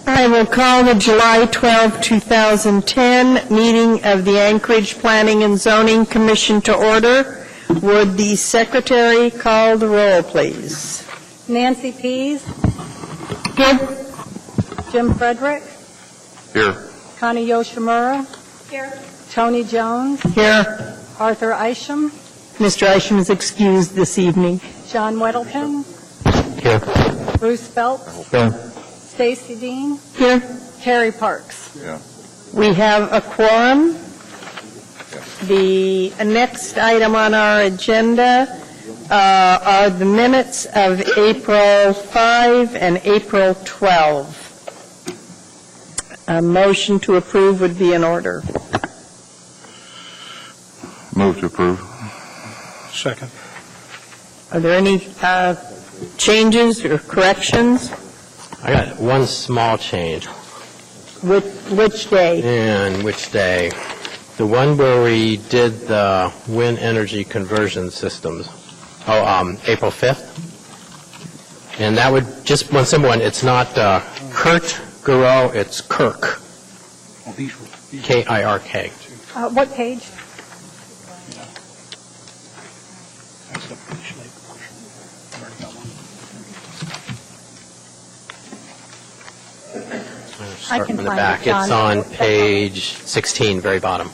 I will call the July 12, 2010 meeting of the Anchorage Planning and Zoning Commission to order. Would the secretary call the roll, please? Nancy Pease. Here. Jim Frederick. Here. Connie Yoshimura. Here. Tony Jones. Here. Arthur Isham. Mr. Isham is excused this evening. John Weddleton. Here. Bruce Phelps. Here. Stacy Dean. Here. Terry Parks. Yeah. We have a quorum. The next item on our agenda are the minutes of April 5 and April 12. A motion to approve would be in order. Move to approve. Second. Are there any changes or corrections? I got one small change. Which day? And which day? The one where we did the wind energy conversion systems. April 5th. And that would, just one simple one, it's not Kurt Garreau, it's Kirk. K-I-R-K. What page? I Start can from the find back. it, John. It's on page 16, very bottom.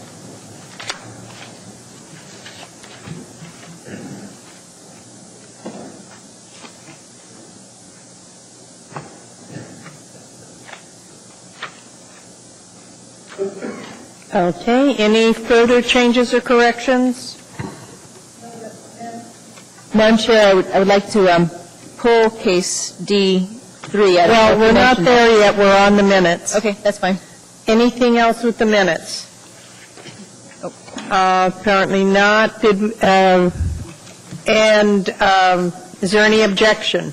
Okay, any further changes or corrections? Madam Chair, I would like to pull case D3. Well, we're not there yet, we're on the minutes. Okay, that's fine. Anything else with the minutes? Apparently not. Is there any objection?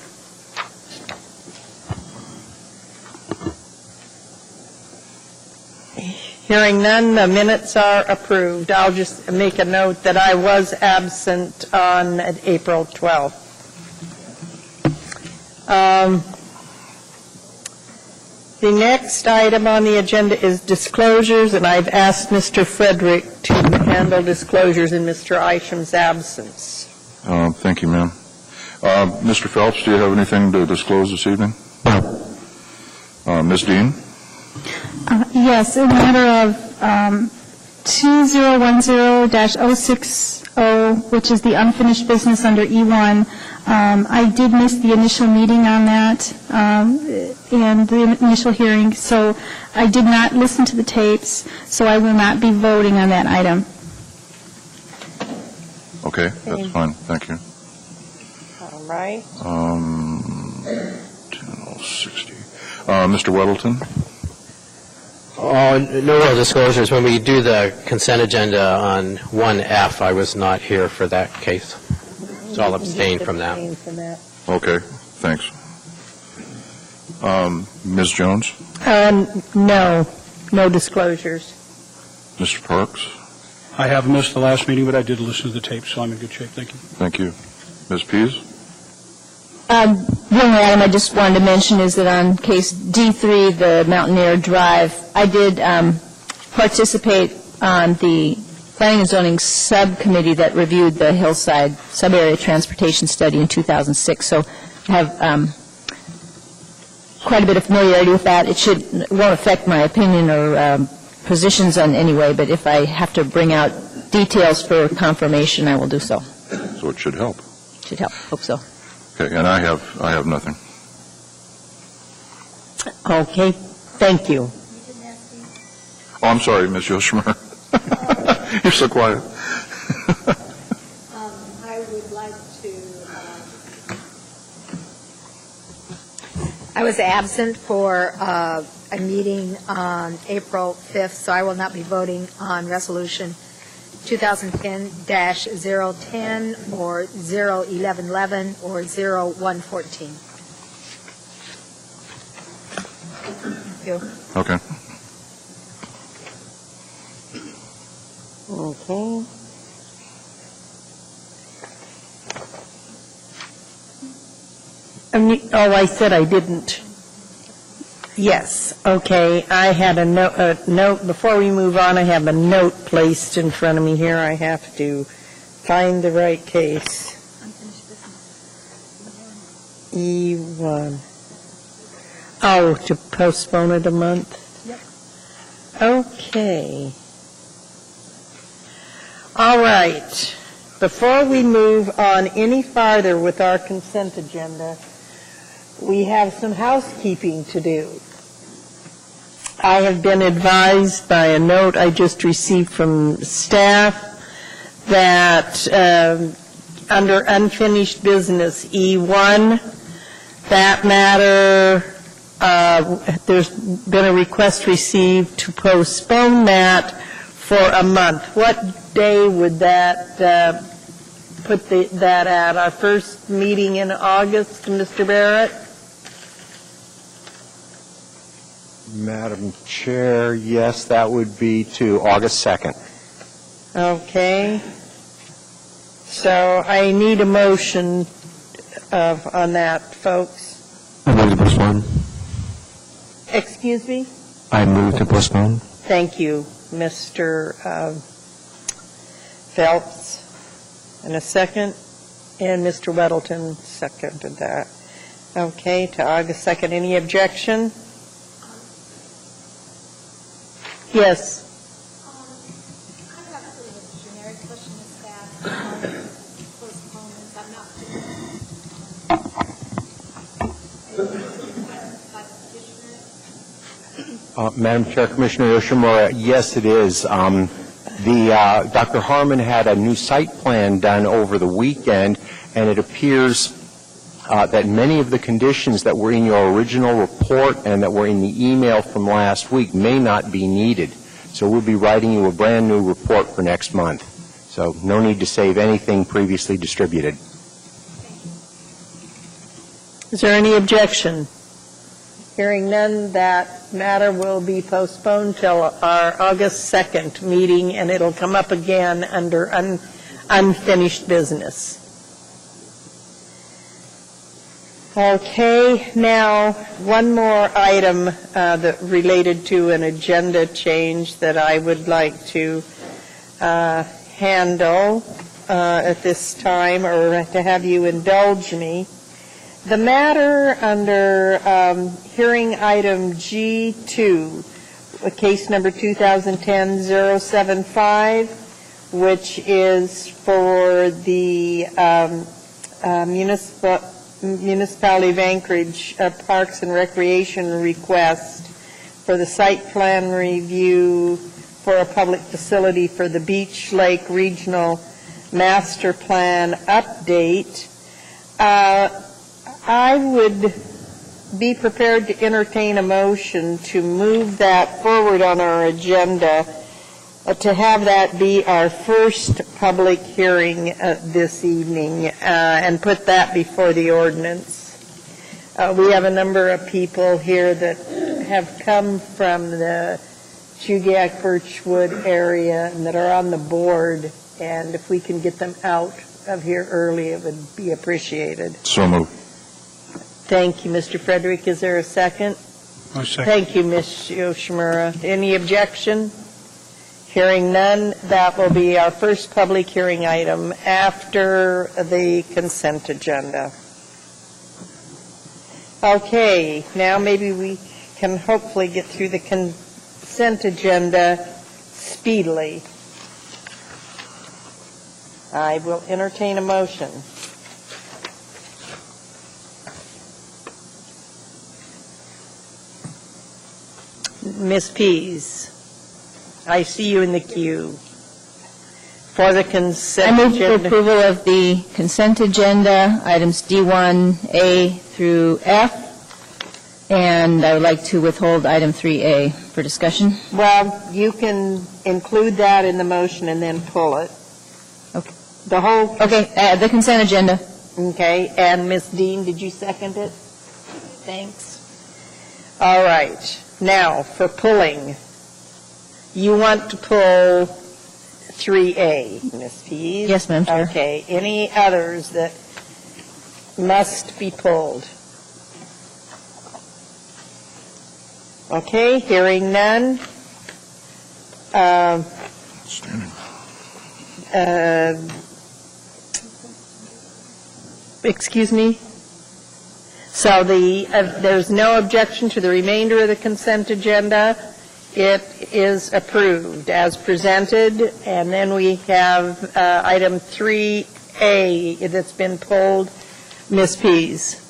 Hearing none, the minutes are approved. I'll just make a note that I was absent on April 12th. The next item on the agenda is disclosures, and I've asked Mr. Frederick to handle disclosures in Mr. Isham's absence. Thank you, ma'am. Mr. Phelps, do you have anything to disclose this evening? No. Ms. Dean? Yes, in the matter of 2010-060, which is the unfinished business under E1, I did miss the initial meeting on that and the initial hearing, so I did not listen to the tapes, so I will not be voting on that item. Okay, that's fine. Thank you. All right. 10-060. Mr. Weddleton? No real disclosures. When we do the consent agenda on 1F, I was not here for that case. So I'll abstain from that. Okay, thanks. Ms. Jones? No disclosures. Mr. Parks? I have missed the last meeting, but I did listen to the tape, so I'm in good shape. Thank you. Thank you. Ms. Pease? The only item I just wanted to mention is that on case D3, the Mountaineer Drive, I did participate on the Planning and Zoning Subcommittee that reviewed the Hillside Sub-Area Transportation Study in 2006, so I have quite a bit of familiarity with that. It won't affect my opinion or positions in any way, but if I have to bring out details for confirmation, I will do so. So it should help. Should help. Hope so. Okay, and I have nothing. Okay, thank you. Oh, I'm sorry, Ms. Yoshimura. You're so quiet. I would like to... I was absent for a meeting on April 5th, so I will not be voting on Resolution 2010-010 or 01111 or 0114. Thank you. Okay. Okay. Oh, I said I didn't. Yes, okay. I had a note, before we move on, I have a note placed in front of me here. I have to find the right case. E1. Oh, to postpone it a month? Yep. Okay. All right. Before we move on any farther with our consent agenda, we have some housekeeping to do. I have been advised by a note I just received from staff that under unfinished business E1, that matter, there's been a request received to postpone that for a month. What day would that put that at? Our first meeting in August, Mr. Barrett? Madam Chair, yes, that would be to August 2nd. Okay. So I need a motion on that, folks. I move to postpone. Excuse me? I move to postpone. Thank you, Mr. Phelps. And a second? And Mr. Weddleton seconded that. Okay, to August 2nd. Any objection? Yes. I have sort of a generic question of staff postponements. I'm not Madam Chair, Commissioner Yoshimura, yes, it is. Dr. Harmon had a new site plan done over the weekend, and it appears that many of the conditions that were in your original report and that were in the email from last week may not be needed. So we'll be writing you a brand-new report for next month. So no need to save anything previously distributed. Is there any objection? Hearing none, that matter will be postponed till our August 2nd meeting, and it'll come up again under unfinished business. Okay, now, one more item that related to an agenda change that I would like to handle at this time, or to have you indulge me. The matter under hearing item G2, case number 2010-075, which is for the Municipality of Anchorage Parks and Recreation request for the site plan review for a public facility for the Beach Lake Regional Master Plan update. I would be prepared to entertain a motion to move that forward on our agenda, to have that be our first public hearing this evening, and put that before the ordinance. We have a number of people here that have come from the Chugach Birchwood area and that are on the board, and if we can get them out of here early, it would be appreciated. So moved. Thank you, Mr. Frederick. Is there a second? I second. Thank you, Ms. Yoshimura. Any objection? Hearing none, that will be our first public hearing item after the consent agenda. Okay, now maybe we can hopefully get through the consent agenda speedily. I will entertain a motion. Ms. Pease, I see you in the queue. For the consent I move for agenda. approval of the consent agenda, items D1A through F, and I would like to withhold item 3A for discussion. Well, you can include that in the motion and then pull it. Okay. The whole, Okay, the consent agenda. okay, and Ms. Dean, did you second it? Thanks. All right. Now, for pulling, you want to pull 3A, Ms. Pease? Yes, Madam Chair. Okay. Any others that must be pulled? Okay, hearing none. Excuse me? So there's no objection to the remainder of the consent agenda. It is approved as presented. And then we have item 3A that's been pulled. Ms. Pease.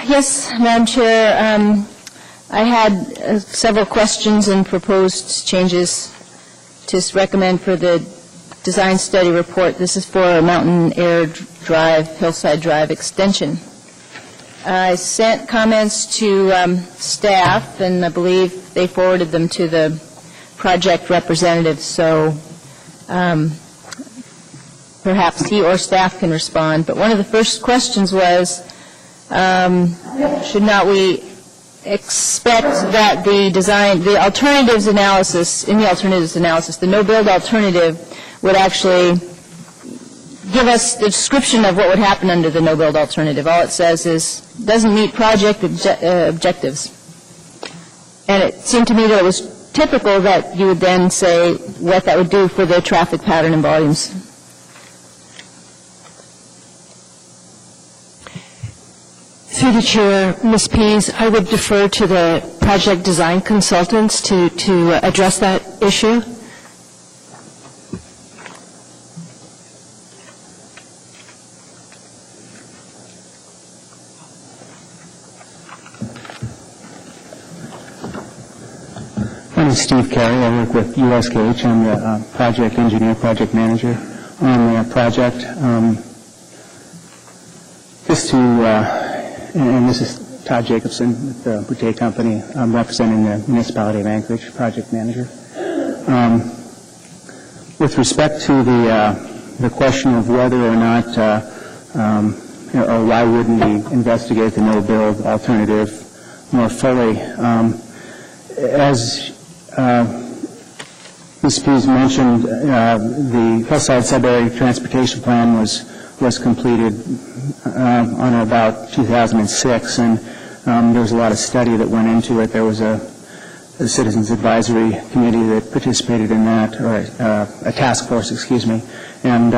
Yes, Madam Chair, I had several questions and proposed changes to recommend for the design study report. This is for Mountain Air Drive, Hillside Drive extension. I sent comments to staff, and I believe they forwarded them to the project representative, so perhaps he or staff can respond. But one of the first questions was, should not we expect that the alternatives analysis, the no-build alternative would actually give us the description of what would happen under the no-build alternative. All it says is, doesn't meet project objectives. And it seemed to me that it was typical that you would then say what that would do for the traffic pattern and volumes. Through the chair, Ms. Pease, I would defer to the project design consultants to address that issue. My name is Steve Carey. I work with USKH. I'm the project engineer, project manager on the project. Just to, and this is Todd Jacobson with the Boutte Company. I'm representing the municipality of Anchorage, project manager. With respect to the question of whether or not, or why wouldn't we investigate the no-build alternative more fully, as Ms. Pease mentioned, the Hillside Sub-Area Transportation Plan was completed on about 2006, and there was a lot of study that went into it. There was a Citizens Advisory Committee that participated in that, or a task force, excuse me, and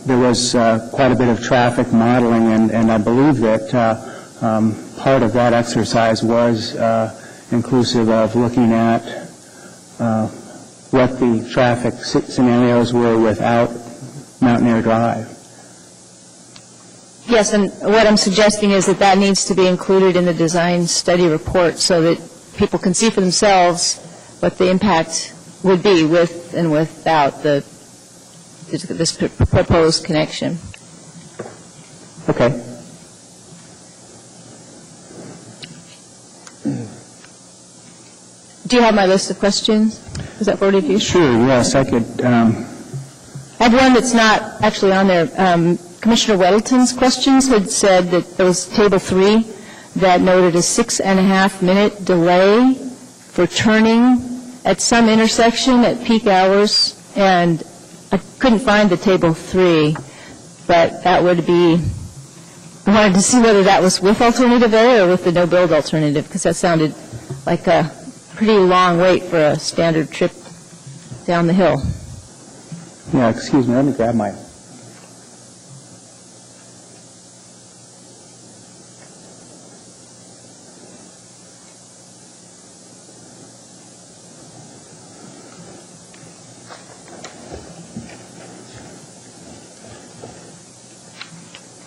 there was quite a bit of traffic modeling, and I believe that part of that exercise was inclusive of looking at what the traffic scenarios were without Mountain Air Drive. Yes, and what I'm suggesting is that needs to be included in the design study report so that people can see for themselves what the impact would be with and without this proposed connection. Okay. Do you have my list of questions? Is that forwarded to you? Sure, yes, I could. I have one that's not actually on there. Commissioner Weddleton's questions had said that there was Table 3 that noted a 6.5-minute delay for turning at some intersection at peak hours, and I couldn't find the Table 3, but that would be, I wanted to see whether that was with alternative A or with the no-build alternative, because that sounded like a pretty long wait for a standard trip down the hill. Yeah, excuse me, let me grab my...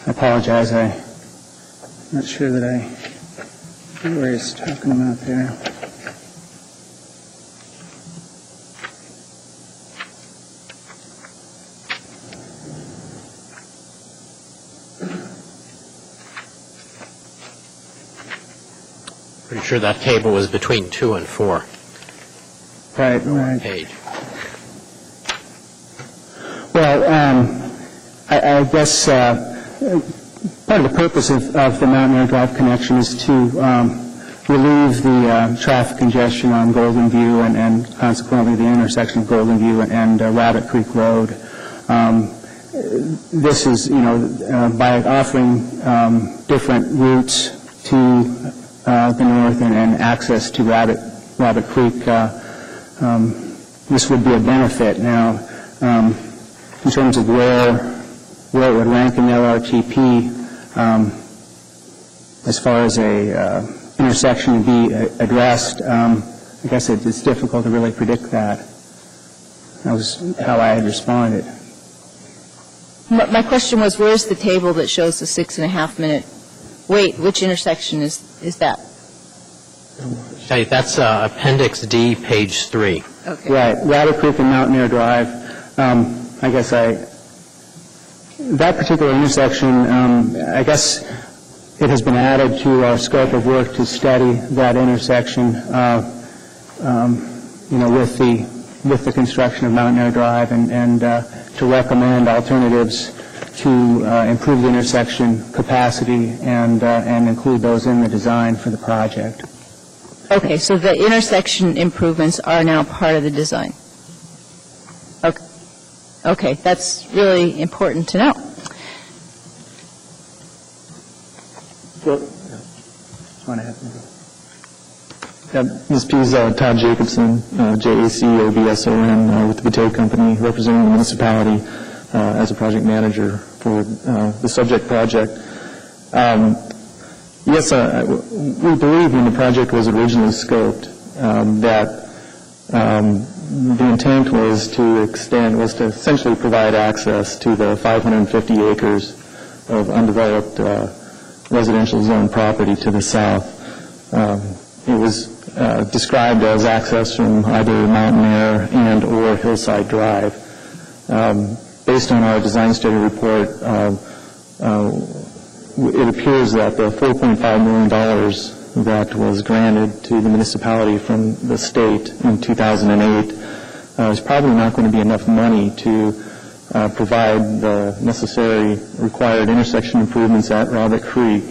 I apologize, I'm not sure that I know where he's talking about there. Pretty sure that table was between 2 and 4. Right. Page. Well, I guess part of the purpose of the Mountain Air Drive connection is to relieve the traffic congestion on Golden View and consequently the intersection of Golden View and Rabbit Creek Road. This is, by offering different routes to the north and access to Rabbit Creek, this would be a benefit. Now, in terms of where it would rank in LRTP, as far as a intersection to be addressed, I guess it's difficult to really predict that. That was how I had responded. My question was, where's the table that shows the 6.5-minute wait? Which intersection is that? Okay, that's Appendix D, page 3. Okay. Right, Rabbit Creek and Mountaineer Drive. I guess that particular intersection, I guess it has been added to our scope of work to study that intersection, with the construction of Mountaineer Drive and to recommend alternatives to improve the intersection capacity and include those in the design for the project. Okay, so the intersection improvements are now part of the design. Okay, that's really important to know. Ms. Pease, Todd Jacobson, JACOBSON, with the Bateau Company, representing the municipality as a project manager for the subject project. Yes, we believe when the project was originally scoped that the intent was to essentially provide access to the 550 acres of undeveloped residential zone property to the south. It was described as access from either Mountaineer and or Hillside Drive. Based on our design study report, it appears that the $4.5 million that was granted to the municipality from the state in 2008 is probably not going to be enough money to provide the necessary required intersection improvements at Rabbit Creek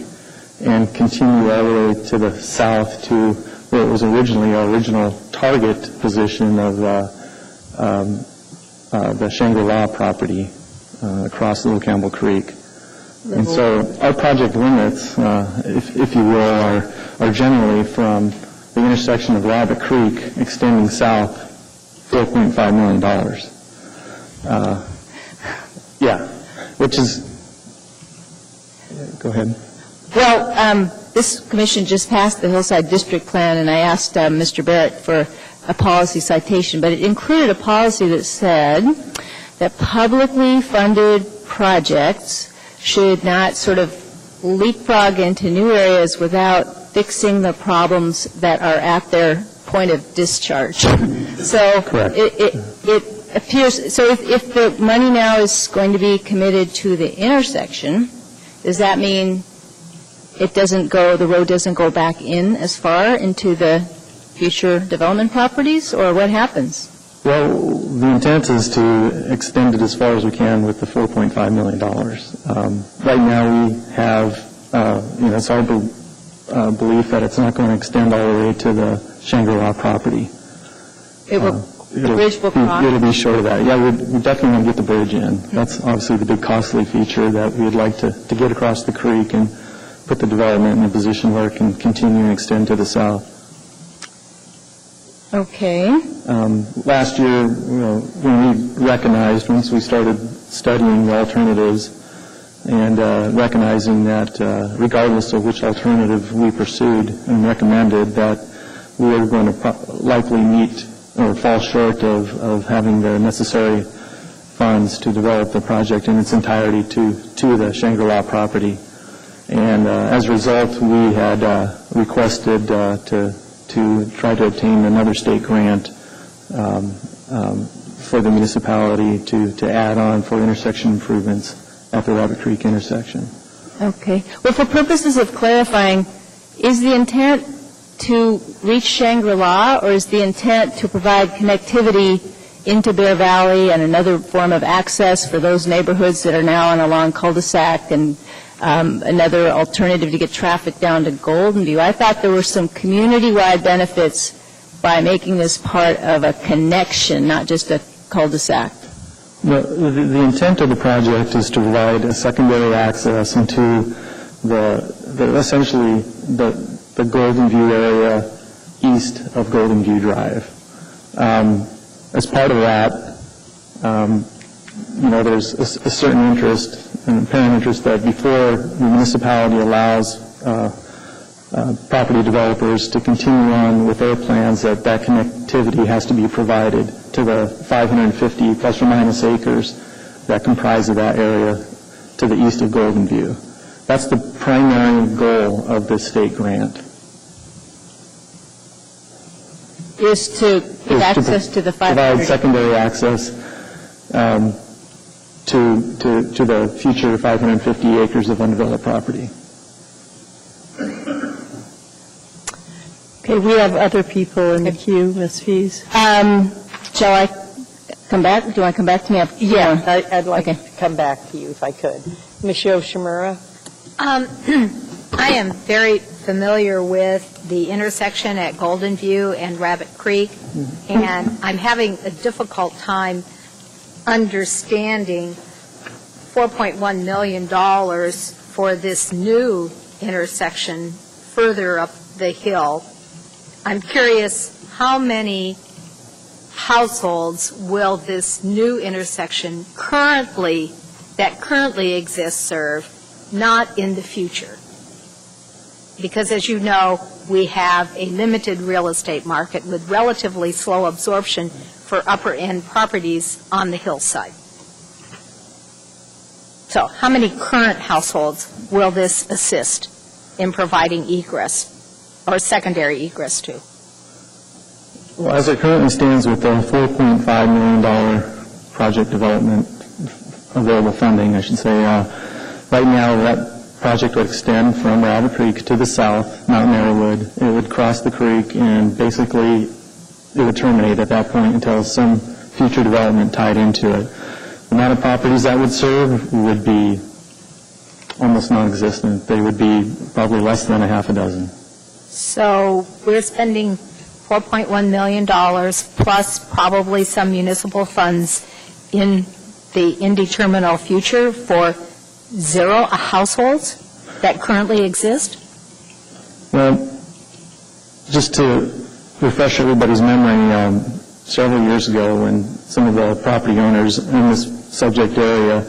and continue all the way to the south to where it was originally our original target position of the Shangri-La property across Little Campbell Creek. And so our project limits, if you will, are generally from the intersection of Rabbit Creek extending south, $4.5 million. Which is, go ahead. Well, this commission just passed the Hillside District Plan, and I asked Mr. Barrett for a policy citation, but it included a policy that said that publicly funded projects should not sort of leapfrog into new areas without fixing the problems that are at their point of discharge. So it appears, so if the money now is going to be committed to the intersection, does that mean it doesn't go, the road doesn't go back in as far into the future development properties, or what happens? Well, the intent is to extend it as far as we can with the $4.5 million. Right now we have, it's our belief that it's not going to extend all the way to the Shangri-La property. The bridge will cross? It'll be short of that. Yeah, we definitely want to get the bridge in. That's obviously the big costly feature that we'd like to get across the creek and put the development in a position where it can continue and extend to the south. Okay. Last year, when we recognized, once we started studying the alternatives and recognizing that regardless of which alternative we pursued and recommended, that we were going to likely meet or fall short of having the necessary funds to develop the project in its entirety to the Shangri-La property. And as a result, we had requested to try to obtain another state grant for the municipality to add on for intersection improvements at the Rabbit Creek intersection. Okay. Well, for purposes of clarifying, is the intent to reach Shangri-La, or is the intent to provide connectivity into Bear Valley and another form of access for those neighborhoods that are now on a long cul-de-sac and another alternative to get traffic down to Golden View? I thought there were some community-wide benefits by making this part of a connection, not just a cul-de-sac. The intent of the project is to provide a secondary access into essentially the Golden View area east of Golden View Drive. As part of that, there's a certain interest, an apparent interest that before the municipality allows property developers to continue on with their plans, that connectivity has to be provided to the 550 plus or minus acres that comprise of that area to the east of Golden View. That's the primary goal of this state grant. Is to give access to the 500. Provide secondary access to the future 550 acres of undeveloped property. Okay, we have other people in the queue, Ms. Fees. Shall I come back? Do you want to come back to me? Yeah, I'd like to come back to you if I could. Ms. Yoshimura? I am very familiar with the intersection at Golden View and Rabbit Creek, and I'm having a difficult time understanding $4.1 million for this new intersection further up the hill. I'm curious, how many households will this new intersection currently exists serve, not in the future? Because, as you know, we have a limited real estate market with relatively slow absorption for upper-end properties on the hillside. So how many current households will this assist in providing egress or secondary egress to? Well, as it currently stands with the $4.5 million project development available funding, I should say, right now that project would extend from Rabbit Creek to the south, Mount Narrowwood. It would cross the creek, and basically it would terminate at that point until some future development tied into it. The amount of properties that would serve would be almost non-existent. They would be probably less than a half a dozen. So we're spending $4.1 million plus probably some municipal funds in the indeterminate future for 0 households that currently exist? Well, just to refresh everybody's memory, several years ago when some of the property owners in this subject area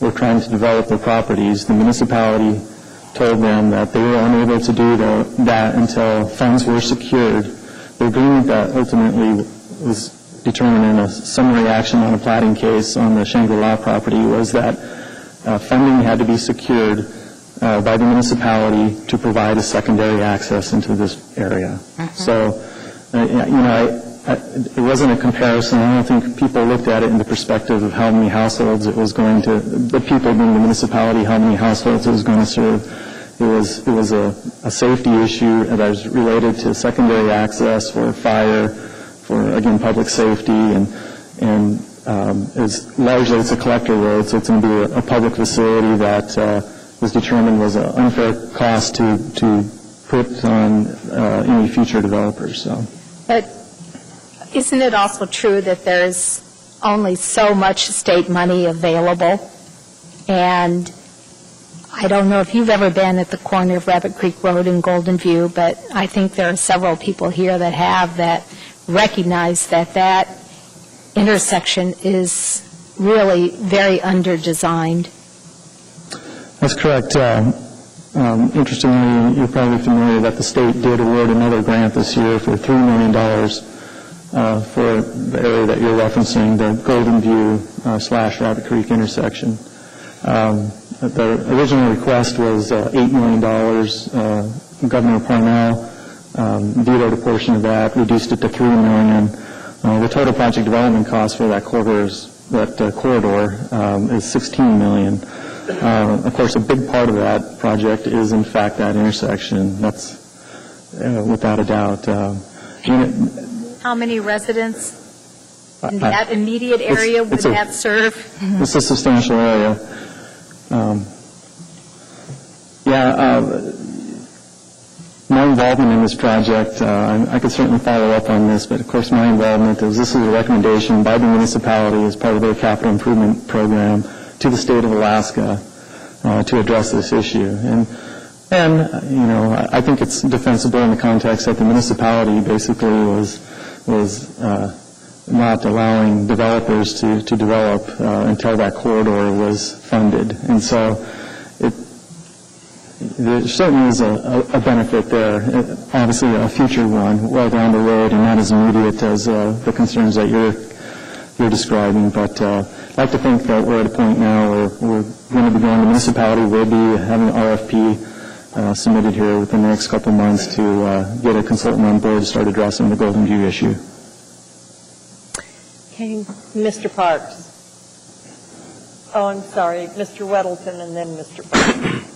were trying to develop their properties, the municipality told them that they were unable to do that until funds were secured. The agreement that ultimately was determined in a summary action on a platting case on the Shangri-La property was that funding had to be secured by the municipality to provide a secondary access into this area. So, it wasn't a comparison. I don't think people looked at it in the perspective of how many households it was going to, the people being the municipality, how many households it was going to serve. It was a safety issue that was related to secondary access for fire, for, again, public safety, and it's a collector road, so it's going to be a public facility that was determined was an unfair cost to put on any future developers. So. But isn't it also true that there's only so much state money available? And I don't know if you've ever been at the corner of Rabbit Creek Road in Golden View, but I think there are several people here that have that recognize that intersection is really very under-designed. That's correct. Interestingly, you're probably familiar that the state did award another grant this year for $3 million for the area that you're referencing, the Golden View / Rabbit Creek intersection. The original request was $8 million. Governor Parnell vetoed a portion of that, reduced it to $3 million. The total project development cost for that corridor is $16 million. Of course, a big part of that project is, in fact, that intersection. That's without a doubt. How many residents in that immediate area would that serve? It's a substantial area. My involvement in this project, I could certainly follow up on this, but of course my involvement is this is a recommendation by the municipality as part of their capital improvement program to the state of Alaska to address this issue. And And, I think it's defensible in the context that the municipality basically was not allowing developers to develop until that corridor was funded. And so there certainly is a benefit there, obviously a future one well down the road, and not as immediate as the concerns that you're describing. But I'd like to think that we're at a point now where we're going to be going, the municipality will be having an RFP submitted here within the next couple months to get a consultant on board to start addressing the Golden View issue. Okay, Mr. Parks. Oh, I'm sorry, Mr. Weddleton and then Mr. Parks.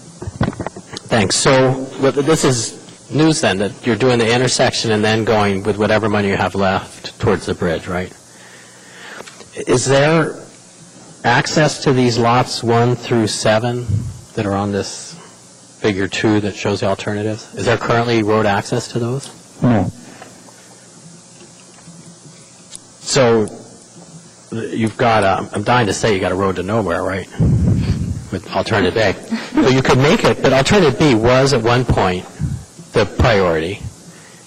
Thanks. So this is news then, that you're doing the intersection and then going with whatever money you have left towards the bridge, right? Is there access to these lots 1 through 7 that are on this figure 2 that shows the alternatives? Is there currently road access to those? No. So you've got, I'm dying to say you got a road to nowhere, right? With Alternative A. So you could make it, but Alternative B was at one point the priority,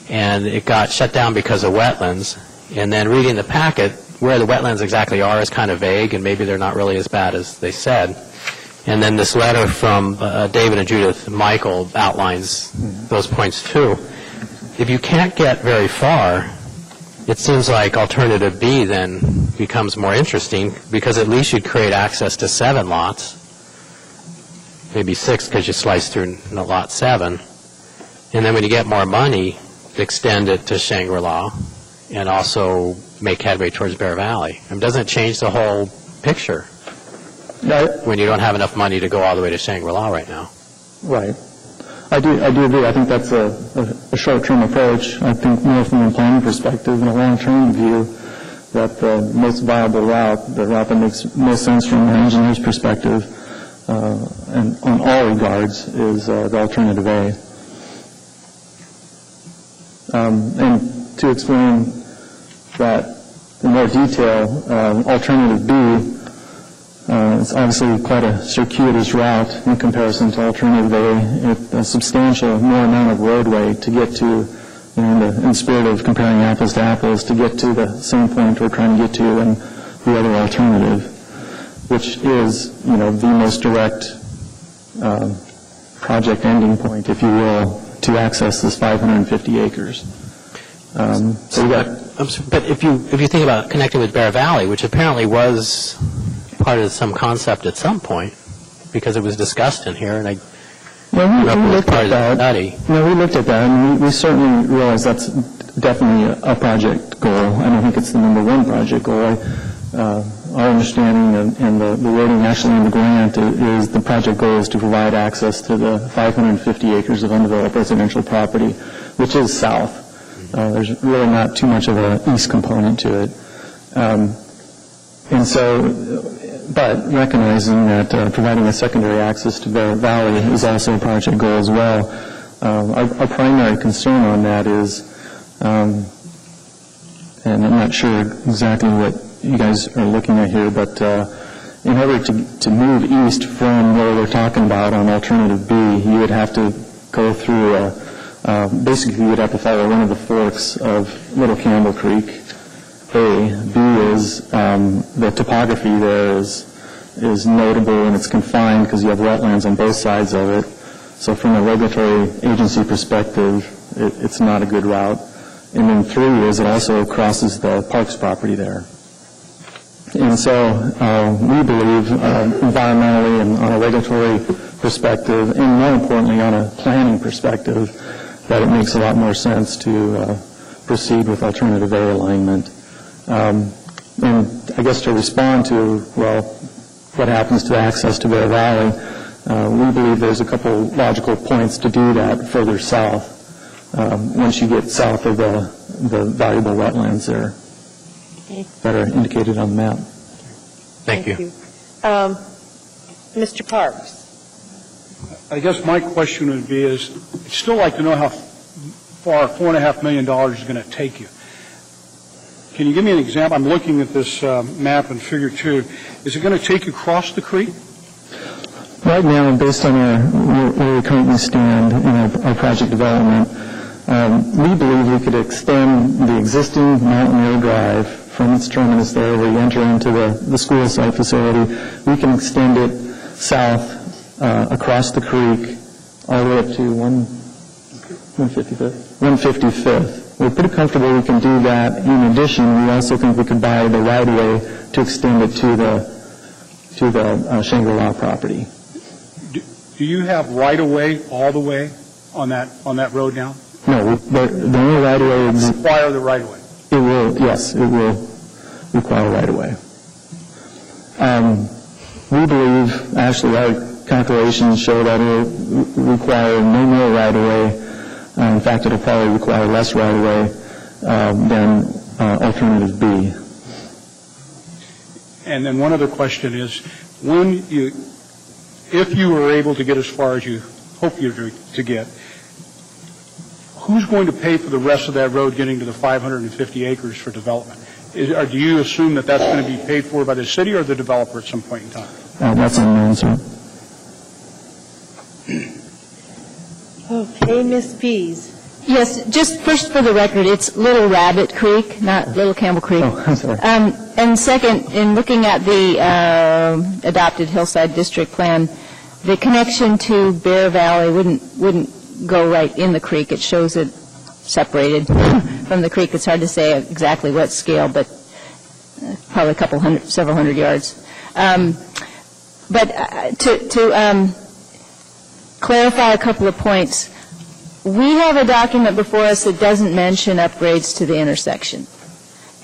and it got shut down because of wetlands. And then reading the packet, where the wetlands exactly are is kind of vague, and maybe they're not really as bad as they said. And then this letter from David and Judith Michael outlines those points too. If you can't get very far, it seems like Alternative B then becomes more interesting, because at least you'd create access to 7 lots, maybe 6 because you slice through lot 7. And then when you get more money, extend it to Shangri-La and also make headway towards Bear Valley. I mean, doesn't it change the whole picture when you don't have enough money to go all the way to Shangri-La right now? Right. I do agree. I think that's a short-term approach. I think more from a planning perspective and a long-term view, that the most viable route, the route that makes most sense from an engineer's perspective, and on all regards, is the Alternative A. And to explain that in more detail, Alternative B is obviously quite a circuitous route in comparison to Alternative A. It's a substantial more amount of roadway to get to, in the spirit of comparing apples to apples, to get to the same point we're trying to get to in the other alternative, which is, the most direct project ending point, if you will, to access this 550 acres. So you got. But if you think about connecting with Bear Valley, which apparently was part of some concept at some point, because it was discussed in here, and we looked at that. We looked at that, and we certainly realize that's definitely a project goal. I don't think it's the number one project goal. Our understanding and the wording actually in the grant is the project goal is to provide access to the 550 acres of undeveloped residential property, which is south. There's really not too much of an east component to it. And so, but recognizing that providing a secondary access to Bear Valley is also a project goal as well. Our primary concern on that is, and I'm not sure exactly what you guys are looking at here, but in order to move east from where we're talking about on Alternative B, you would have to go through basically you would have to follow one of the forks of Little Campbell Creek. A. B is the topography there is notable and it's confined because you have wetlands on both sides of it. So from a regulatory agency perspective, it's not a good route. And then 3 is it also crosses the parks property there. And so we believe environmentally and on a regulatory perspective, and more importantly on a planning perspective, that it makes a lot more sense to proceed with Alternative A alignment. And I guess to respond to, well, what happens to access to Bear Valley, we believe there's a couple logical points to do that further south, once you get south of the valuable wetlands there that are indicated on the map. Thank you. Mr. Parks. I guess my question would be is, I'd still like to know how far $4.5 million is going to take you. Can you give me an example? I'm looking at this map in Figure 2. Is it going to take you across the creek? Right now, based on where we currently stand in our project development, we believe we could extend the existing Mountain Air Drive from its terminus there where you enter into the school site facility. We can extend it south across the creek all the way up to 155th. We're pretty comfortable we can do that. In addition, we also think we could buy the right-of-way to extend it to the Shangri-La property. Do you have right-of-way all the way on that road now? No, the only right-of-way is... Require the right-of-way? It will, yes, it will require right-of-way. We believe, actually, our calculations show that it will require no more right-of-way. In fact, it will probably require less right-of-way than alternative B. And then one other question is, if you were able to get as far as you hope you're to get, who's going to pay for the rest of that road getting to the 550 acres for development? Or do you assume that that's going to be paid for by the city or the developer at some point in time? That's unknown, sir. Okay, Ms. Pease. Yes, just first for the record, it's Little Rabbit Creek, not Little Campbell Creek. Oh, I'm sorry. And second, in looking at the adopted Hillside District Plan, the connection to Bear Valley wouldn't go right in the creek. It shows it separated from the creek. It's hard to say exactly what scale, but probably several hundred yards. But to clarify a couple of points, we have a document before us that doesn't mention upgrades to the intersection.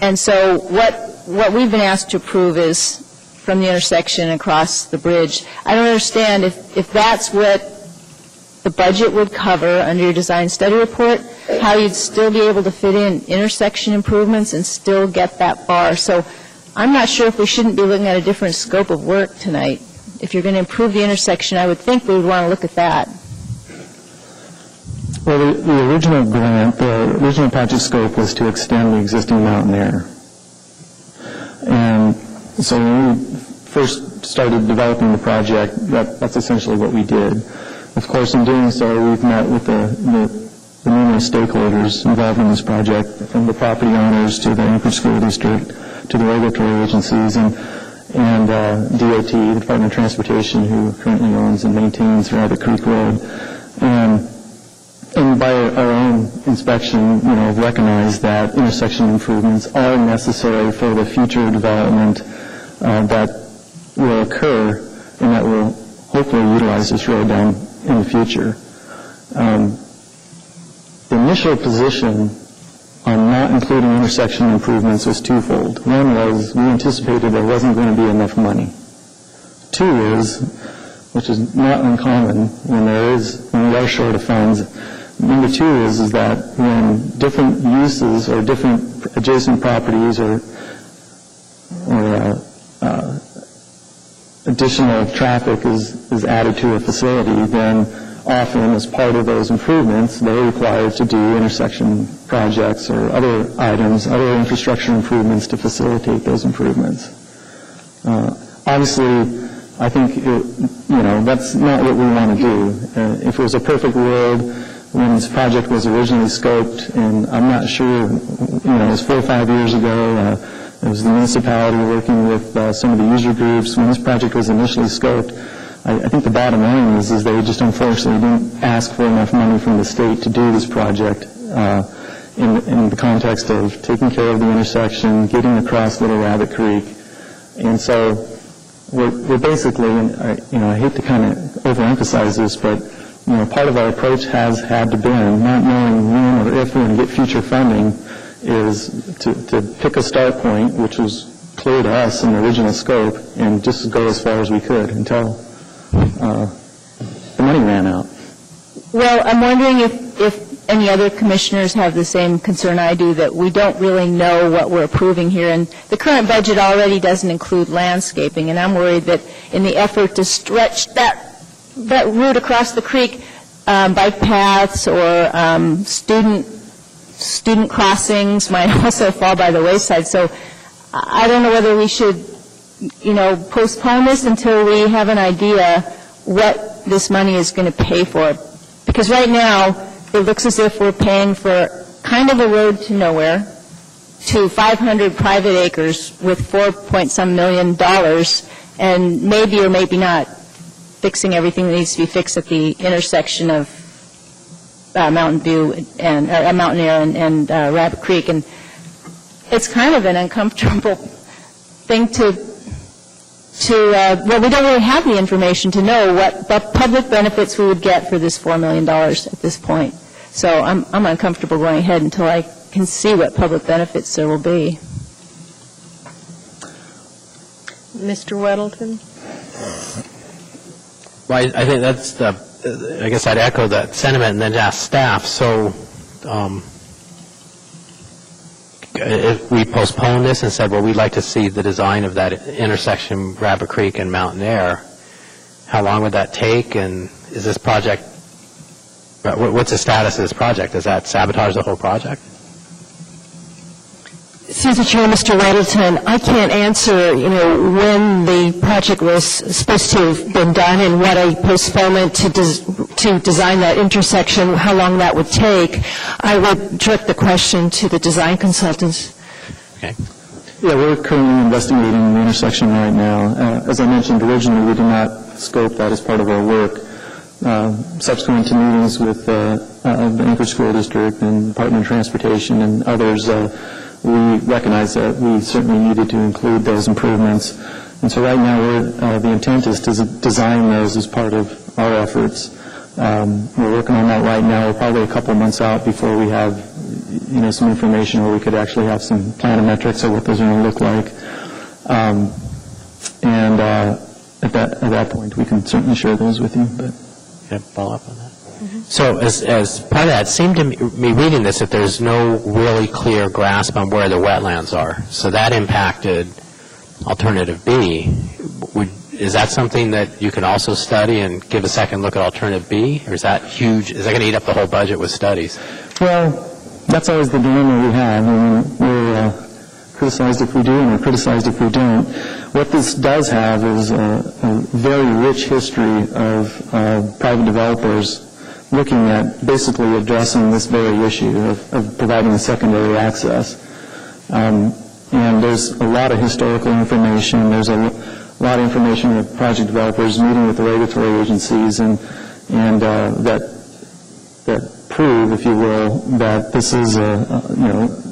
And so what we've been asked to approve is from the intersection across the bridge. I don't understand if that's what the budget would cover under your design study report, how you'd still be able to fit in intersection improvements and still get that far. So I'm not sure if we shouldn't be looking at a different scope of work tonight. If you're going to improve the intersection, I would think we would want to look at that. Well, the original grant, the original project scope was to extend the existing Mountain Air. And so when we first started developing the project, that's essentially what we did. Of course, in doing so, we've met with the numerous stakeholders involved in this project, from the property owners to the Anchorage School District to the regulatory agencies and DOT, the Department of Transportation, who currently owns and maintains Rabbit Creek Road. And by our own inspection, recognized that intersection improvements are necessary for the future development that will occur and that will hopefully utilize this road down in the future. The initial position on not including intersection improvements was twofold. One was we anticipated there wasn't going to be enough money. Two is, which is not uncommon when we are short of funds, number two is that when different uses or different adjacent properties or additional traffic is added to a facility, then often as part of those improvements, they're required to do intersection projects or other items, other infrastructure improvements to facilitate those improvements. Obviously, I think, that's not what we want to do. If it was a perfect world, when this project was originally scoped, and I'm not sure, it was 4 or 5 years ago, it was the municipality working with some of the user groups. When this project was initially scoped, I think the bottom line is they just unfortunately didn't ask for enough money from the state to do this project in the context of taking care of the intersection, getting across Little Rabbit Creek. And so we're basically, and I hate to kind of overemphasize this, but part of our approach has had to be, not knowing when or if we're going to get future funding, is to pick a start point, which was clear to us in the original scope, and just go as far as we could until the money ran out. Well, I'm wondering if any other commissioners have the same concern I do, that we don't really know what we're approving here. And the current budget already doesn't include landscaping, and I'm worried that in the effort to stretch that route across the creek, bike paths or student crossings might also fall by the wayside. So I don't know whether we should, postpone this until we have an idea what this money is going to pay for. Because right now, it looks as if we're paying for kind of a road to nowhere, to 500 private acres with $4-point-some million, and maybe or maybe not fixing everything that needs to be fixed at the intersection of Mountain View and Mountain Air and Rabbit Creek. And it's kind of an uncomfortable thing well, we don't really have the information to know what public benefits we would get for this $4 million at this point. So I'm uncomfortable going ahead until I can see what public benefits there will be. Mr. Weddleton? Well, I think that's I guess I'd echo that sentiment and then ask staff. So if we postpone this and said, well, we'd like to see the design of that intersection, Rabbit Creek and Mountain Air, how long would that take? And is this project, what's the status of this project? Does that sabotage the whole project? Through the chair, Mr. Weddleton, I can't answer, when the project was supposed to have been done and what a postponement to design that intersection, how long that would take. I would direct the question to the design consultants. Okay. Yeah, we're currently investigating the intersection right now. As I mentioned originally, we did not scope that as part of our work. Subsequent to meetings with the Anchorage School District and Department of Transportation and others, we recognized that we certainly needed to include those improvements. And so right now, the intent is to design those as part of our efforts. We're working on that right now. We're probably a couple months out before we have, some information where we could actually have some planometrics of what those are going to look like. And at that point, we can certainly share those with you. But can I follow up on that? So as part of that, it seemed to me reading this that there's no really clear grasp on where the wetlands are. So that impacted Alternative B. Is that something that you can also study and give a second look at Alternative B? Or is that huge? Is that going to eat up the whole budget with studies? Well, that's always the dilemma we have. We're criticized if we do and we're criticized if we don't. What this does have is a very rich history of private developers looking at basically addressing this very issue of providing a secondary access. And there's a lot of historical information. There's a lot of information with project developers meeting with the regulatory agencies and that prove, if you will, that this is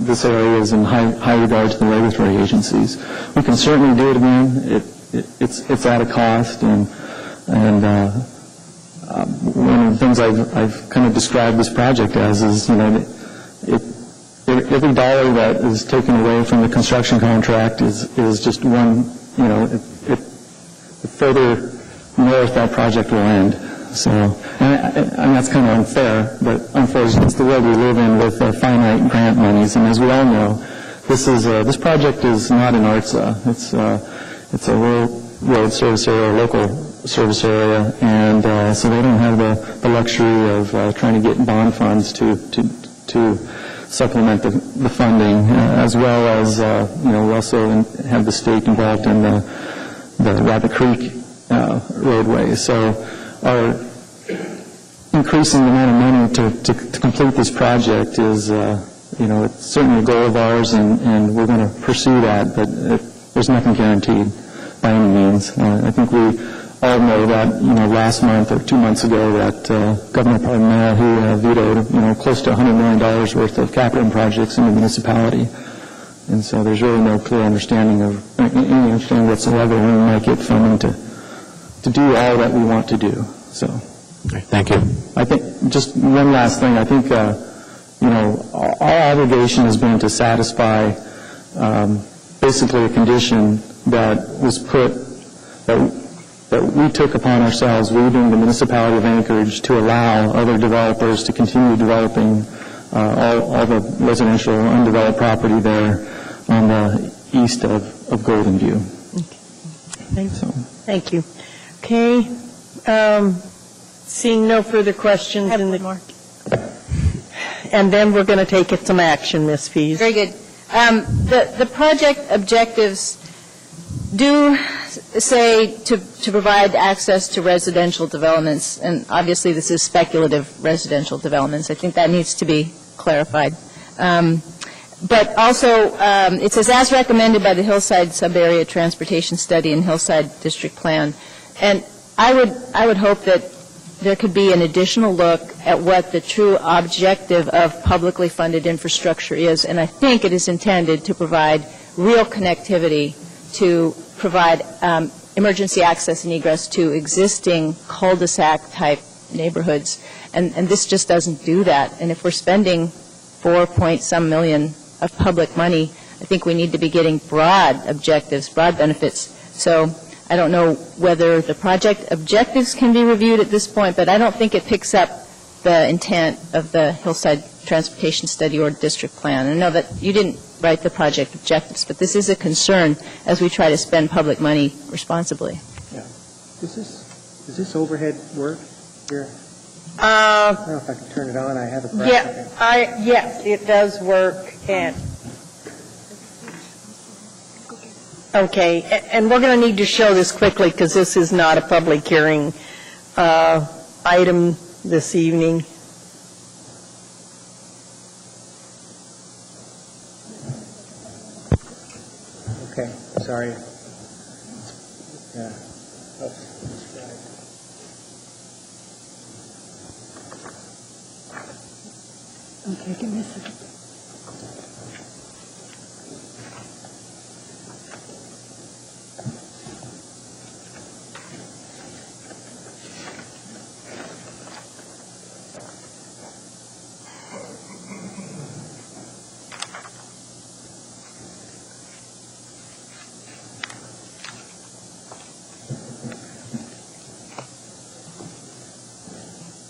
this area is in high regard to the regulatory agencies. We can certainly do it again. It's at a cost and one of the things I've kind of described this project as is, every dollar that is taken away from the construction contract is just one, the further north that project will end. So, and that's kind of unfair, but unfortunately, it's the world we live in with finite grant monies. And as we all know, this project is not an ARTSA. It's a road service area, local service area, and so they don't have the luxury of trying to get bond funds to supplement the funding, as well as we also have the state involved in the Rabbit Creek roadway. So our increasing the amount of money to complete this project is it's certainly a goal of ours, and we're going to pursue that, but there's nothing guaranteed by any means. I think we all know that, last month or 2 months ago that Governor Parnell, he vetoed, close to $100 million worth of capital projects in the municipality. And so there's really no clear understanding of any understanding whatsoever when we might get funding to do all that we want to do. So, thank you. I think just one last thing. I think, our obligation has been to satisfy basically a condition that was put, that we took upon ourselves, we being the municipality of Anchorage, to allow other developers to continue developing all the residential undeveloped property there on the east of Golden View. Okay. Thank you. Okay. Seeing no further questions. I have one more. And then we're going to take some action, Ms. Pease. Very good. The project objectives do say to provide access to residential developments, and obviously this is speculative residential developments. I think that needs to be clarified. But also, it says, as recommended by the Hillside Sub-Area Transportation Study and Hillside District Plan. And I would hope that there could be an additional look at what the true objective of publicly funded infrastructure is. And I think it is intended to provide real connectivity, to provide emergency access and egress to existing cul-de-sac type neighborhoods. And this just doesn't do that. And if we're spending 4-point-some million of public money, I think we need to be getting broad objectives, broad benefits. So I don't know whether the project objectives can be reviewed at this point, but I don't think it picks up the intent of the Hillside Transportation Study or District Plan. I know that you didn't write the project objectives, but this is a concern as we try to spend public money responsibly. Yeah. Does this overhead work here? I don't know if I can turn it on. I have a Yes, it does work. And okay, and we're going to need to show this quickly because this is not a public hearing item this evening. Okay, sorry. Yeah. Okay, give me a second.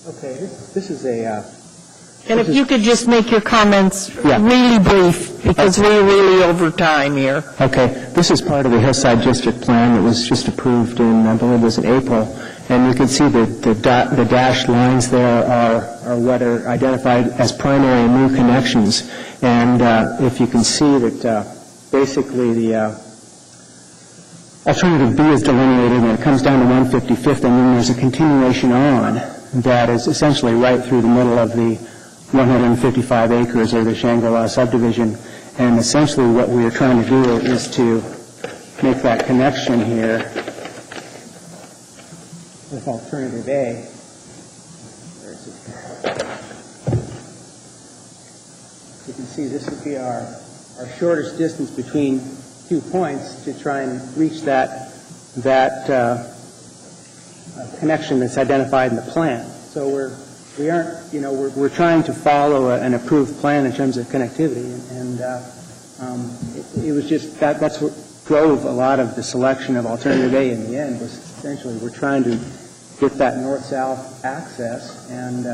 Okay, this is a... And if you could just make your comments really brief, because we're really over time here. Okay, this is part of the Hillside District Plan that was just approved in, I believe it was in April, and you can see that the dashed lines there are what are identified as primary and new connections. And if you can see that basically the alternative B is delineated and it comes down to 155th, and then there's a continuation on that is essentially right through the middle of the 155 acres or the Shangri-La subdivision. And essentially what we are trying to do is to make that connection here with alternative A. Where is it? You can see this would be our shortest distance between 2 points to try and reach that connection that's identified in the plan. So we're trying to follow an approved plan in terms of connectivity, and it was just that's what drove a lot of the selection of alternative A in the end. Was essentially we're trying to get that north-south access, and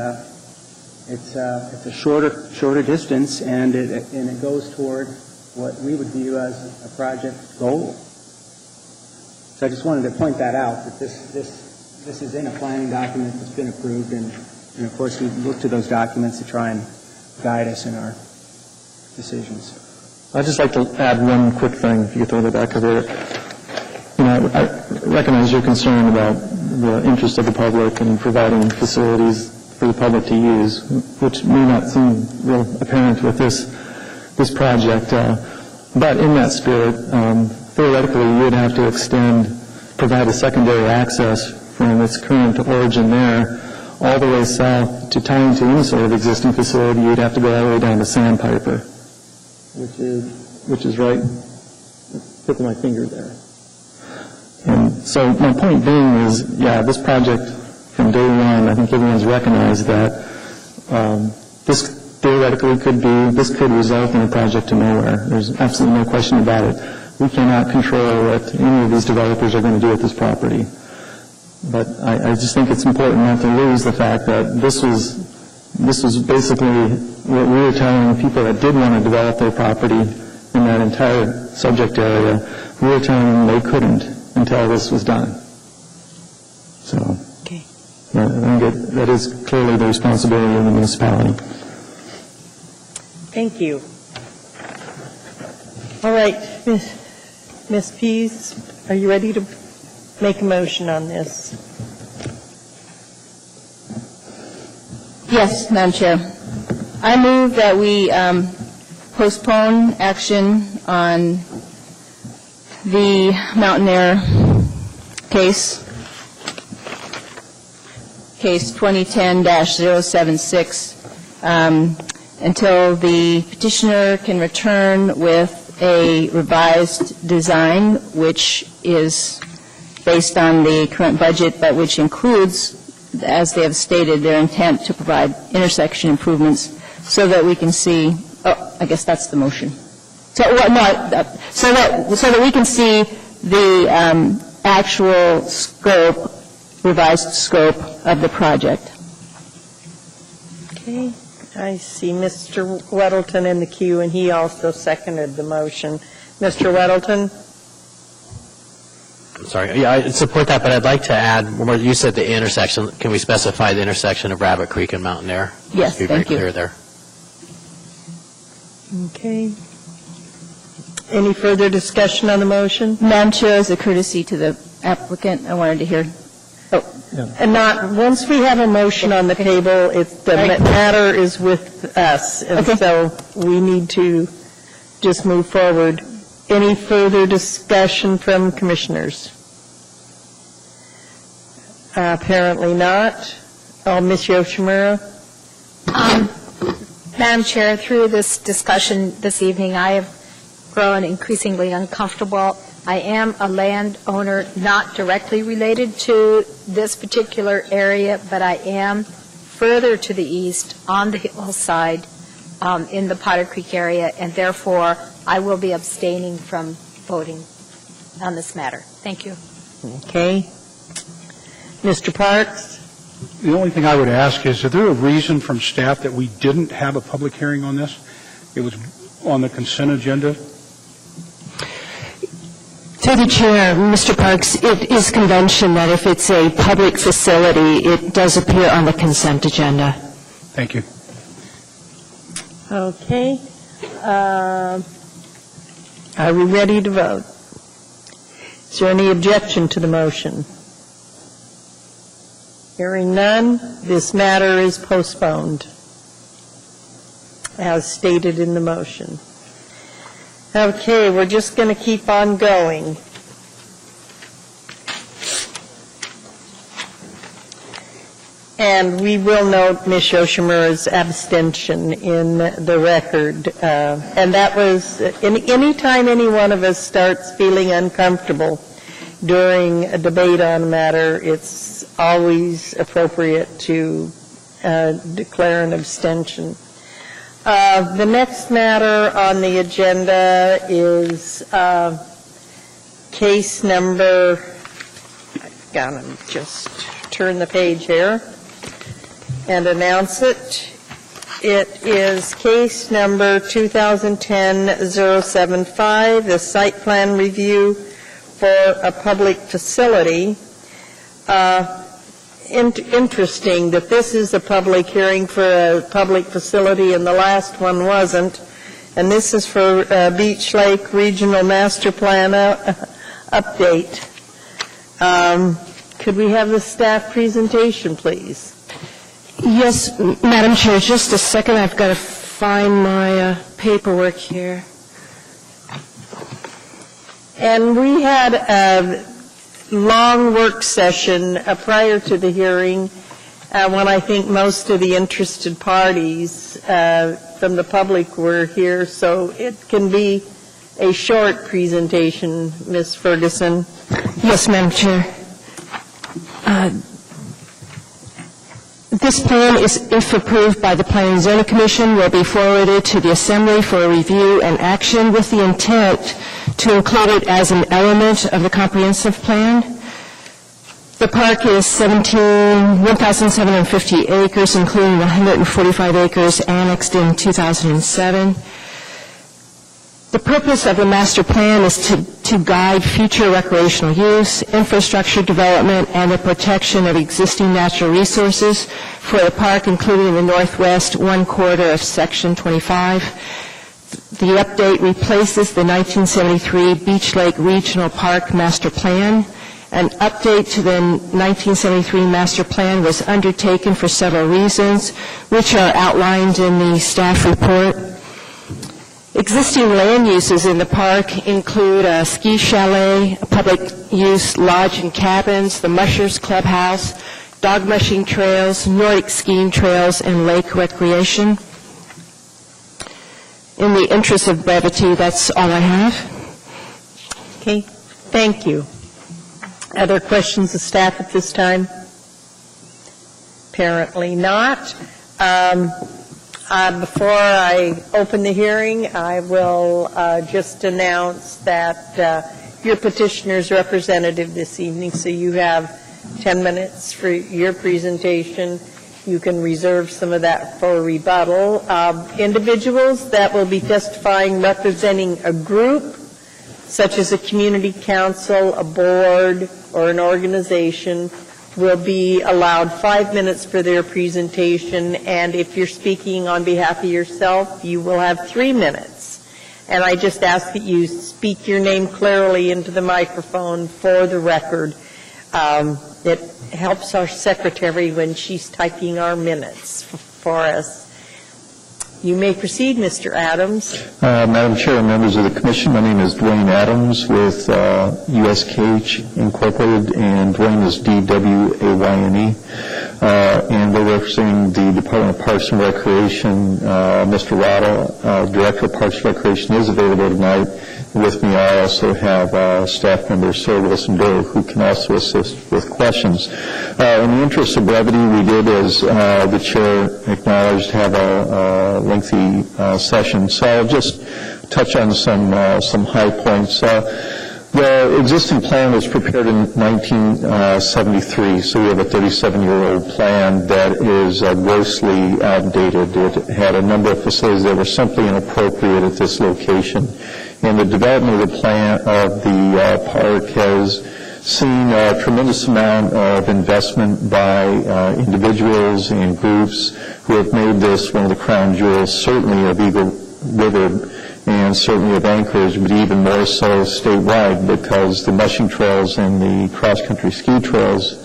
it's a shorter distance, and it goes toward what we would view as a project goal. So I just wanted to point that out, that this is in a planning document that's been approved, and of course we look to those documents to try and guide us in our decisions. I'd just like to add one quick thing, if you could throw that back over there. I recognize your concern about the interest of the public in providing facilities for the public to use, which may not seem real apparent with this project. But in that spirit, theoretically, you would have to provide a secondary access from its current origin there all the way south to tie into any sort of existing facility. You'd have to go all the way down to Sandpiper, which is right tip of my finger there. And so my point being is, this project from day one, I think everyone's recognized that this theoretically this could result in a project to nowhere. There's absolutely no question about it. We cannot control what any of these developers are going to do with this property. But I just think it's important not to lose the fact that this was basically what we were telling people that did want to develop their property in that entire subject area. We were telling them they couldn't until this was done. So I think that is clearly the responsibility of the municipality. Thank you. All right, Ms. Pease, are you ready to make a motion on this? Yes, Madam Chair. I move that we postpone action on the Mountain Air case 2010-076, until the petitioner can return with a revised design, which is based on the current budget, but which includes, as they have stated, their intent to provide intersection improvements so that we can see, I guess that's the motion. So that we can see the actual scope, revised scope of the project. Okay. I see Mr. Weddleton in the queue, and he also seconded the motion. Mr. Weddleton? I'm sorry. Yeah, I support that, but I'd like to add, where you said the intersection, can we specify the intersection of Rabbit Creek and Mountain Air? Yes, be thank very you. clear there. Okay. Any further discussion on the motion? Madam Chair, as a courtesy to the applicant, I wanted to hear. And not, once we have a motion on the table, the matter is with us, and so we need to just move forward. Any further discussion from commissioners? Apparently not. Ms. Yoshimura? Madam Chair, through this discussion this evening, I have grown increasingly uncomfortable. I am a landowner not directly related to this particular area, but I am further to the east on the hillside in the Potter Creek area, and therefore I will be abstaining from voting on this matter. Thank you. Okay. Mr. Parks? The only thing I would ask is there a reason from staff that we didn't have a public hearing on this? It was on the consent agenda. Through the chair, Mr. Parks, it is convention that if it's a public facility, it does appear on the consent agenda. Thank you. Okay. Are we ready to vote? Is there any objection to the motion? Hearing none, this matter is postponed, as stated in the motion. Okay, we're just going to keep on going. And we will note Ms. Yoshimura's abstention in the record. And that was, any time any one of us starts feeling uncomfortable during a debate on a matter, it's always appropriate to declare an abstention. The next matter on the agenda is case number, I've got to just turn the page here and announce it. It is case number 2010-075, the site plan review for a public facility. Interesting that this is a public hearing for a public facility and the last one wasn't. And this is for Beach Lake Regional Master Plan update. Could we have the staff presentation, please? Yes, Madam Chair, just a second. I've got to find my paperwork here. And we had a long work session prior to the hearing when I think most of the interested parties from the public were here, so it can be a short presentation, Ms. Ferguson. Yes, Madam Chair. This plan is, if approved by the Planning and Zoning Commission, will be forwarded to the Assembly for review and action with the intent to include it as an element of the comprehensive plan. The park is 1,750 acres, including 145 acres annexed in 2007. The purpose of the master plan is to guide future recreational use, infrastructure development, and the protection of existing natural resources for the park, including the northwest one quarter of Section 25. The update replaces the 1973 Beach Lake Regional Park Master Plan An update to the 1973 master plan was undertaken for several reasons, which are outlined in the staff report. Existing land uses in the park include a ski chalet, a public use lodge and cabins, the Mushers Clubhouse, dog mushing trails, Nordic skiing trails, and lake recreation. In the interest of brevity, that's all I have. Okay, thank you. Other questions of staff at this time? Apparently not. Before I open the hearing, I will just announce that your petitioner's representative this evening, so you have 10 minutes for your presentation. You can reserve some of that for rebuttal. Individuals that will be testifying representing a group, such as a community council, a board, or an organization, will be allowed 5 minutes for their presentation, and if you're speaking on behalf of yourself, you will have 3 minutes. And I just ask that you speak your name clearly into the microphone for the record. It helps our secretary when she's typing our minutes for us. You may proceed, Mr. Adams. Madam Chair and members of the Commission, my name is Dwayne Adams with USKH Incorporated, and Dwayne is D-W-A-Y-N-E. And we're representing the Department of Parks and Recreation. Mr. Rada, Director of Parks and Recreation, is available tonight. With me, I also have staff member Sarah Wilson-Doe, who can also assist with questions. In the interest of brevity, we did, as the Chair acknowledged, have a lengthy session. So I'll just touch on some high points. The existing plan was prepared in 1973, so we have a 37-year-old plan that is grossly outdated. It had a number of facilities that were simply inappropriate at this location. And the development of the plan of the park has seen a tremendous amount of investment by individuals and groups who have made this one of the crown jewels, certainly of Eagle River and certainly of Anchorage, but even more so statewide, because the mushing trails and the cross-country ski trails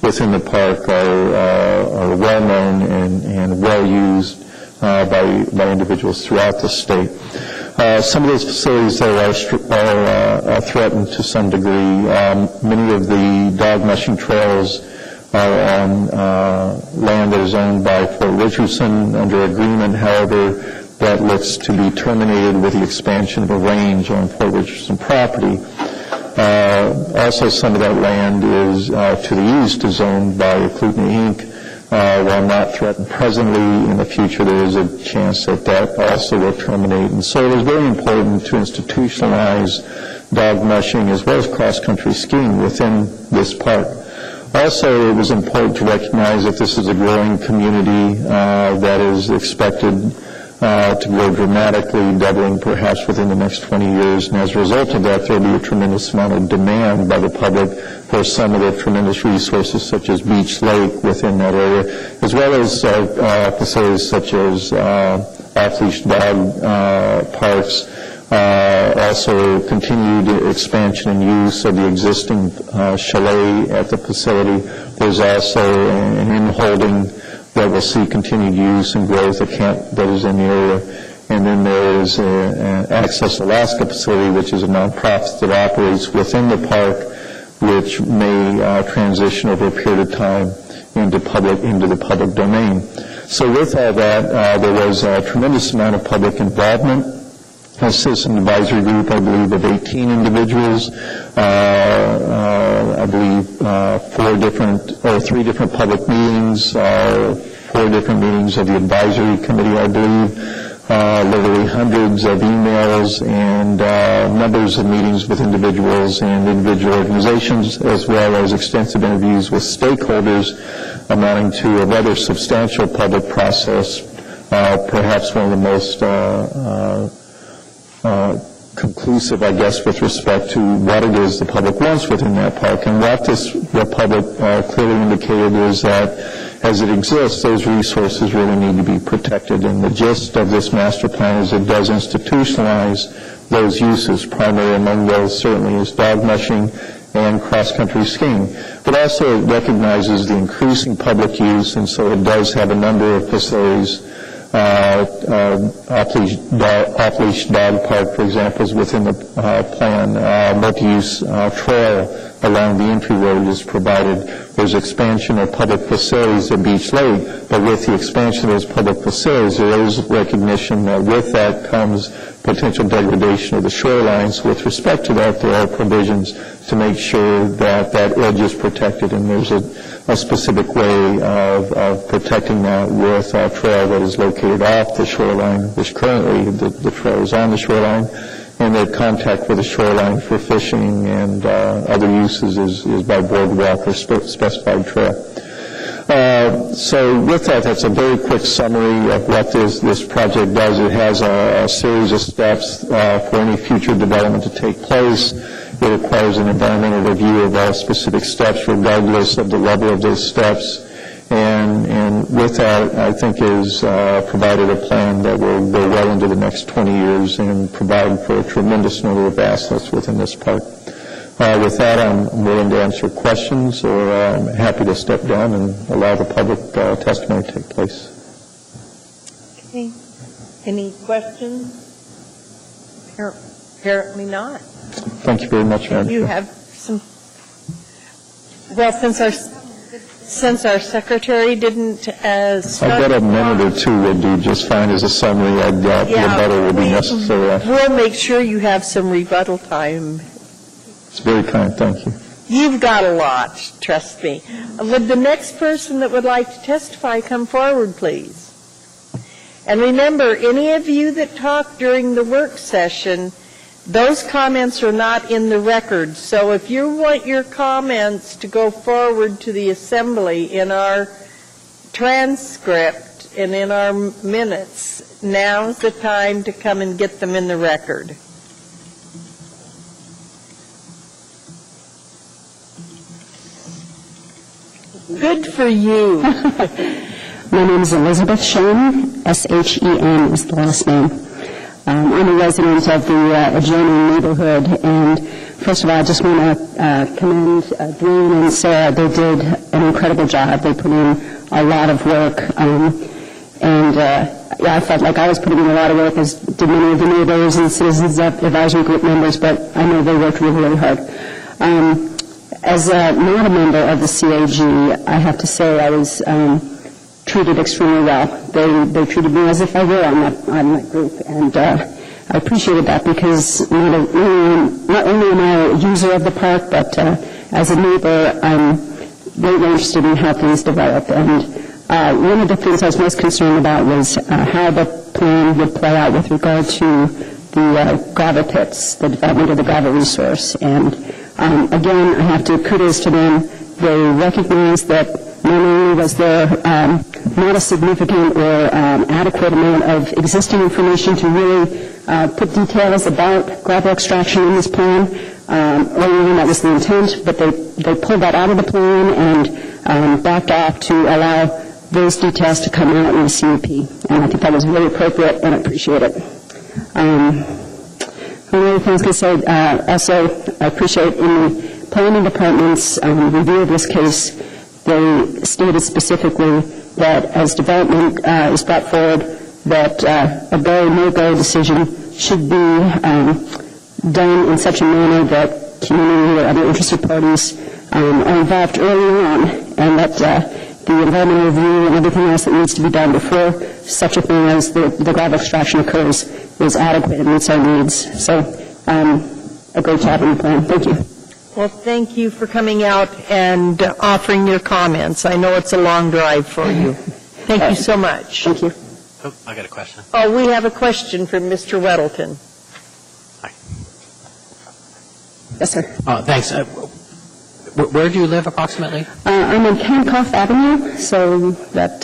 within the park are well-known and well-used by individuals throughout the state. Some of those facilities are threatened to some degree. Many of the dog mushing trails are on land that is owned by Fort Richardson under agreement. However, that looks to be terminated with the expansion of a range on Fort Richardson property. Also, some of that land is to the east is owned by Eklutna Inc. While not threatened presently, in the future there is a chance that that also will terminate. And so it was very important to institutionalize dog mushing as well as cross-country skiing within this park. Also, it was important to recognize that this is a growing community that is expected to grow dramatically, doubling perhaps within the next 20 years. And as a result of that, there will be a tremendous amount of demand by the public for some of the tremendous resources such as Beach Lake within that area, as well as facilities such as off-leash dog parks, also continued expansion and use of the existing chalet at the facility. There's also an in-holding that will see continued use and growth that is in the area. And then there is an Access Alaska facility, which is a nonprofit that operates within the park, which may transition over a period of time into the public domain. So with all that, there was a tremendous amount of public involvement. A citizen advisory group, I believe, of 18 individuals. I believe 3 different public meetings, 4 different meetings of the advisory committee, I believe, literally hundreds of emails and numbers of meetings with individuals and individual organizations, as well as extensive interviews with stakeholders, amounting to a rather substantial public process, perhaps one of the most conclusive, I guess, with respect to what it is the public wants within that park. And what the public clearly indicated is that as it exists, those resources really need to be protected. And the gist of this master plan is it does institutionalize those uses. Primary among those certainly is dog mushing and cross-country skiing. But also it recognizes the increasing public use, and so it does have a number of facilities. Off-leash dog park, for example, is within the plan. Multi-use trail along the entry road is provided. There's expansion of public facilities at Beach Lake, but with the expansion of those public facilities, there is recognition that with that comes potential degradation of the shorelines. With respect to that, there are provisions to make sure that that edge is protected, and there's a specific way of protecting that with a trail that is located off the shoreline, which currently the trail is on the shoreline, and the contact with the shoreline for fishing and other uses is by boardwalk or specified trail. So with that, that's a very quick summary of what this project does. It has a series of steps for any future development to take place. It requires an environmental review of all specific steps, regardless of the level of those steps. And with that, I think is provided a plan that will go well into the next 20 years and provide for a tremendous number of assets within this park. With that, I'm willing to answer questions, or I'm happy to step down and allow the public testimony to take place. Okay. Any questions? Apparently not. Thank you very much, Madam Chair. You have some, well, since our secretary didn't I've start. got a minute or two would do just fine as a summary. I doubt rebuttal will be necessary. We'll make sure you have some rebuttal time. It's very kind. Thank you. You've got a lot, trust me. Would the next person that would like to testify come forward, please? And remember, any of you that talk during the work session, those comments are not in the record. So if you want your comments to go forward to the assembly in our transcript and in our minutes, now's the time to come and get them in the record. Good for you. My name is Elizabeth Shen, S-H-E-N is the last name. I'm a resident of the adjoining neighborhood, and first of all, I just want to commend Dwayne and Sarah. They did an incredible job. They put in a lot of work, I felt like I was putting in a lot of work, as did many of the neighbors and citizens advisory group members, but I know they worked really, really hard. As not a member of the CAG, I have to say I was treated extremely well. They treated me as if I were on that group, and I appreciated that, because not only am I a user of the park, but as a neighbor, I'm very interested in how things develop. And one of the things I was most concerned about was how the plan would play out with regard to the gravel pits, the development of the gravel resource. And again, I have to kudos to them. They recognized that not only was there not a significant or adequate amount of existing information to really put details about gravel extraction in this plan. Earlier on, that was the intent, but they pulled that out of the plan and backed off to allow those details to come out in the CUP. And I think that was really appropriate, and I appreciate it. One of the things I say, also, I appreciate in the planning department's review of this case, they stated specifically that as development is brought forward, that a go, no-go decision should be done in such a manner that community or other interested parties are involved early on, and that the environmental review and everything else that needs to be done before such a thing as the gravel extraction occurs is adequate and meets our needs. So a great job on the plan. Thank you. Well, thank you for coming out and offering your comments. I know it's a long drive for you. Thank you so much. Thank you. Oh, I got a question. Oh, we have a question from Mr. Weddleton. Hi. Yes, sir. Thanks. Where do you live approximately? I'm on Cancoff Avenue, so that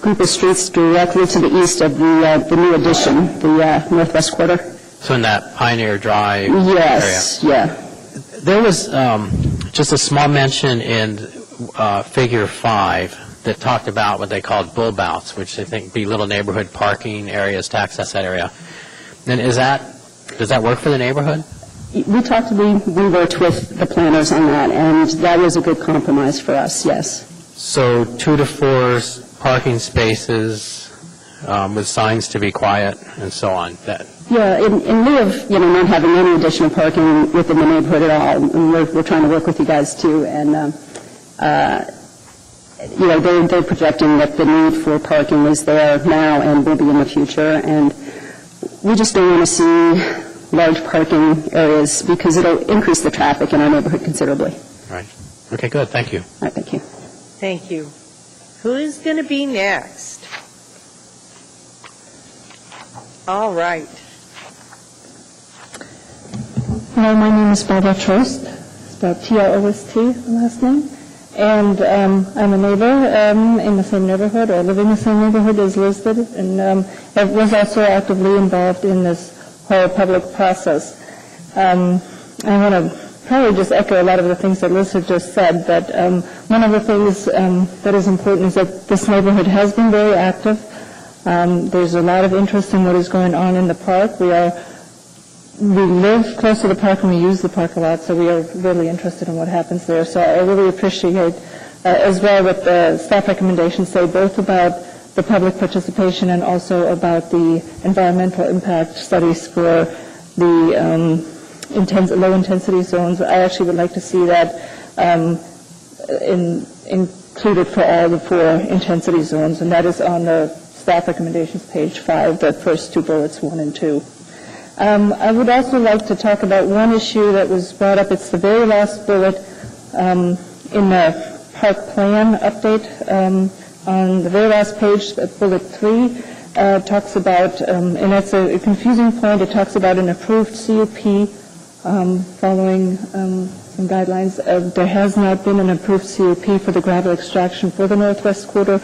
group of streets directly to the east of the new addition, the northwest quarter. So in that Pioneer Drive yes, area? Yeah. There was just a small mention in Figure 5 that talked about what they called bull bouts, which I think be little neighborhood parking areas to access that area. And does that work for the neighborhood? We worked with the planners on that, and that was a good compromise for us, yes. So 2 to 4 parking spaces with signs to be quiet and so on. Yeah, in lieu of, not having any additional parking within the neighborhood at all, and we're trying to work with you guys too, and, they're projecting that the need for parking is there now and will be in the future, and we just don't want to see large parking areas because it'll increase the traffic in our neighborhood considerably. Right. Okay, good. Thank you. All right, thank you. Thank you. Who is going to be next? All right. Hello, my name is Barbara Trost, spelled T-R-O-S-T, the last name. And I'm a neighbor in the same neighborhood, or live in the same neighborhood as Liz did, and I was also actively involved in this whole public process. I want to probably just echo a lot of the things that Liz had just said, that one of the things that is important is that this neighborhood has been very active. There's a lot of interest in what is going on in the park. We live close to the park and we use the park a lot, so we are really interested in what happens there. So I really appreciate as well what the staff recommendations say, both about the public participation and also about the environmental impact studies for the low-intensity zones. I actually would like to see that included for all the 4 intensity zones, and that is on the staff recommendations, page 5, the first 2 bullets, 1 and 2. I would also like to talk about one issue that was brought up. It's the very last bullet in the park plan update. On the very last page, bullet 3 talks about, and that's a confusing point, it talks about an approved CUP following some guidelines. There has not been an approved CUP for the gravel extraction for the northwest quarter,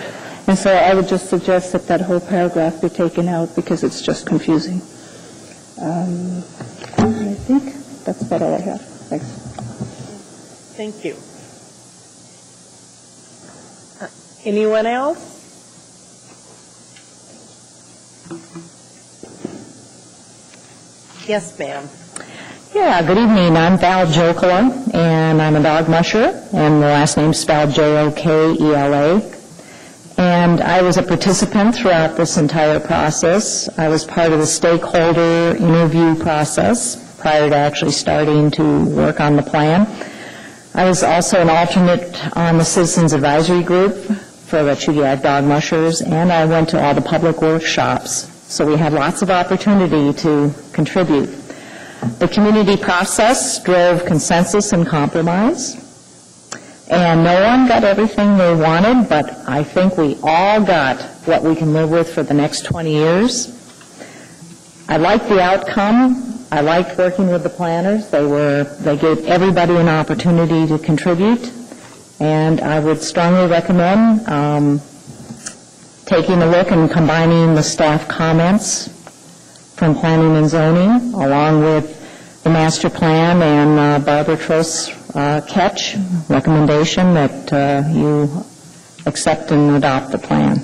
and so I would just suggest that that whole paragraph be taken out because it's just confusing. I think that's about all I have. Thanks. Thank you. Anyone else? Yes, ma'am. Yeah, good evening. I'm Val Jokela, and I'm a dog musher, and the last name's spelled Jokela. And I was a participant throughout this entire process. I was part of the stakeholder interview process prior to actually starting to work on the plan. I was also an alternate on the Citizens Advisory Group for the Chugiak Dog Mushers, and I went to all the public workshops. So we had lots of opportunity to contribute. The community process drove consensus and compromise. And no one got everything they wanted, but I think we all got what we can live with for the next 20 years. I liked the outcome. I liked working with the planners. They gave everybody an opportunity to contribute. And I would strongly recommend taking a look and combining the staff comments from planning and zoning along with the master plan and Barbara Trost's catch recommendation that you accept and adopt the plan.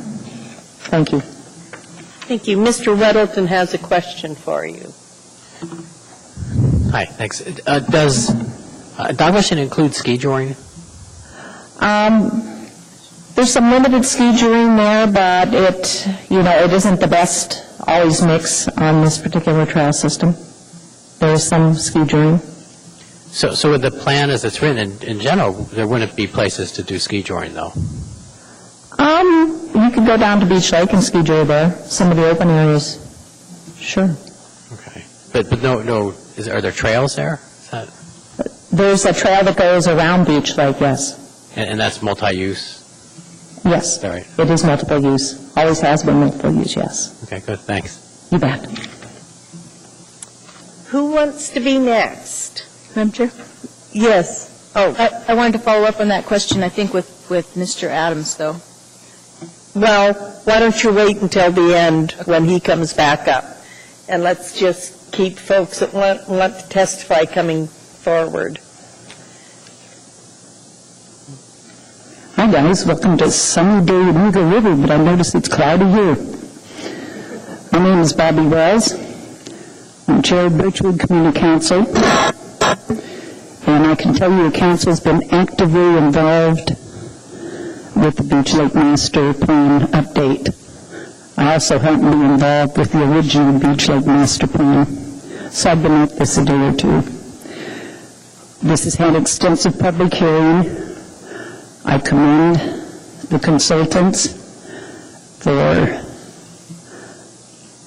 Thank you. Thank you. Mr. Weddleton has a question for you. Hi, thanks. Does dog mushing include ski joring? There's some limited ski joring there, but it isn't the best always mix on this particular trail system. There is some ski joring. So with the plan as it's written, in general, there wouldn't be places to do ski joring, though? You could go down to Beach Lake and ski jour there, some of the open areas. Sure. Okay. But no, are there trails there? There's a trail that goes around Beach Lake, yes. And that's multi-use? Yes. All right. It is multiple use. Always has been multiple use, yes. Okay, good. Thanks. You bet. Who wants to be next? Madam Chair? Yes. Oh, I wanted to follow up on that question, I think, with Mr. Adams, though. well, why don't you wait until the end when he comes back up? And let's just keep folks that want to testify coming forward. Hi, guys. Welcome to sunny day at Eagle River, but I noticed it's cloudy here. My name is Bobby Wells. I'm chair of Birchwood Community Council. And I can tell you the council's been actively involved with the Beach Lake Master Plan update. I also happen to be involved with the original Beach Lake Master Plan, so I've been at this a day or two. This has had extensive public hearing. I commend the consultants for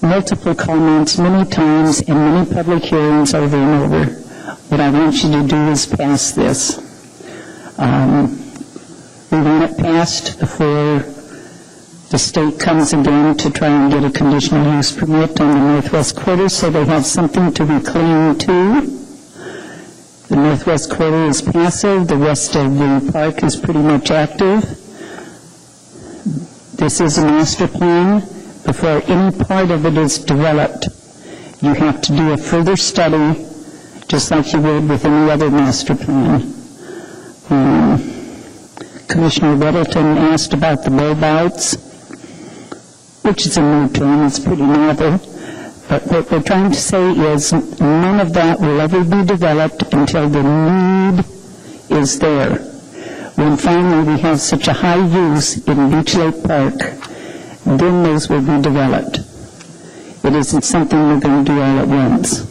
multiple comments many times and many public hearings over and over. What I want you to do is pass this. We want it passed before the state comes again to try and get a conditional use permit on the northwest quarter, so they have something to reclaim too. The northwest quarter is passive, the rest of the park is pretty much active. This is a master plan. Before any part of it is developed, you have to do a further study, just like you would with any other master plan. Commissioner Weddleton asked about the bulbouts, which is a new term, it's pretty novel. But what we're trying to say is none of that will ever be developed until the need is there. When finally we have such a high use in Beach Lake Park, then those will be developed. It isn't something we're going to do all at once.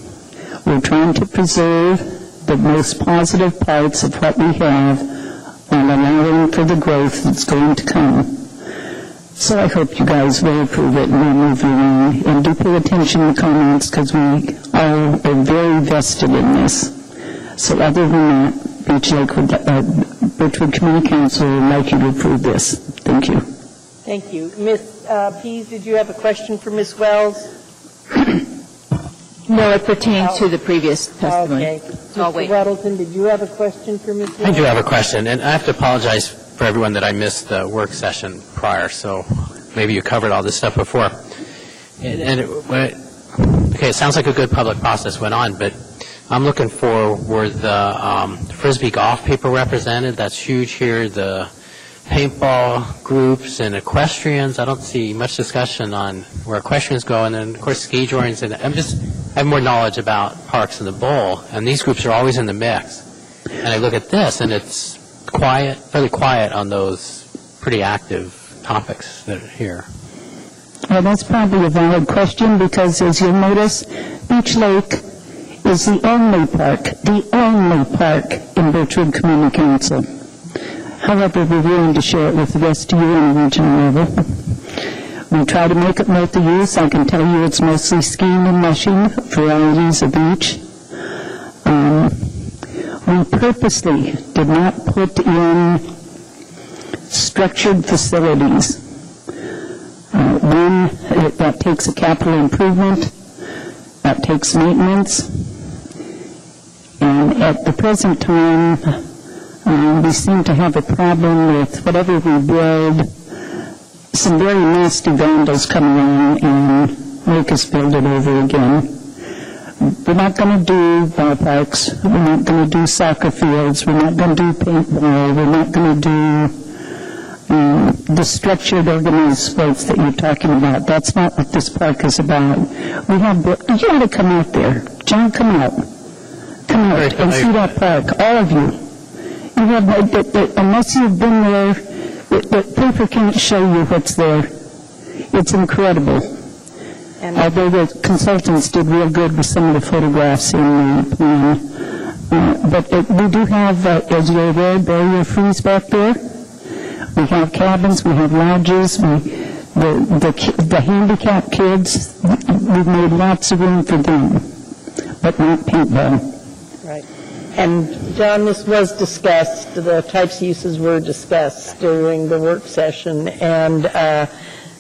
We're trying to preserve the most positive parts of what we have while allowing for the growth that's going to come. So I hope you guys will approve it and we'll move you on. And do pay attention to comments because we all are very vested in this. So other than that, Beach Lake, Birchwood Community Council would like you to approve this. Thank you. Thank you. Ms. Pease, did you have a question for Ms. Wells? No, it pertains to the previous testimony. Okay. Mr. Weddleton, did you have a question for Ms. Wells? I do have a question, and I have to apologize for everyone that I missed the work session prior, so maybe you covered all this stuff before. Okay, it sounds like a good public process went on, but I'm looking for were the Frisbee golf people represented. That's huge here. The paintball groups and equestrians. I don't see much discussion on where equestrians go, and then of course ski journeys. And I have more knowledge about Parks in the Bowl, and these groups are always in the mix. And I look at this, and it's quiet, fairly quiet on those pretty active topics that are here. Well, that's probably a valid question because, as you'll notice, Beach Lake is the only park in Birchwood Community Council. However, we're willing to share it with the rest of you on a regional level. We try to make it multi-use. I can tell you it's mostly skiing and mushing, varieties of each. We purposely did not put in structured facilities. One, that takes a capital improvement, that takes maintenance, and at the present time, we seem to have a problem with whatever we build, some very nasty vandals come along and make us build it over again. We're not going to do ballparks, we're not going to do soccer fields, we're not going to do paintball, we're not going to do the structured organized sports that you're talking about. That's not what this park is about. You ought to come out there. John, come out. Come out and see that park, all of you. You have, unless you've been there, the paper can't show you what's there. It's incredible. Although the consultants did real good with some of the photographs in the plan. But we do have, as you're aware, barrier-frees back there. We have cabins, we have lodges, the handicapped kids, we've made lots of room for them, but not paintball. Right. And, John, this was discussed, the types of uses were discussed during the work session, and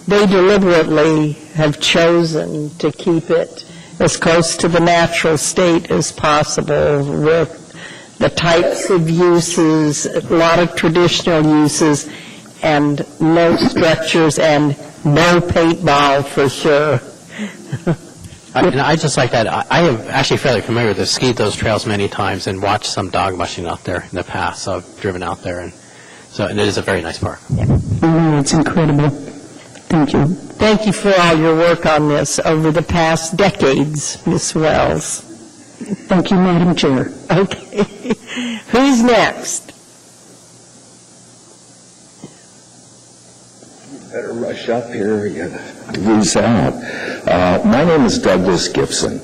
they deliberately have chosen to keep it as close to the natural state as possible with the types of uses, a lot of traditional uses, and no structures and no paintball for sure. I just like that. I am actually fairly familiar with this, skied those trails many times and watched some dog mushing out there in the past, so I've driven out there, and it is a very nice park. It's incredible. Thank you. Thank you for all your work on this over the past decades, Ms. Wells. Thank you, Madam Chair. Okay. Who's next? Better rush up here, you lose out. My name is Douglas Gibson,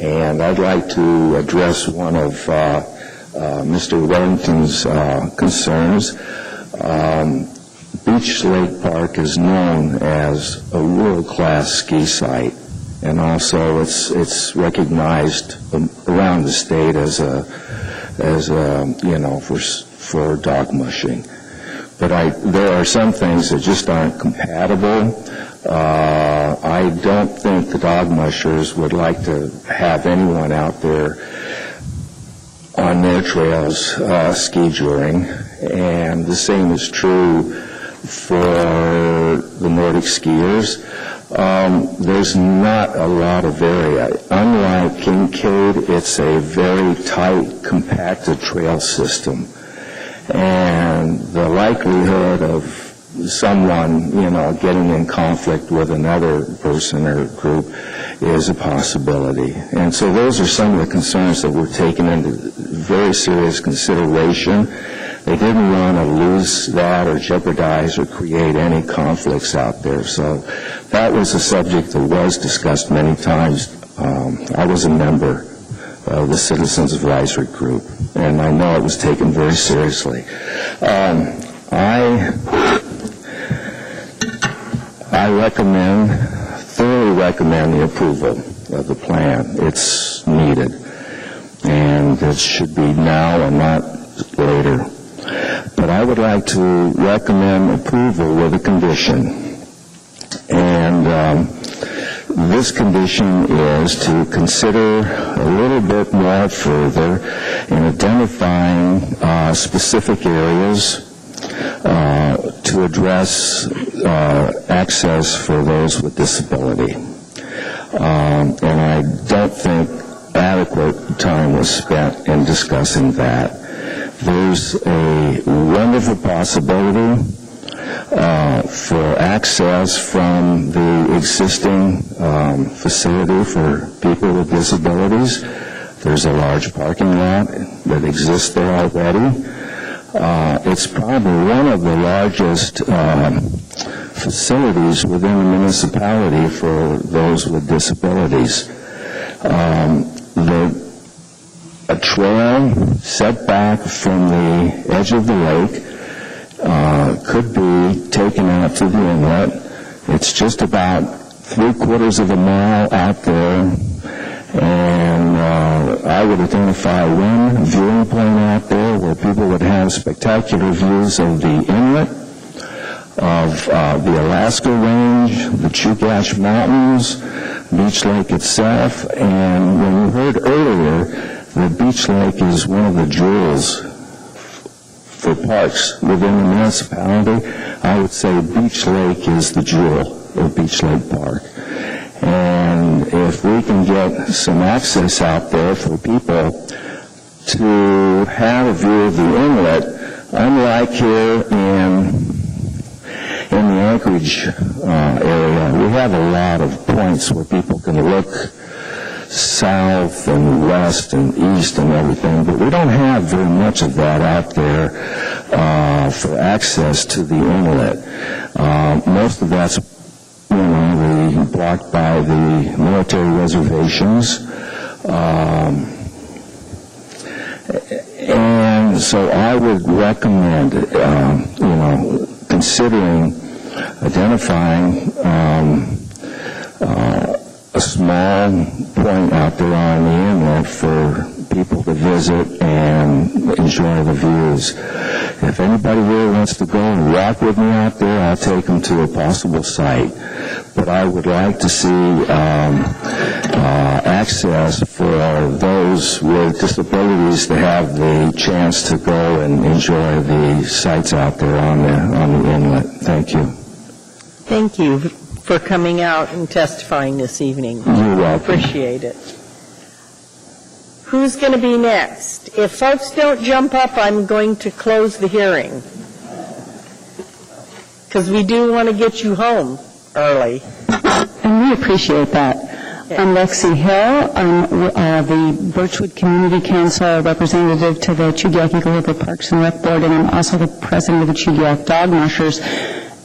and I'd like to address one of Mr. Wellington's concerns. Beach Lake Park is known as a world-class ski site, and also it's recognized around the state as a for dog mushing. But there are some things that just aren't compatible. I don't think the dog mushers would like to have anyone out there on their trails ski touring, and the same is true for the Nordic skiers. There's not a lot of area. Unlike Kincaid, it's a very tight, compacted trail system. And the likelihood of someone, getting in conflict with another person or group is a possibility. And so those are some of the concerns that were taken into very serious consideration. They didn't want to lose that or jeopardize or create any conflicts out there. So that was a subject that was discussed many times. I was a member of the Citizens Advisory Group, and I know it was taken very seriously. I thoroughly recommend the approval of the plan. It's needed, and it should be now and not later. But I would like to recommend approval with a condition. And this condition is to consider a little bit more further in identifying specific areas to address access for those with disability. And I don't think adequate time was spent in discussing that. There's a wonderful possibility for access from the existing facility for people with disabilities. There's a large parking lot that exists there already. It's probably one of the largest facilities within the municipality for those with disabilities. A trail set back from the edge of the lake could be taken out to the inlet. It's just about 3/4 of a mile out there, and I would identify one viewing point out there where people would have spectacular views of the inlet, of the Alaska Range, the Chugach Mountains, Beach Lake itself, and when you heard earlier that Beach Lake is one of the jewels for parks within the municipality, I would say Beach Lake is the jewel of Beach Lake Park. And if we can get some access out there for people to have a view of the inlet, unlike here in the Anchorage area, we have a lot of points where people can look south and west and east and everything, but we don't have very much of that out there for access to the inlet. Most of that's blocked by the military reservations, and so I would recommend considering identifying a small point out there on the inlet for people to visit and enjoy the views. If anybody really wants to go and walk with me out there, I'll take them to a possible site. But I would like to see access for those with disabilities to have the chance to go and enjoy the sites out there on the inlet. Thank you. Thank you for coming out and testifying this evening. You're welcome. Appreciate it. Who's going to be next? If folks don't jump up, I'm going to close the hearing, because we do want to get you home early. And we appreciate that. I'm Lexi Hill. I'm the Birchwood Community Council representative to the Chugiak Eagle River Parks and Rec Board, and I'm also the president of the Chugiak Dog Mushers.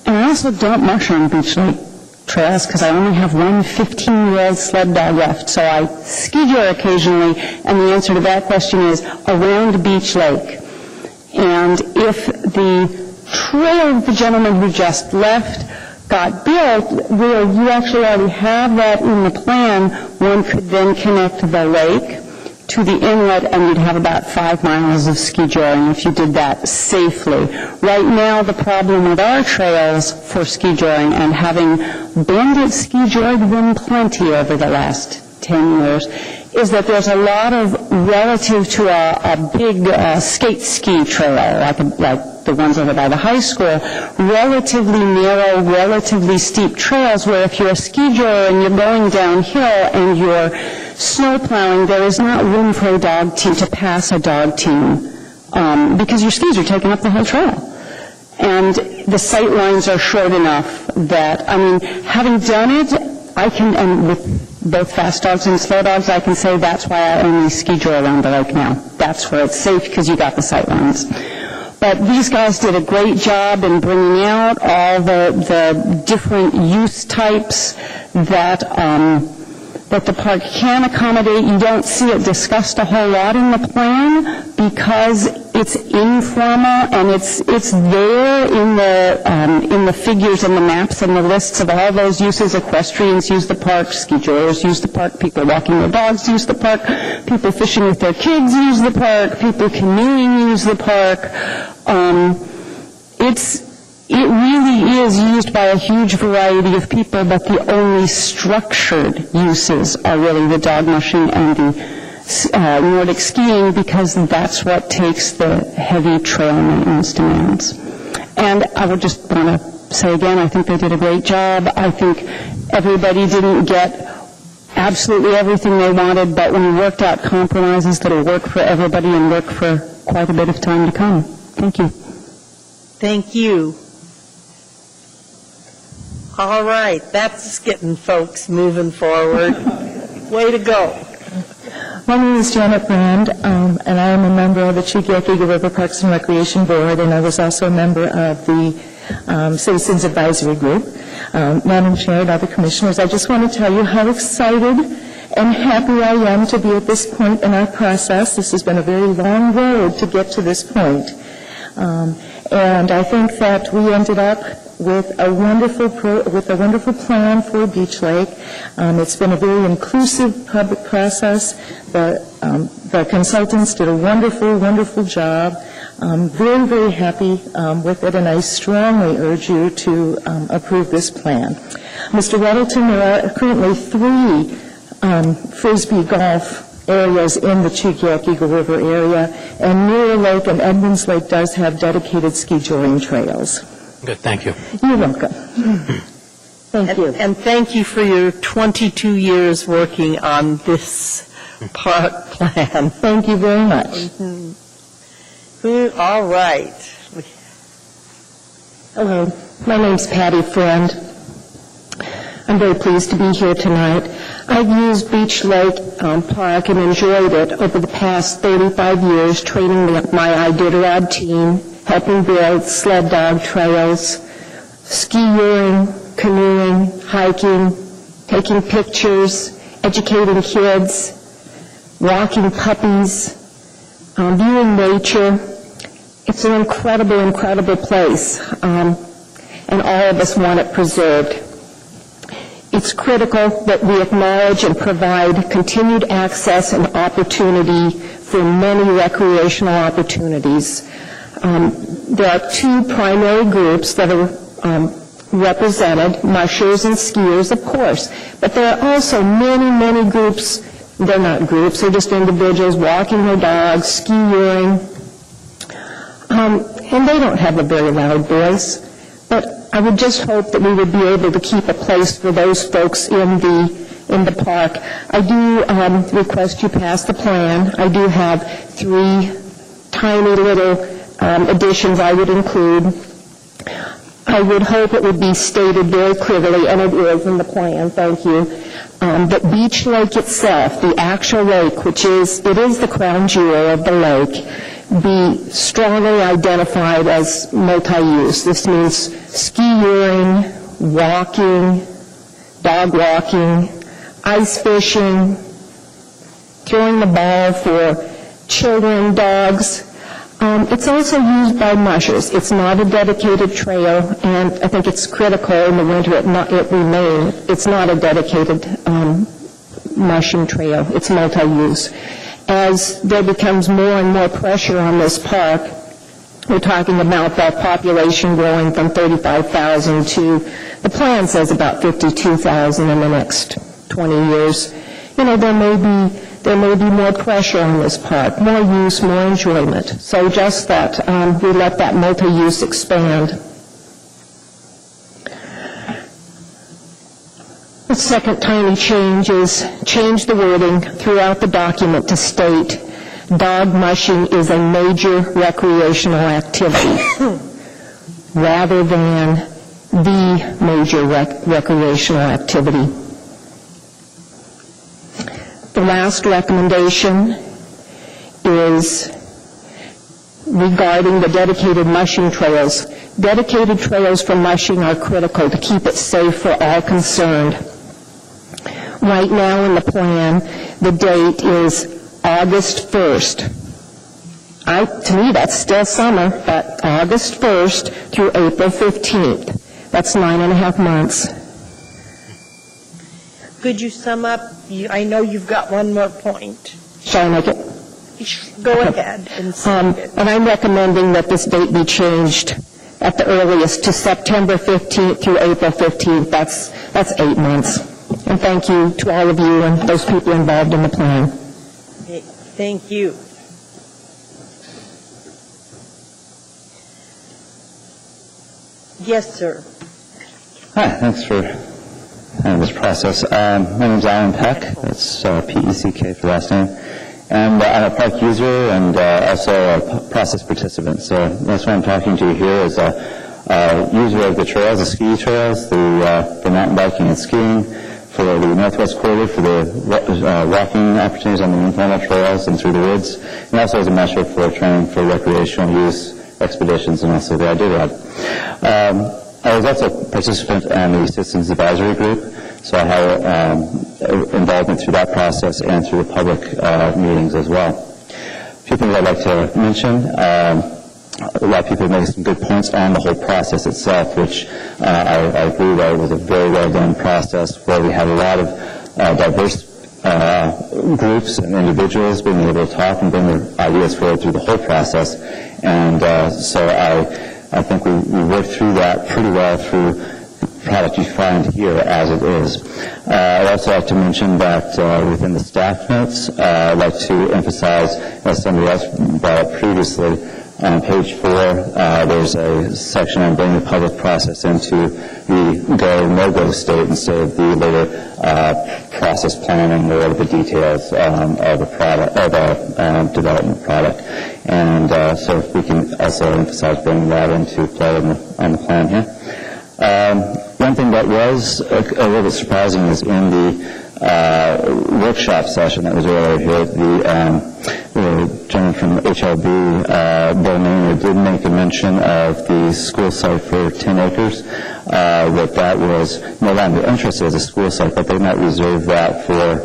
And I also don't mush on Beach Lake trails because I only have one 15-year-old sled dog left. So I ski joy occasionally, and the answer to that question is around Beach Lake. And if the trail the gentleman who just left got built, where you actually already have that in the plan, one could then connect the lake to the inlet, and you'd have about 5 miles of ski joying if you did that safely. Right now, the problem with our trails for ski joying, and having bandit ski joyed them plenty over the last 10 years, is that there's a lot of, relative to a big skate ski trail, like the ones over by the high school, relatively narrow, relatively steep trails where if you're a ski joyer and you're going downhill and you're snow plowing, there is not room for a dog team to pass a dog team because your skis are taking up the whole trail. And the sight lines are short enough that, I mean, having done it, I can, and with both fast dogs and slow dogs, I can say that's why I only ski joy around the lake now. That's where it's safe because you got the sight lines. But these guys did a great job in bringing out all the different use types that the park can accommodate. You don't see it discussed a whole lot in the plan because it's informal and it's there in the figures and the maps and the lists of all those uses. Equestrians use the park, ski joyers use the park, people walking their dogs use the park, people fishing with their kids use the park, people canoeing use the park. It really is used by a huge variety of people, but the only structured uses are really the dog mushing and the Nordic skiing, because that's what takes the heavy trail maintenance demands. And I would just want to say again, I think they did a great job. I think everybody didn't get absolutely everything they wanted, but we worked out compromises that will work for everybody and work for quite a bit of time to come. Thank you. Thank you. All right, that's getting folks moving forward. Way to go. My name is Janet Brand, and I am a member of the Chugiak Eagle River Parks and Recreation Board, and I was also a member of the Citizens Advisory Group. Madam Chair and other commissioners, I just want to tell you how excited and happy I am to be at this point in our process. This has been a very long road to get to this point. And I think that we ended up with a wonderful plan for Beach Lake. It's been a very inclusive public process. The consultants did a wonderful job. Very, very happy with it, and I strongly urge you to approve this plan. Mr. Weddleton, there are currently 3 Frisbee golf areas in the Chugiak Eagle River area, and Mirror Lake and Edmonds Lake does have dedicated ski joying trails. Good, thank you. You're welcome. Thank you. And thank you for your 22 years working on this park plan. Thank you very much. Mm-hmm. All right. Hello, my name's Patty Friend. I'm very pleased to be here tonight. I've used Beach Lake Park and enjoyed it over the past 35 years, training my Iditarod team, helping build sled dog trails, skiing, canoeing, hiking, taking pictures, educating kids, walking puppies, viewing nature. It's an incredible, incredible place, and all of us want it preserved. It's critical that we acknowledge and provide continued access and opportunity for many recreational opportunities. There are 2 primary groups that are represented, mushers and skiers, of course, but there are also many, many groups. They're not groups, they're just individuals walking their dogs, skiing, and they don't have a very loud voice. But I would just hope that we would be able to keep a place for those folks in the park. I do request you pass the plan. I do have 3 tiny little additions I would include. I would hope it would be stated very clearly, and it is in the plan. Thank you. that Beach Lake itself, the actual lake, it is the crown jewel of the lake, be strongly identified as multi-use. This means skiing, walking, dog walking, ice fishing, throwing the ball for children, dogs. It's also used by mushers. It's not a dedicated trail, and I think it's critical in the winter it remain. It's not a dedicated mushing trail. It's multi-use. As there becomes more and more pressure on this park, we're talking about that population growing from 35,000 to, the plan says about 52,000 in the next 20 years. There may be more pressure on this park, more use, more enjoyment. So just that, we let that multi-use expand. The second tiny change is change the wording throughout the document to state dog mushing is a major recreational activity rather than the major recreational activity. The last recommendation is regarding the dedicated mushing trails. Dedicated trails for mushing are critical to keep it safe for all concerned. Right now in the plan, the date is August 1st. To me, that's still summer, but August 1st through April 15th. That's 9.5 months. Could you sum up? I know you've got one more point. Shall I make it? Go ahead and say it. And I'm recommending that this date be changed at the earliest to September 15th through April 15th. That's 8 months. And thank you to all of you and those people involved in the plan. Thank you. Yes, sir. Hi, thanks for this process. My name is Alan Peck. That's P-E-C-K for last name. And I'm a park user and also a process participant. So that's what I'm talking to you here is a user of the trails, the ski trails, the mountain biking and skiing, for the Northwest Corridor, for the walking opportunities on the informal trails and through the woods, and also as a measure for training for recreational use, expeditions, and also the Iditarod. I was also a participant in the Citizens Advisory Group, so I had involvement through that process and through the public meetings as well. A few things I'd like to mention. A lot of people made some good points on the whole process itself, which I agree that was a very well done process where we had a lot of diverse groups and individuals being able to talk and bring their ideas forward through the whole process. And so I think we worked through that pretty well through the product you find here as it is. I'd also like to mention that within the staff notes, I'd like to emphasize, as somebody else brought up previously, on page 4, there's a section on bringing the public process into the go, no-go state instead of the later process planning or the details of the product, of the development product. And so if we can also emphasize bringing that into play on the plan here. One thing that was a little bit surprising is in the workshop session that was earlier here, the gentleman from HLB, Bill Maynard, did make a mention of the school site for 10 acres, that was no longer interested as a school site, but they might reserve that for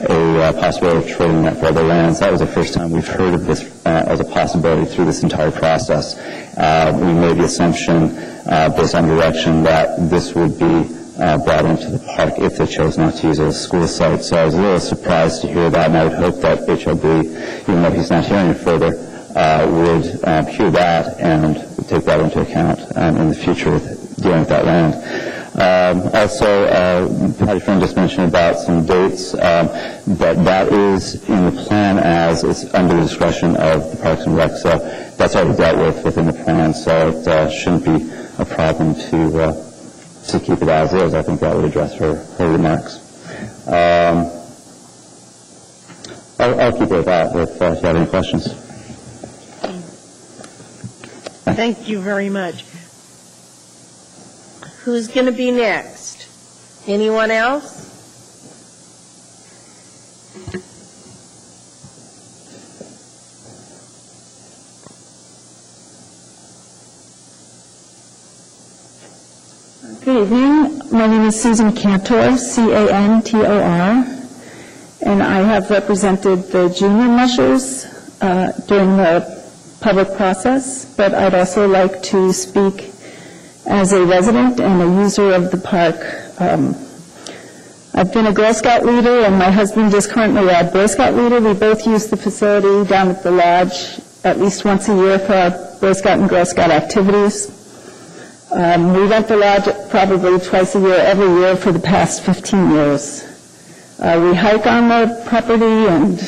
a possibility of trading that for other lands. That was the first time we've heard of this as a possibility through this entire process. We made the assumption, based on direction, that this would be brought into the park if they chose not to use it as a school site. So I was a little surprised to hear that, and I would hope that HLB, even though he's not hearing it further, would hear that and take that into account in the future with dealing with that land. Also, Patty Friend just mentioned about some dates, but that is in the plan as it's under the discretion of the Parks and Rec, so that's already dealt with within the plan, so it shouldn't be a problem to keep it as is. I think that would address her remarks. I'll keep it at that if you have any questions. Thank you very much. Who's going to be next? Anyone else? Good evening. My name is Susan Cantor, C-A-N-T-O-R, and I have represented the junior mushers during the public process, but I'd also like to speak as a resident and a user of the park. I've been a Girl Scout leader, and my husband is currently a Boy Scout leader. We both use the facility down at the lodge at least once a year for our Boy Scout and Girl Scout activities. We rent the lodge probably twice a year, every year for the past 15 years. We hike on the property and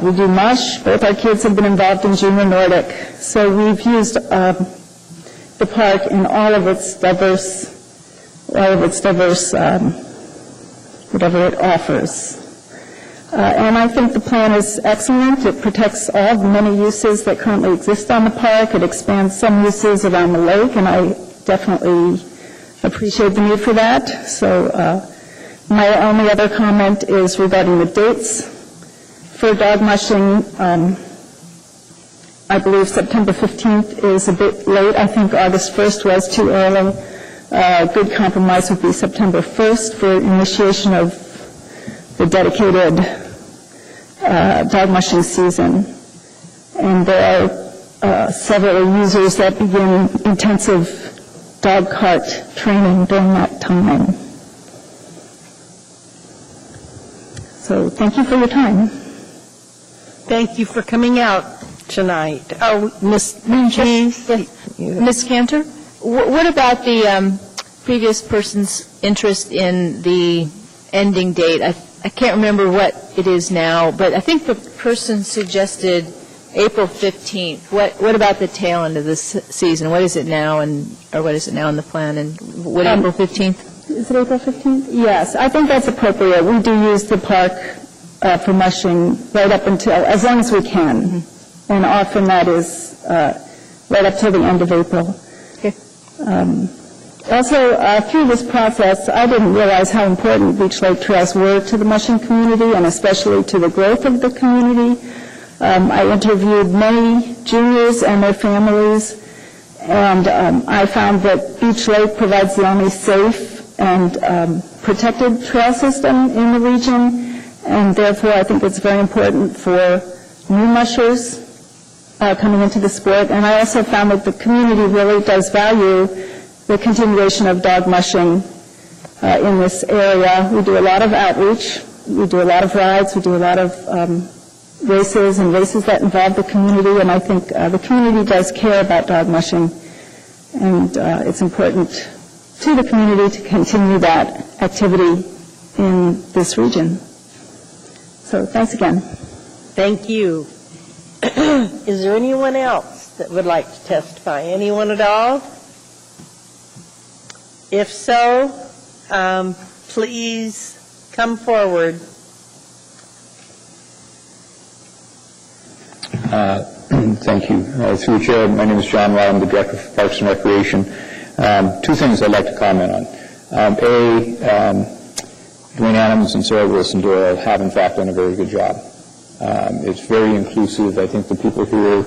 we do mush. Both our kids have been involved in Junior Nordic. So we've used the park in all of its diverse whatever it offers. And I think the plan is excellent. It protects all the many uses that currently exist on the park. It expands some uses around the lake, and I definitely appreciate the need for that. So my only other comment is regarding the dates for dog mushing. I believe September 15th is a bit late. I think August 1st was too early. A good compromise would be September 1st for initiation of the dedicated dog mushing season. And there are several users that begin intensive dog cart training during that time. So thank you for your time. Thank you for coming out tonight. Oh, Ms. Cantor, what about the previous person's interest in the ending date? I can't remember what it is now, but I think the person suggested April 15th. What about the tail end of this season? What is it now, or what is it now in the plan? And what April 15th? Is it April 15th? Yes, I think that's appropriate. We do use the park for mushing right up until, as long as we can. Mm-hmm. And often that is right up till the end of April. Okay. Also, through this process, I didn't realize how important Beach Lake Trails were to the mushing community and especially to the growth of the community. I interviewed many juniors and their families, and I found that Beach Lake provides the only safe and protected trail system in the region, and therefore I think it's very important for new mushers coming into the sport. And I also found that the community really does value the continuation of dog mushing in this area. We do a lot of outreach. We do a lot of rides. We do a lot of races and races that involve the community. And I think the community does care about dog mushing. And it's important to the community to continue that activity in this region. So thanks again. Thank you. Is there anyone else that would like to testify? Anyone at all? If so, please come forward. Thank you. Through the Chair, my name is John Wright. I'm the Director of Parks and Recreation. Two things I'd like to comment on. Dwayne Adams and Sarah Wilson Doyle have, in fact, done a very good job. It's very inclusive. I think the people here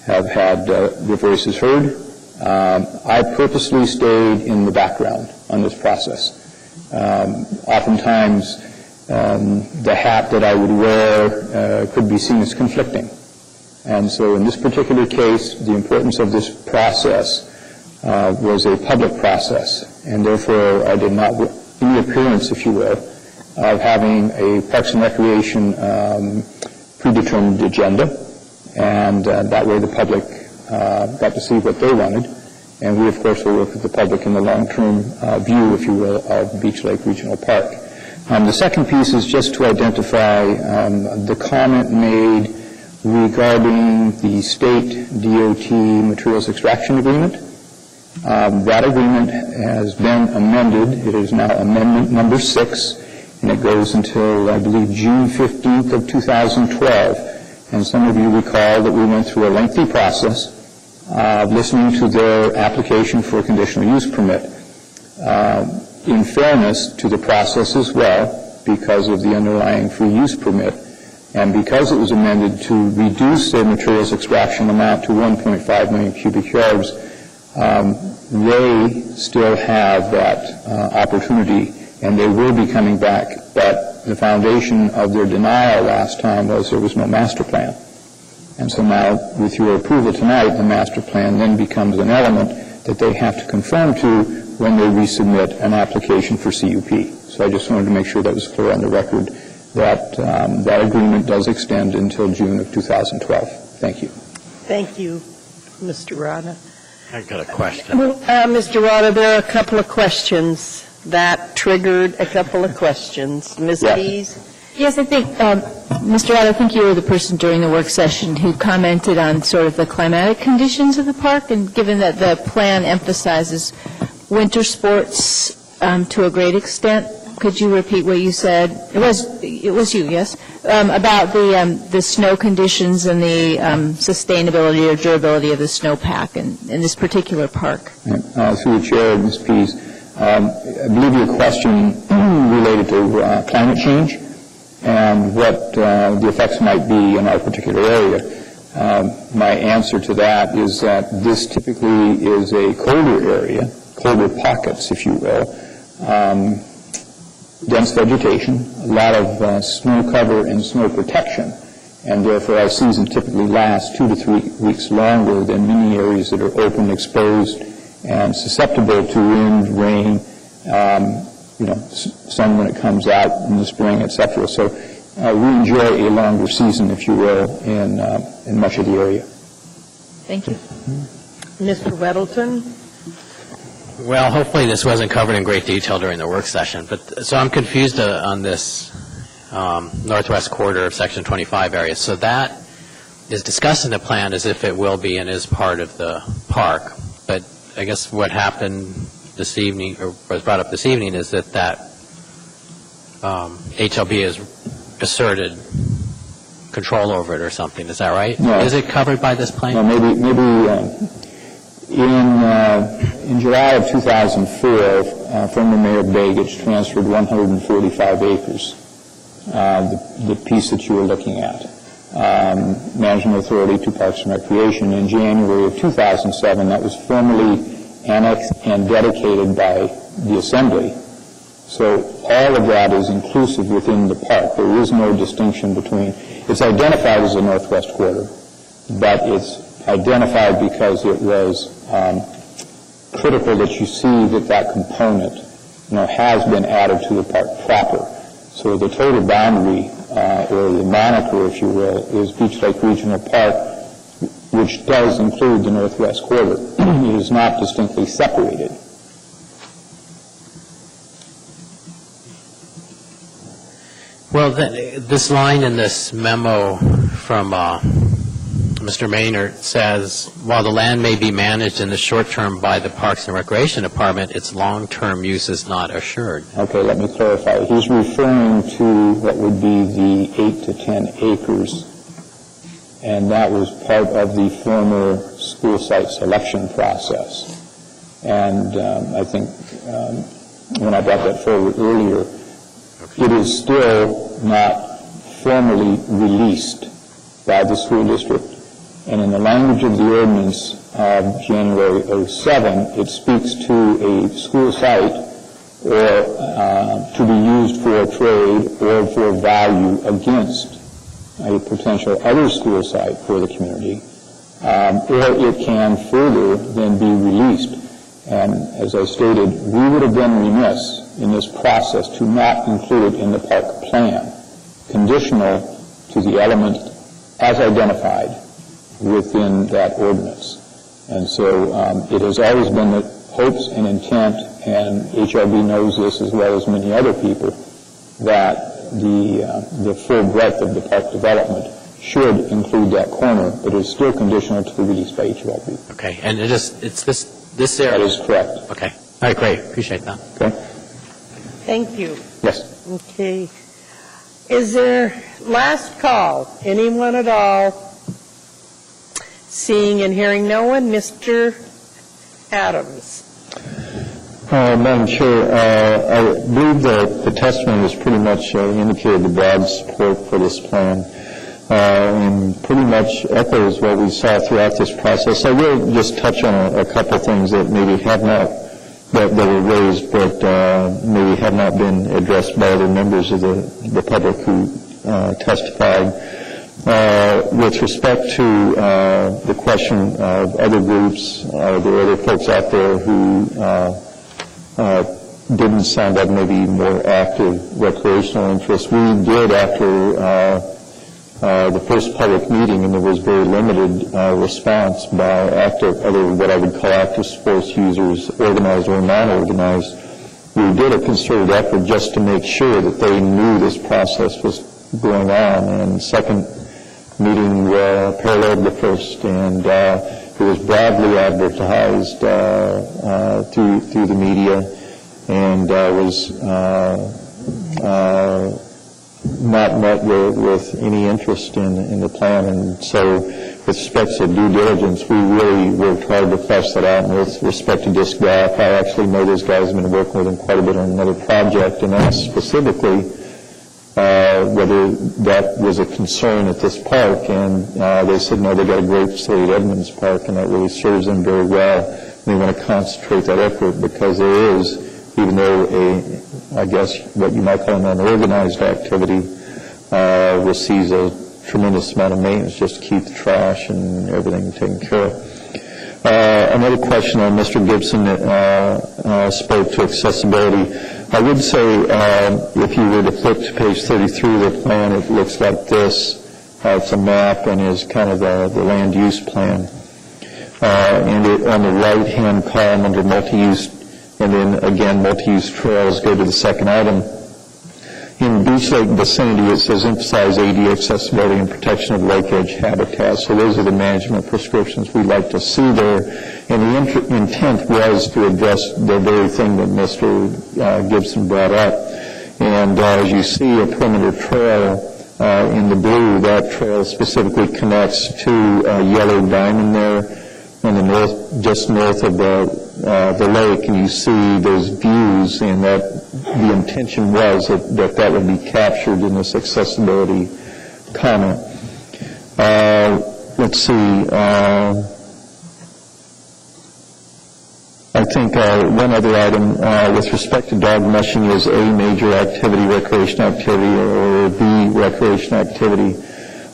have had their voices heard. I purposely stayed in the background on this process. Oftentimes, the hat that I would wear could be seen as conflicting. And so in this particular case, the importance of this process was a public process, and therefore I did not, any appearance, if you will, of having a Parks and Recreation predetermined agenda, and that way the public got to see what they wanted, and we, of course, will work with the public in the long-term view, if you will, of Beach Lake Regional Park. The second piece is just to identify the comment made regarding the state DOT materials extraction agreement. That agreement has been amended. It is now amendment number 6, and it goes until, I believe, June 15th of 2012. And some of you recall that we went through a lengthy process listening to their application for a conditional use permit. In fairness to the process as well, because of the underlying free use permit. And because it was amended to reduce their materials extraction amount to 1.5 million cubic yards, they still have that opportunity, and they will be coming back. But the foundation of their denial last time was there was no master plan. And so now, with your approval tonight, the master plan then becomes an element that they have to conform to when they resubmit an application for CUP. So I just wanted to make sure that was clear on the record that that agreement does extend until June of 2012. Thank you. Thank you, Mr. Rada. I've got a question. Mr. Rada, there are a couple of questions that triggered a couple of questions. Ms. Pease? Yes, I think, Mr. Rada, I think you were the person during the work session who commented on sort of the climatic conditions of the park, and given that the plan emphasizes winter sports to a great extent, could you repeat what you said? It was you, yes? About the snow conditions and the sustainability or durability of the snowpack in this particular park. Through the chair, Ms. Pease, I believe your question related to climate change and what the effects might be in our particular area. My answer to that is that this typically is a colder area, colder pockets, if you will, dense vegetation, a lot of snow cover and snow protection, and therefore our season typically lasts 2 to 3 weeks longer than many areas that are open, exposed, and susceptible to wind, rain, sun when it comes out in the spring, etc. So we enjoy a longer season, if you will, in much of the area. Thank you. Mr. Weddleton? Well, hopefully this wasn't covered in great detail during the work session, but so I'm confused on this northwest quarter of Section 25 area. So that is discussed in the plan as if it will be and is part of the park, but I guess what happened this evening, or was brought up this evening, is that HLB has asserted control over it or something. Is that right? No. Is it covered by this plan? No, maybe in July of 2004, former Mayor Begich transferred 145 acres, the piece that you were looking at, Management Authority to Parks and Recreation. In January of 2007, that was formally annexed and dedicated by the Assembly. So all of that is inclusive within the park. There is no distinction between, it's identified as a northwest quarter, but it's identified because it was critical that you see that component, has been added to the park proper. So the total boundary, or the moniker, if you will, is Beach Lake Regional Park, which does include the northwest quarter. It is not distinctly separated. Well, this line in this memo from Mr. Maynard says, while the land may be managed in the short term by the Parks and Recreation Department, its long-term use is not assured. Okay, let me clarify. He's referring to what would be the 8 to 10 acres, and that was part of the former school site selection process. And I think when I brought that forward earlier, it is still not formally released by the school district. And in the language of the ordinance of January 07, it speaks to a school site or to be used for trade or for value against a potential other school site for the community, or it can further then be released. And as I stated, we would have been remiss in this process to not include it in the park plan, conditional to the element as identified within that ordinance. And so it has always been the hopes and intent, and HRB knows this as well as many other people, that the full breadth of the park development should include that corner, but it is still conditional to the release by HRB. Okay, and it's this area? That is correct. Okay. All right, great. Appreciate that. Okay. Thank you. Yes. Okay. Is there last call? Anyone at all? Seeing and hearing no one, Mr. Adams. Madam Chair, I believe that the testimony has pretty much indicated the broad support for this plan and pretty much echoes what we saw throughout this process. I will just touch on a couple things that maybe have not, that were raised, but maybe have not been addressed by other members of the public who testified. With respect to the question of other groups, there are other folks out there who didn't sound like maybe more active recreational interests. We did, after the first public meeting, and there was very limited response by other what I would call active sports users, organized or non-organized. We did a concerted effort just to make sure that they knew this process was going on, and second meeting paralleled the first, and it was broadly advertised through the media, and was not met with any interest in the plan. And so with respect to due diligence, we really worked hard to flesh that out. And with respect to Disc Golf, I actually know those guys. Have been working with them quite a bit on another project, and that's specifically whether that was a concern at this park, and they said no, they got a great facility at Edmonds Park, and that really serves them very well. And they want to concentrate that effort because there is, even though I guess what you might call an unorganized activity, receives a tremendous amount of maintenance just to keep the trash and everything taken care of. Another question on Mr. Gibson spoke to accessibility. I would say if you were to flip to page 33 of the plan, it looks like this. It's a map and is kind of the land use plan. And on the right-hand column under multi-use, and then again multi-use trails, go to the second item. In Beach Lake vicinity, it says emphasize AD accessibility and protection of lake edge habitat. So those are the management prescriptions we'd like to see there. And the intent was to address the very thing that Mr. Gibson brought up. And as you see a perimeter trail in the blue, that trail specifically connects to Yellow Diamond there in the north, just north of the lake, and you see those views, and that the intention was that would be captured in this accessibility comment. Let's see. I think one other item with respect to dog mushing is a major activity, recreation activity, or the recreation activity.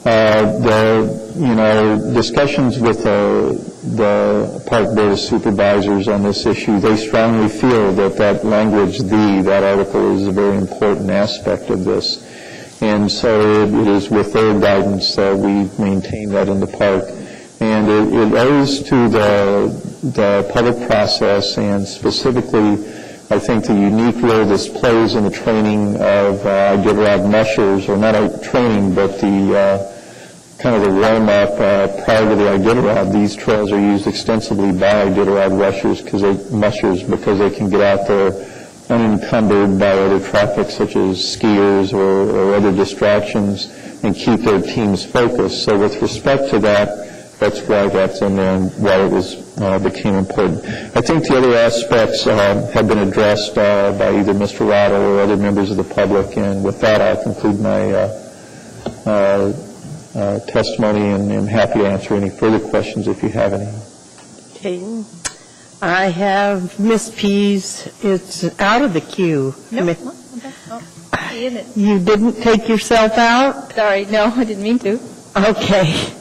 The discussions with the Park Board of Supervisors on this issue, they strongly feel that language, that article, is a very important aspect of this. And so it is with their guidance that we maintain that in the park. And it owes to the public process, and specifically, I think, the unique role this plays in the training of Iditarod mushers, or not a training, but the kind of the warm-up prior to the Iditarod. These trails are used extensively by Iditarod mushers because they can get out there unencumbered by other traffic such as skiers or other distractions and keep their teams focused. So with respect to that, that's why that's in there and why it was became important. I think the other aspects have been addressed by either Mr. Rattle or other members of the public, and with that I'll conclude my testimony, and I'm happy to answer any further questions if you have any. Okay. I have Ms. Pease. It's out of the queue. Nope. You didn't take yourself out? Sorry, no, I didn't mean to. Okay.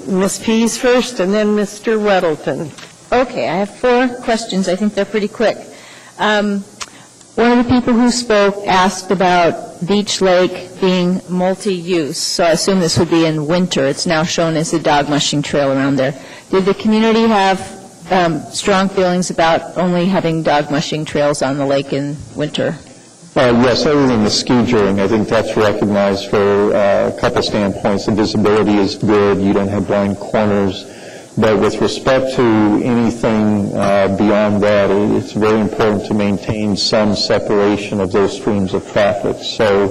Ms. Pease first, and then Mr. Weddleton. Okay, I have 4 questions. I think they're pretty quick. One of the people who spoke asked about Beach Lake being multi-use, so I assume this would be in winter. It's now shown as a dog mushing trail around there. Did the community have strong feelings about only having dog mushing trails on the lake in winter? Yes, other than the ski touring, I think that's recognized for a couple standpoints. The visibility is good. You don't have blind corners. But with respect to anything beyond that, it's very important to maintain some separation of those streams of traffic. So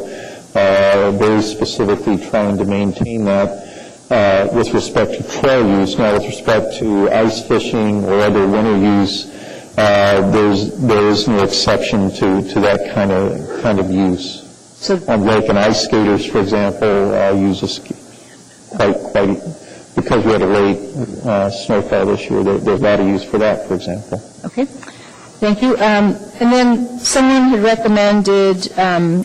very specifically trying to maintain that with respect to trail use. Now, with respect to ice fishing or other winter use, there is no exception to that kind of use. So on lake and ice skaters, for example, use a ski quite because we had a late snowfall this year. There's a lot of use for that, for example. Okay. Thank you. And then someone had recommended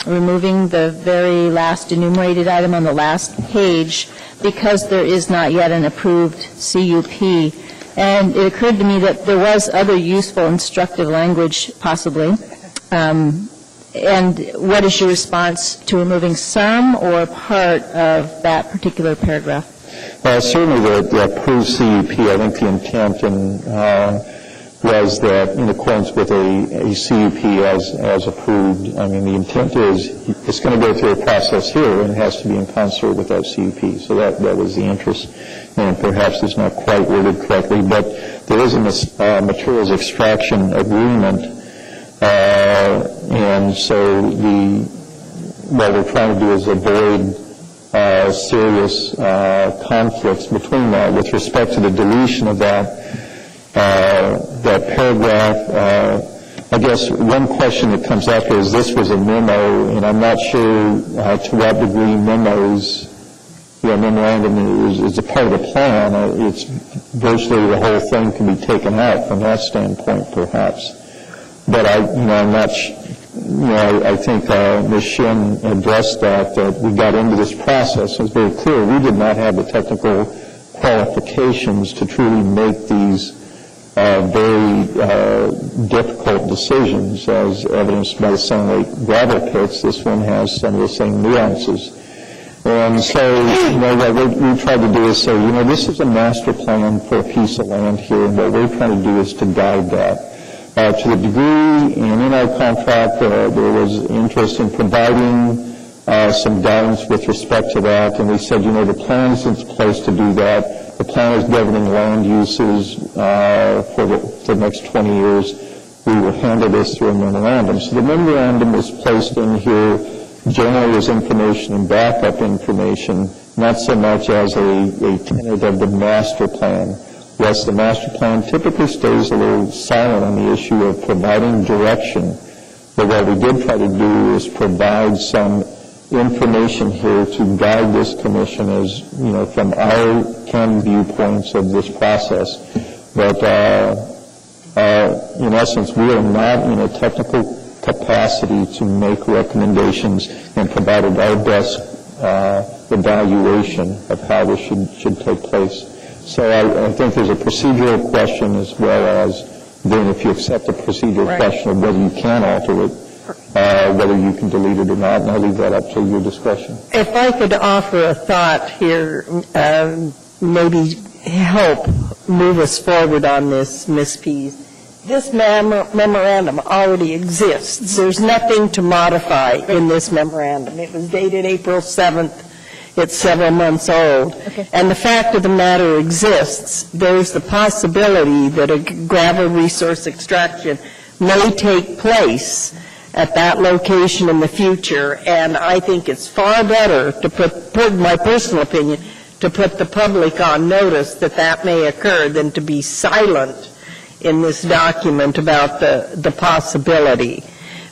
removing the very last enumerated item on the last page because there is not yet an approved CUP. And it occurred to me that there was other useful instructive language possibly. And what is your response to removing some or part of that particular paragraph? Well, certainly the approved CUP, I think the intent was that in accordance with a CUP as approved, I mean, the intent is it's going to go through a process here and it has to be in concert with that CUP. So that was the interest. And perhaps it's not quite worded correctly, but there is a materials extraction agreement. And so what we're trying to do is avoid serious conflicts between that. With respect to the deletion of that paragraph, I guess one question that comes after is this was a memo, and I'm not sure to what degree memorandum is a part of the plan. It's virtually the whole thing can be taken out from that standpoint, perhaps. But I'm not. I think Ms. Shin addressed that we got into this process. It was very clear we did not have the technical qualifications to truly make these very difficult decisions, as evidenced by the Sun Lake gravel pits. This one has some of the same nuances. And so, what we tried to do is say, this is a master plan for a piece of land here, and what we're trying to do is to guide that. To the degree, and in our contract, there was interest in providing some guidance with respect to that, and we said, the plan is in place to do that. The plan is governing land uses for the next 20 years. We will handle this through a memorandum. So the memorandum is placed in here generally as information and backup information, not so much as a tenet of the master plan. Yes, the master plan typically stays a little silent on the issue of providing direction, but what we did try to do is provide some information here to guide this commission as, from our 10 viewpoints of this process. But in essence, we are not in a technical capacity to make recommendations and provided our best evaluation of how this should take place. So I think there's a procedural question as well as then if you accept the procedural question of whether you can alter it, whether you can delete it or not, and I'll leave that up to your discretion. If I could offer a thought here, maybe help move us forward on this, Ms. Pease. This memorandum already exists. There's nothing to modify in this memorandum. It was dated April 7th. It's several months old. Okay. And the fact of the matter exists. There's the possibility that a gravel resource extraction may take place at that location in the future, and I think it's far better to put my personal opinion, to put the public on notice that may occur than to be silent in this document about the possibility,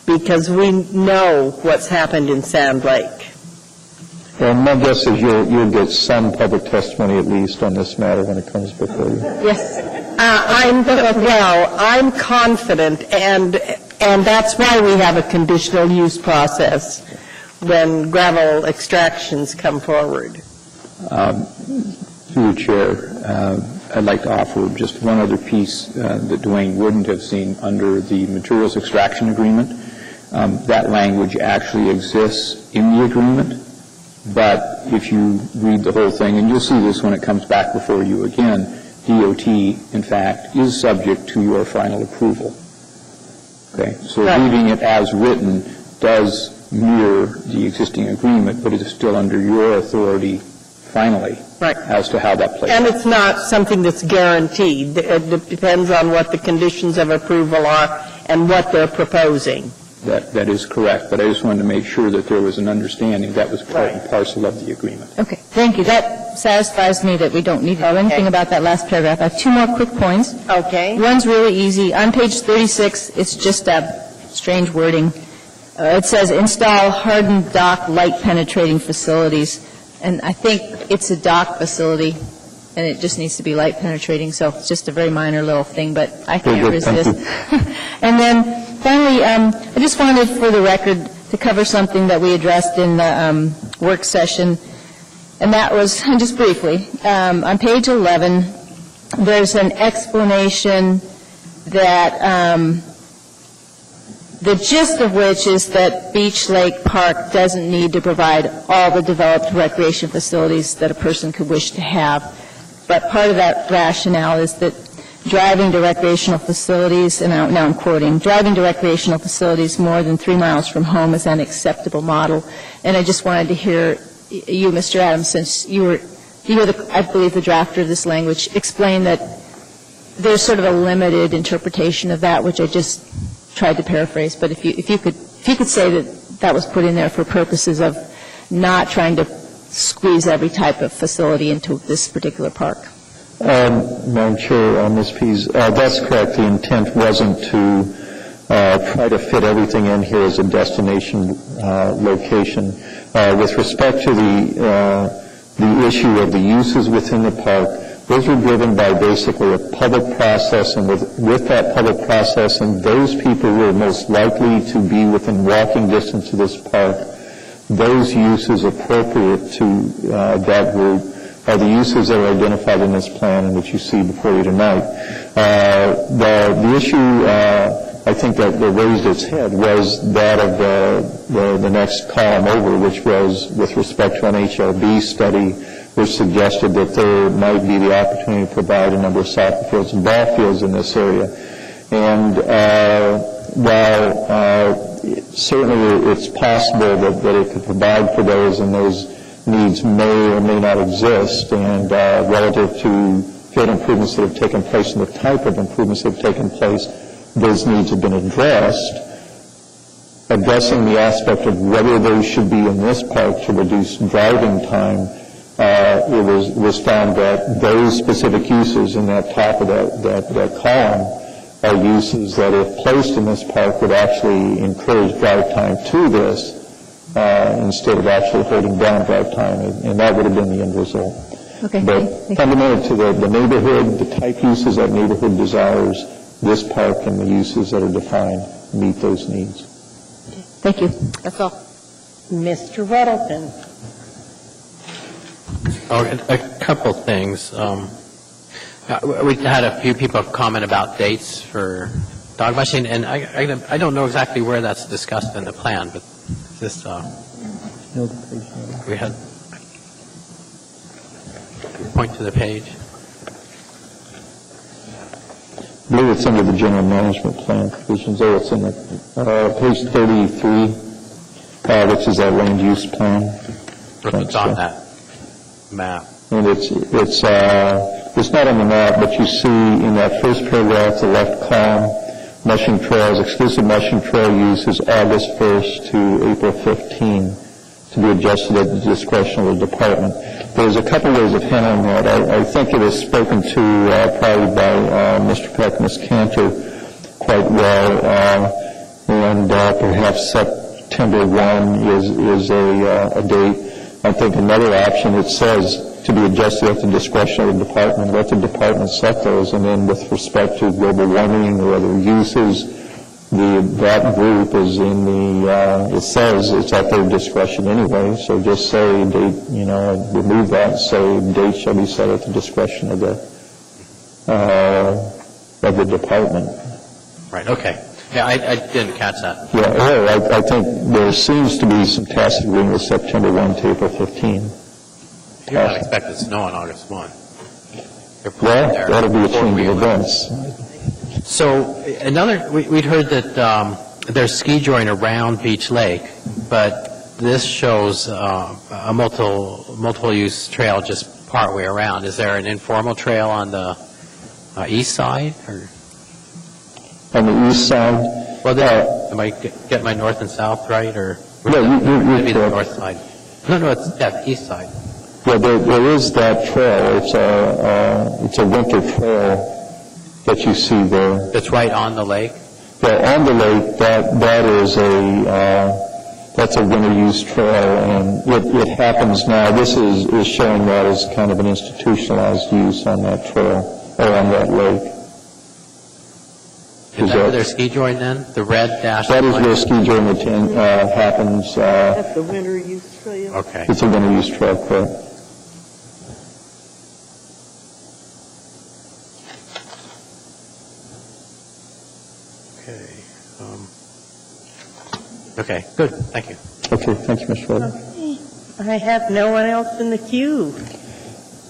because we know what's happened in Sand Lake. Well, my guess is you'll get some public testimony at least on this matter when it comes before you. Yes. I'm confident, and that's why we have a conditional use process when gravel extractions come forward. Through the Chair, I'd like to offer just one other piece that Dwayne wouldn't have seen under the materials extraction agreement. That language actually exists in the agreement, but if you read the whole thing, and you'll see this when it comes back before you again, DOT, in fact, is subject to your final approval. Okay, so leaving it as written does mirror the existing agreement, but it is still under your authority finally as to how that plays out. And it's not something that's guaranteed. It depends on what the conditions of approval are and what they're proposing. that is correct, but I just wanted to make sure that there was an understanding that was part and parcel of the agreement. Okay, thank you. That satisfies me that we don't need to know anything about that last paragraph. I have two more quick points. Okay. One's really easy. On page 36, it's just a strange wording. It says, install hardened dock light penetrating facilities. And I think it's a dock facility, and it just needs to be light penetrating, so it's just a very minor little thing, but I can't resist. And then finally, I just wanted for the record to cover something that we addressed in the work session, and that was, just briefly, on page 11, there's an explanation that the gist of which is that Beach Lake Park doesn't need to provide all the developed recreation facilities that a person could wish to have. But part of that rationale is that driving to recreational facilities, and now I'm quoting, driving to recreational facilities more than 3 miles from home is an acceptable model. And I just wanted to hear you, Mr. Adams, since you were I believe, the drafter of this language, explain that there's sort of a limited interpretation of that, which I just tried to paraphrase. But if you could say that was put in there for purposes of not trying to squeeze every type of facility into this particular park. Madam Chair, Ms. Pease, that's correct. The intent wasn't to try to fit everything in here as a destination location. With respect to the issue of the uses within the park, those were driven by basically a public process, and with that public process and those people who are most likely to be within walking distance of this park, those uses appropriate to that group are the uses that are identified in this plan and that you see before you tonight. The issue, I think, that raised its head was that of the next column over, which was with respect to an HRB study, which suggested that there might be the opportunity to provide a number of soccer fields and ball fields in this area. And while certainly it's possible that it could provide for those, and those needs may or may not exist, and relative to field improvements that have taken place and the type of improvements that have taken place, those needs have been addressed. Addressing the aspect of whether those should be in this park to reduce driving time, it was found that those specific uses in that top of that column are uses that, if placed in this park, would actually encourage drive time to this instead of actually holding down drive time, and that would have been the end result. Okay. But fundamental to the neighborhood, the type uses that neighborhood desires, this park and the uses that are defined meet those needs. Thank you. That's all. Mr. Weddleton. A couple things. We had a few people comment about dates for dog mushing, and I don't know exactly where that's discussed in the plan, but this we had point to the page. I believe it's under the general management plan provisions. Oh, it's in page 33, which is our land use plan. It's on that map. And it's not on the map, but you see in that first paragraph, the left column, mushing trails, exclusive mushing trail use is August 1st to April 15 to be adjusted at the discretion of the department. There's a couple ways of handling that. I think it was spoken to probably by Mr. Peck and Ms. Cantor quite well, and perhaps September 1 is a date. I think another option, it says to be adjusted at the discretion of the department. Let the department set those, and then with respect to global warming or other uses, that group is in the, it says it's at their discretion anyway, so just say, remove that and say date shall be set at the discretion of the department. Right, okay. Yeah, I didn't catch that. Yeah, I think there seems to be some tacit agreement with September 1 to April 15. You're not expecting snow on August 1. Well, that'll be a chain of events. So we'd heard that there's ski joint around Beach Lake, but this shows a multiple-use trail just partway around. Is there an informal trail on the east side? Or? On the east side, Well, then, am I get my north and south right, or? No, you're Maybe the correct. north side. No, it's the east side. Well, there is that trail. It's a winter trail that you see there. It's right on the lake? Well, on the lake, that is that's a winter use trail, and it happens now. This is showing that as kind of an institutionalized use on that trail, or on that lake. Is that where their ski joint then? The red dash? That is where ski joint happens. That's the winter use trail? Okay. It's a winter use trail, correct. Okay, good, thank you. Okay, thank you, Mr. Weldon. I have no one else in the queue.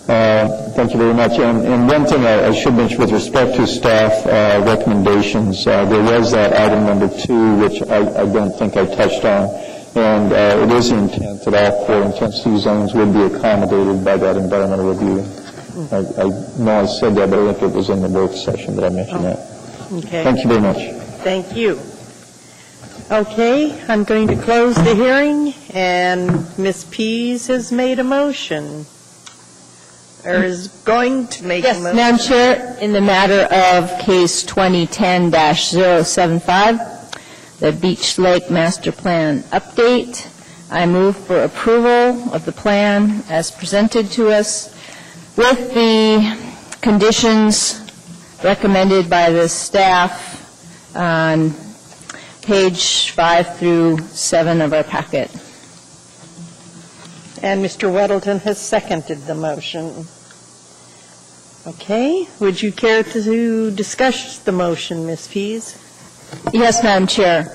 Thank you very much. And one thing I should mention with respect to staff recommendations, there was that item number 2, which I don't think I touched on, and it is the intent that all core intensity zones would be accommodated by that environmental review. I know I said that, but I think it was in the work session that I mentioned that. Okay. Thank you very much. Thank you. Okay, I'm going to close the hearing, and Ms. Pease has made a motion, or is going to make a Yes, motion. Madam Chair, in the matter of case 2010-075, the Beach Lake Master Plan update, I move for approval of the plan as presented to us with the conditions recommended by the staff on page 5 through 7 of our packet. And Mr. Weddleton has seconded the motion. Okay, would you care to discuss the motion, Ms. Pease? Yes, Madam Chair.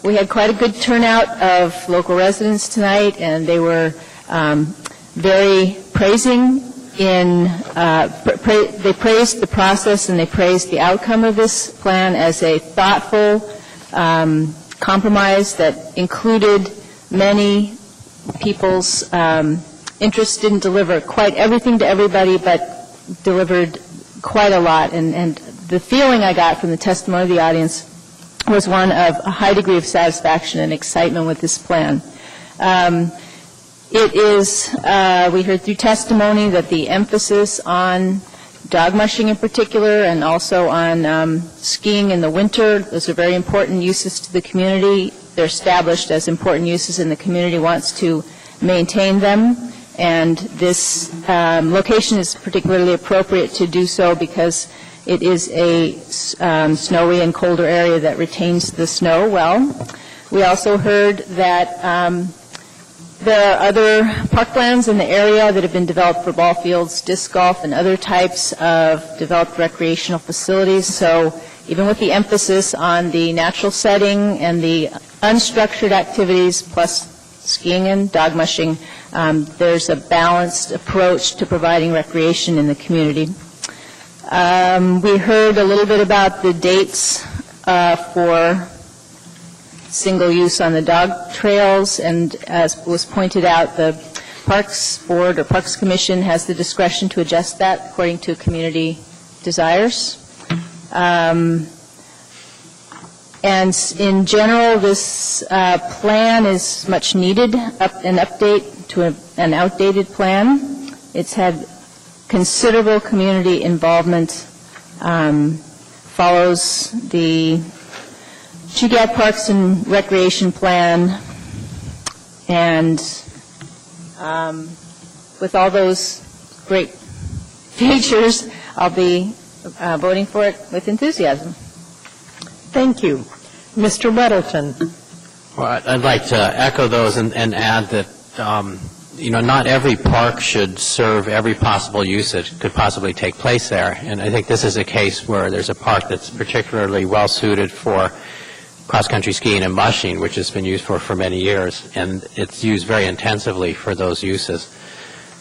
We had quite a good turnout of local residents tonight, and they were very praising they praised the process and they praised the outcome of this plan as a thoughtful compromise that included many people's interest. Didn't deliver quite everything to everybody, but delivered quite a lot. And the feeling I got from the testimony of the audience was one of a high degree of satisfaction and excitement with this plan. It is, we heard through testimony that the emphasis on dog mushing in particular and also on skiing in the winter, those are very important uses to the community. They're established as important uses and the community wants to maintain them. And this location is particularly appropriate to do so because it is a snowy and colder area that retains the snow well. We also heard that there are other parklands in the area that have been developed for ball fields, disc golf, and other types of developed recreational facilities. So even with the emphasis on the natural setting and the unstructured activities, plus skiing and dog mushing, there's a balanced approach to providing recreation in the community. We heard a little bit about the dates for single use on the dog trails, and as was pointed out, the Parks Board or Parks Commission has the discretion to adjust that according to community desires. And in general, this plan is much needed, an update to an outdated plan. It's had considerable community involvement, follows the GGAP Parks and Recreation Plan, and with all those great features, I'll be voting for it with enthusiasm. Thank you. Mr. Weddleton. Well, I'd like to echo those and add that, not every park should serve every possible use that could possibly take place there. And I think this is a case where there's a park that's particularly well-suited for cross-country skiing and mushing, which has been used for many years, and it's used very intensively for those uses.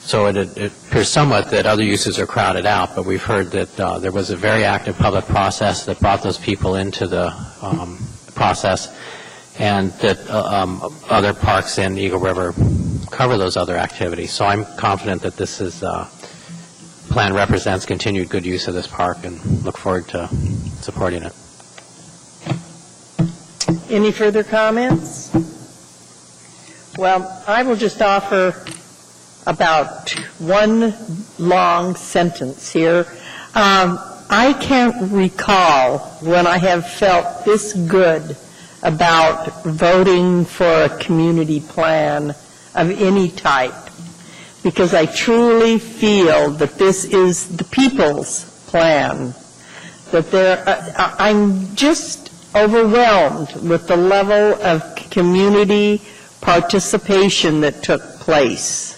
So it appears somewhat that other uses are crowded out, but we've heard that there was a very active public process that brought those people into the process, and that other parks in Eagle River cover those other activities. So I'm confident that this plan represents continued good use of this park and look forward to supporting it. Any further comments? Well, I will just offer about one long sentence here. I can't recall when I have felt this good about voting for a community plan of any type, because I truly feel that this is the people's plan, that I'm just overwhelmed with the level of community participation that took place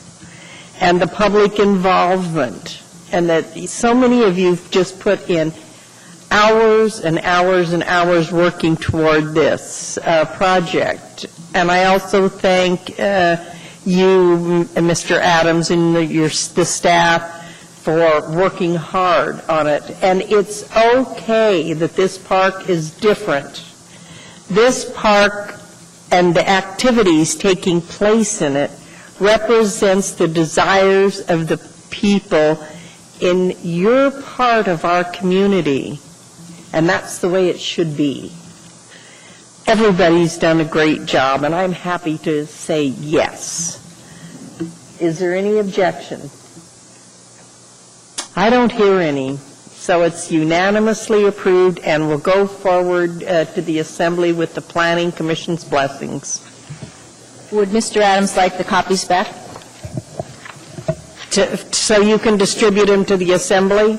and the public involvement, and that so many of you just put in hours and hours and hours working toward this project. And I also thank you, Mr. Adams, and the staff for working hard on it. And it's okay that this park is different. This park and the activities taking place in it represents the desires of the people in your part of our community, and that's the way it should be. Everybody's done a great job, and I'm happy to say yes. Is there any objection? I don't hear any, so it's unanimously approved and will go forward to the Assembly with the Planning Commission's blessings. Would Mr. Adams like the copies back? So you can distribute them to the Assembly?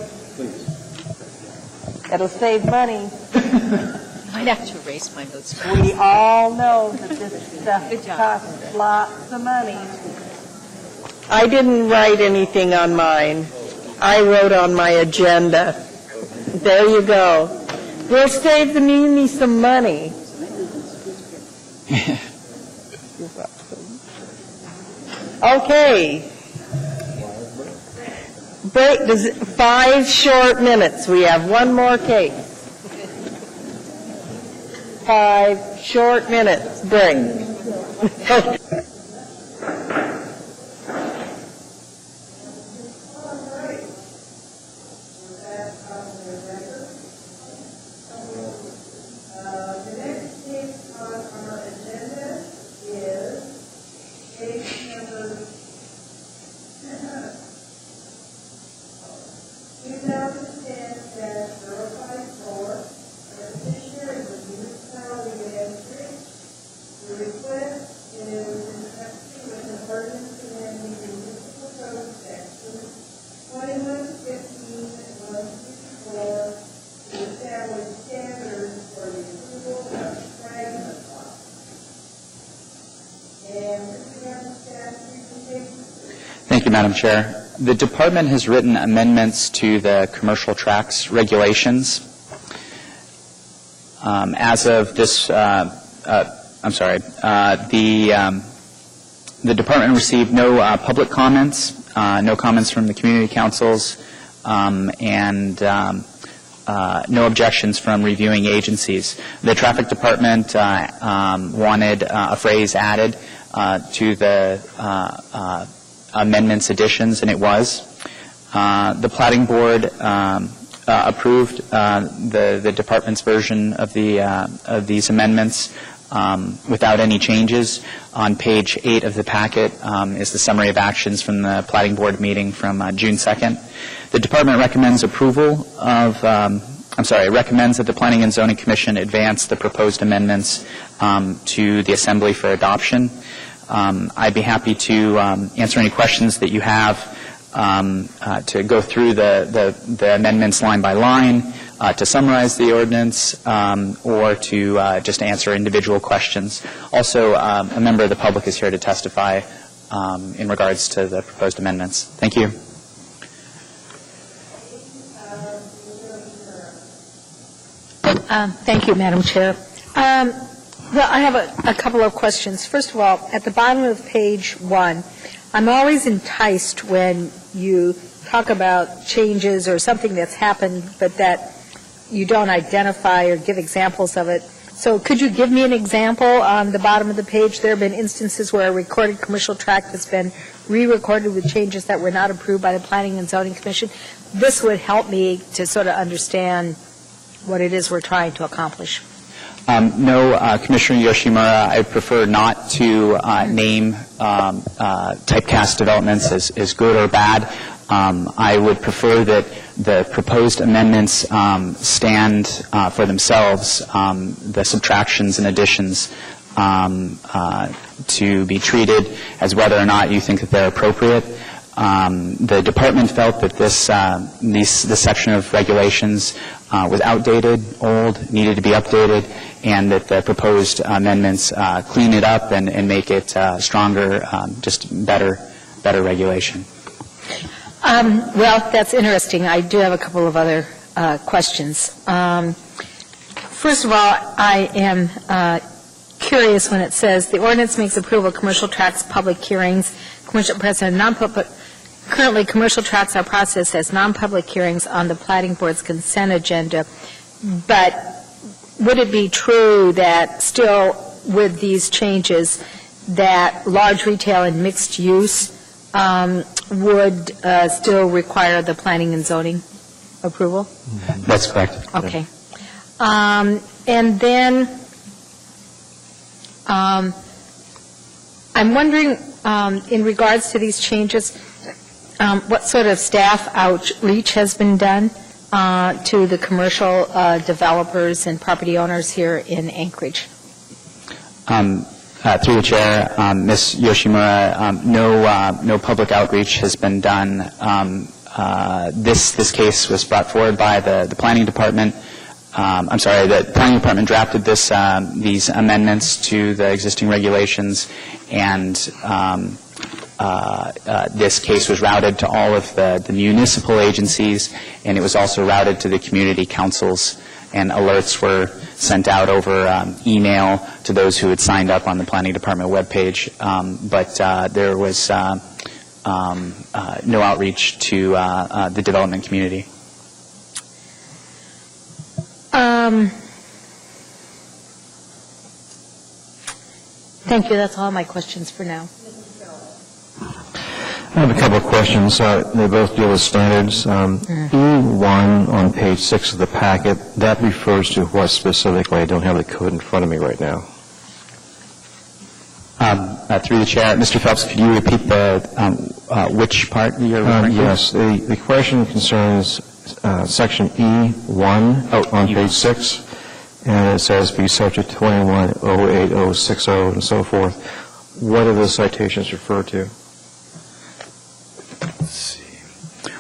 It'll save money. I'd have to erase my notes. We all know that this stuff costs lots of money. I didn't write anything on mine. I wrote on my agenda. There you go. We'll save the community some money. Okay. Break, 5 short minutes. We have one more case. 5 short minutes. Break. Thank you, Madam Chair. The department has written amendments to the commercial tracks regulations. As of this, the department received no public comments, no comments from the community councils, and no objections from reviewing agencies. The traffic department wanted a phrase added to the amendments additions, and it was. The Platting Board approved the department's version of these amendments without any changes. On page 8 of the packet is the summary of actions from the Platting Board meeting from June 2nd. The department recommends approval of recommends that the Planning and Zoning Commission advance the proposed amendments to the Assembly for adoption. I'd be happy to answer any questions that you have, to go through the amendments line by line, to summarize the ordinance, or to just answer individual questions. Also, a member of the public is here to testify in regards to the proposed amendments. Thank you. Thank you, Madam Chair. Well, I have a couple of questions. First of all, at the bottom of page 1, I'm always enticed when you talk about changes or something that's happened, but that you don't identify or give examples of it. So could you give me an example on the bottom of the page? There have been instances where a recorded commercial tract has been re-recorded with changes that were not approved by the Planning and Zoning Commission. This would help me to sort of understand what it is we're trying to accomplish. No, Commissioner Yoshimura, I prefer not to name typecast developments as good or bad. I would prefer that the proposed amendments stand for themselves, the subtractions and additions to be treated as whether or not you think that they're appropriate. The department felt that this section of regulations was outdated, old, needed to be updated, and that the proposed amendments clean it up and make it stronger, just better regulation. Well, that's interesting. I do have a couple of other questions. First of all, I am curious when it says the ordinance makes approval of commercial tracts public hearings, commercial precedent, non-public. Currently, commercial tracts are processed as non-public hearings on the Planning Board's consent agenda. But would it be true that still with these changes that large retail and mixed use would still require the planning and zoning approval? That's correct. Okay. And then I'm wondering, in regards to these changes, what sort of staff outreach has been done to the commercial developers and property owners here in Anchorage? Through the chair, Ms. Yoshimura, no public outreach has been done. This case was brought forward by the planning department. I'm sorry, the planning department drafted these amendments to the existing regulations, and this case was routed to all of the municipal agencies, and it was also routed to the community councils, and alerts were sent out over email to those who had signed up on the planning department webpage. But there was no outreach to the development community. Thank you. That's all my questions for now. I have a couple of questions. They both deal with standards. E1 on page 6 of the packet, that refers to what specifically? I don't have the code in front of me right now. Through the chair, Mr. Phelps, could you repeat which part you're referring to? Yes. The question concerns section E1 on page 6, and it says be subject to 21-08060 and so forth. What do those citations refer to? Let's see.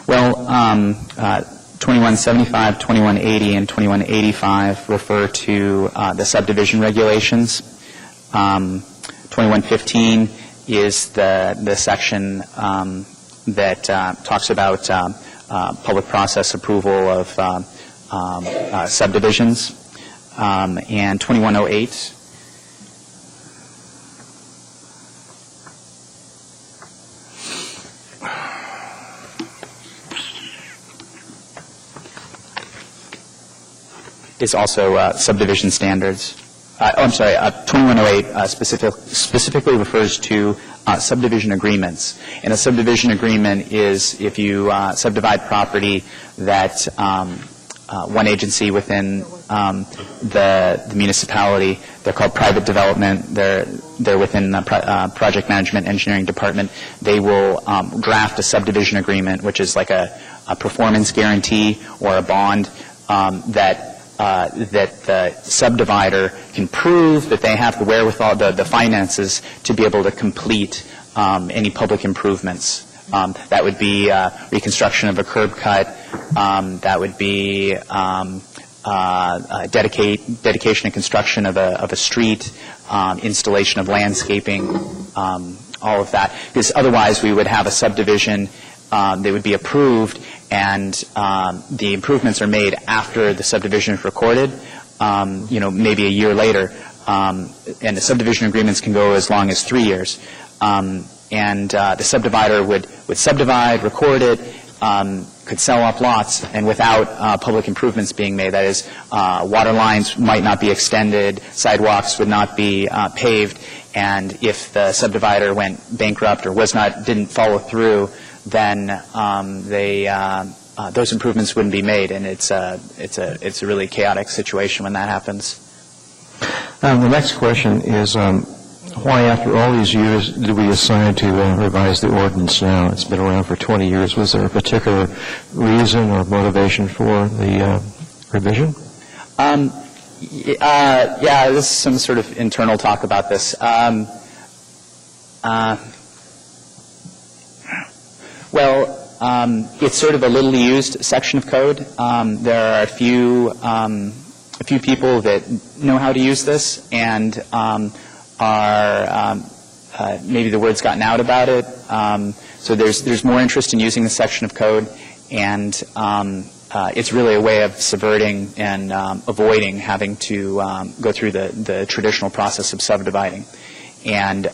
Well, 2175, 2180, and 2185 refer to the subdivision regulations. 2115 is the section that talks about public process approval of subdivisions. And 2108 is also subdivision standards. 2108 specifically refers to subdivision agreements. And a subdivision agreement is if you subdivide property that one agency within the municipality, they're called private development, they're within the project management engineering department, they will draft a subdivision agreement, which is like a performance guarantee or a bond that the subdivider can prove that they have the wherewithal, the finances to be able to complete any public improvements. That would be reconstruction of a curb cut. That would be dedication and construction of a street, installation of landscaping, all of that. Because otherwise we would have a subdivision, they would be approved, and the improvements are made after the subdivision is recorded, maybe a year later. And the subdivision agreements can go as long as 3 years. And the subdivider would subdivide, record it, could sell off lots, and without public improvements being made. That is, water lines might not be extended, sidewalks would not be paved, and if the subdivider went bankrupt or didn't follow through, then those improvements wouldn't be made, and it's a really chaotic situation when that happens. The next question is, why after all these years did we decide to revise the ordinance now? It's been around for 20 years. Was there a particular reason or motivation for the revision? Yeah, this is some sort of internal talk about this. It's sort of a little used section of code. There are a few people that know how to use this, and maybe the word's gotten out about it. So there's more interest in using this section of code, and it's really a way of subverting and avoiding having to go through the traditional process of subdividing. And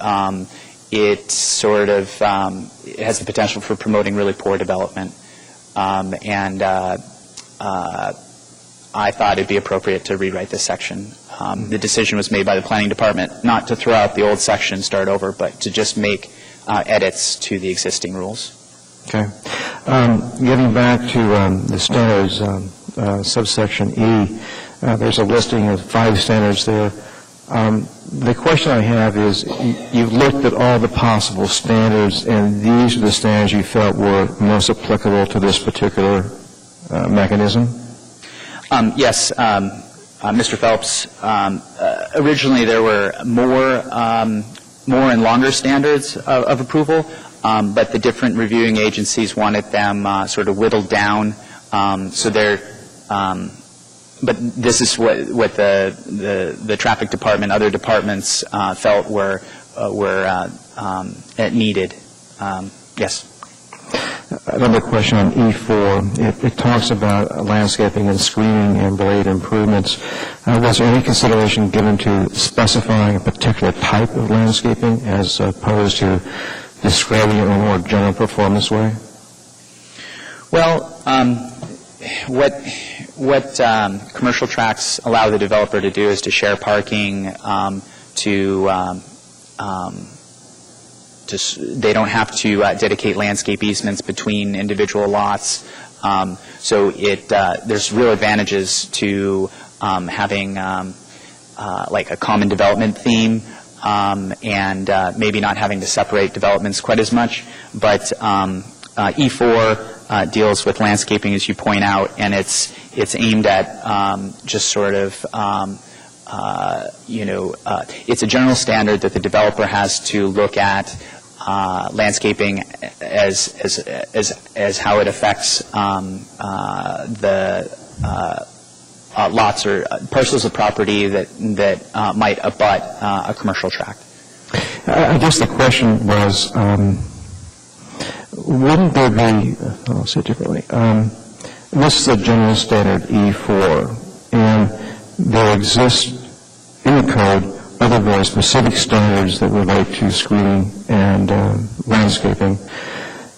it sort of it has the potential for promoting really poor development. I thought it'd be appropriate to rewrite this section. The decision was made by the Planning Department not to throw out the old section and start over, but to just make edits to the existing rules. Okay. Getting back to the standards, subsection E, there's a listing of 5 standards there. The question I have is, you've looked at all the possible standards, and these are the standards you felt were most applicable to this particular mechanism? Yes, Mr. Phelps. Originally, there were more and longer standards of approval, but the different reviewing agencies wanted them sort of whittled down. So they're but this is what the traffic department, other departments felt were needed. Yes. Another question on E4. It talks about landscaping and screening and related improvements. Was there any consideration given to specifying a particular type of landscaping as opposed to describing it in a more general performance way? Well, what commercial tracts allow the developer to do is to share parking, they don't have to dedicate landscape easements between individual lots. So there's real advantages to having like a common development theme and maybe not having to separate developments quite as much. But E4 deals with landscaping, as you point out, and it's aimed at just sort of it's a general standard that the developer has to look at landscaping as how it affects the lots or parcels of property that might abut a commercial tract. I guess the question was, wouldn't there be, I'll say it differently, this is a general standard E4, and there exists in the code other very specific standards that relate to screening and landscaping.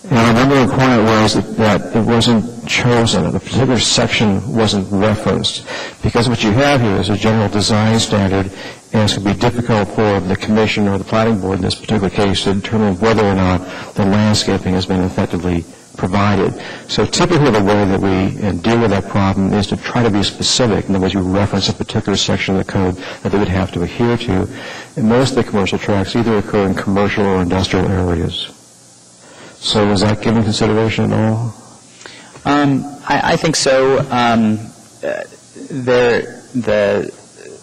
And I wonder why it was that it wasn't chosen, that a particular section wasn't referenced. Because what you have here is a general design standard, and it's going to be difficult for the commission or the planning board in this particular case to determine whether or not the landscaping has been effectively provided. So typically the way that we deal with that problem is to try to be specific. In other words, you reference a particular section of the code that they would have to adhere to. And most of the commercial tracts either occur in commercial or industrial areas. So was that given consideration at all? I think so.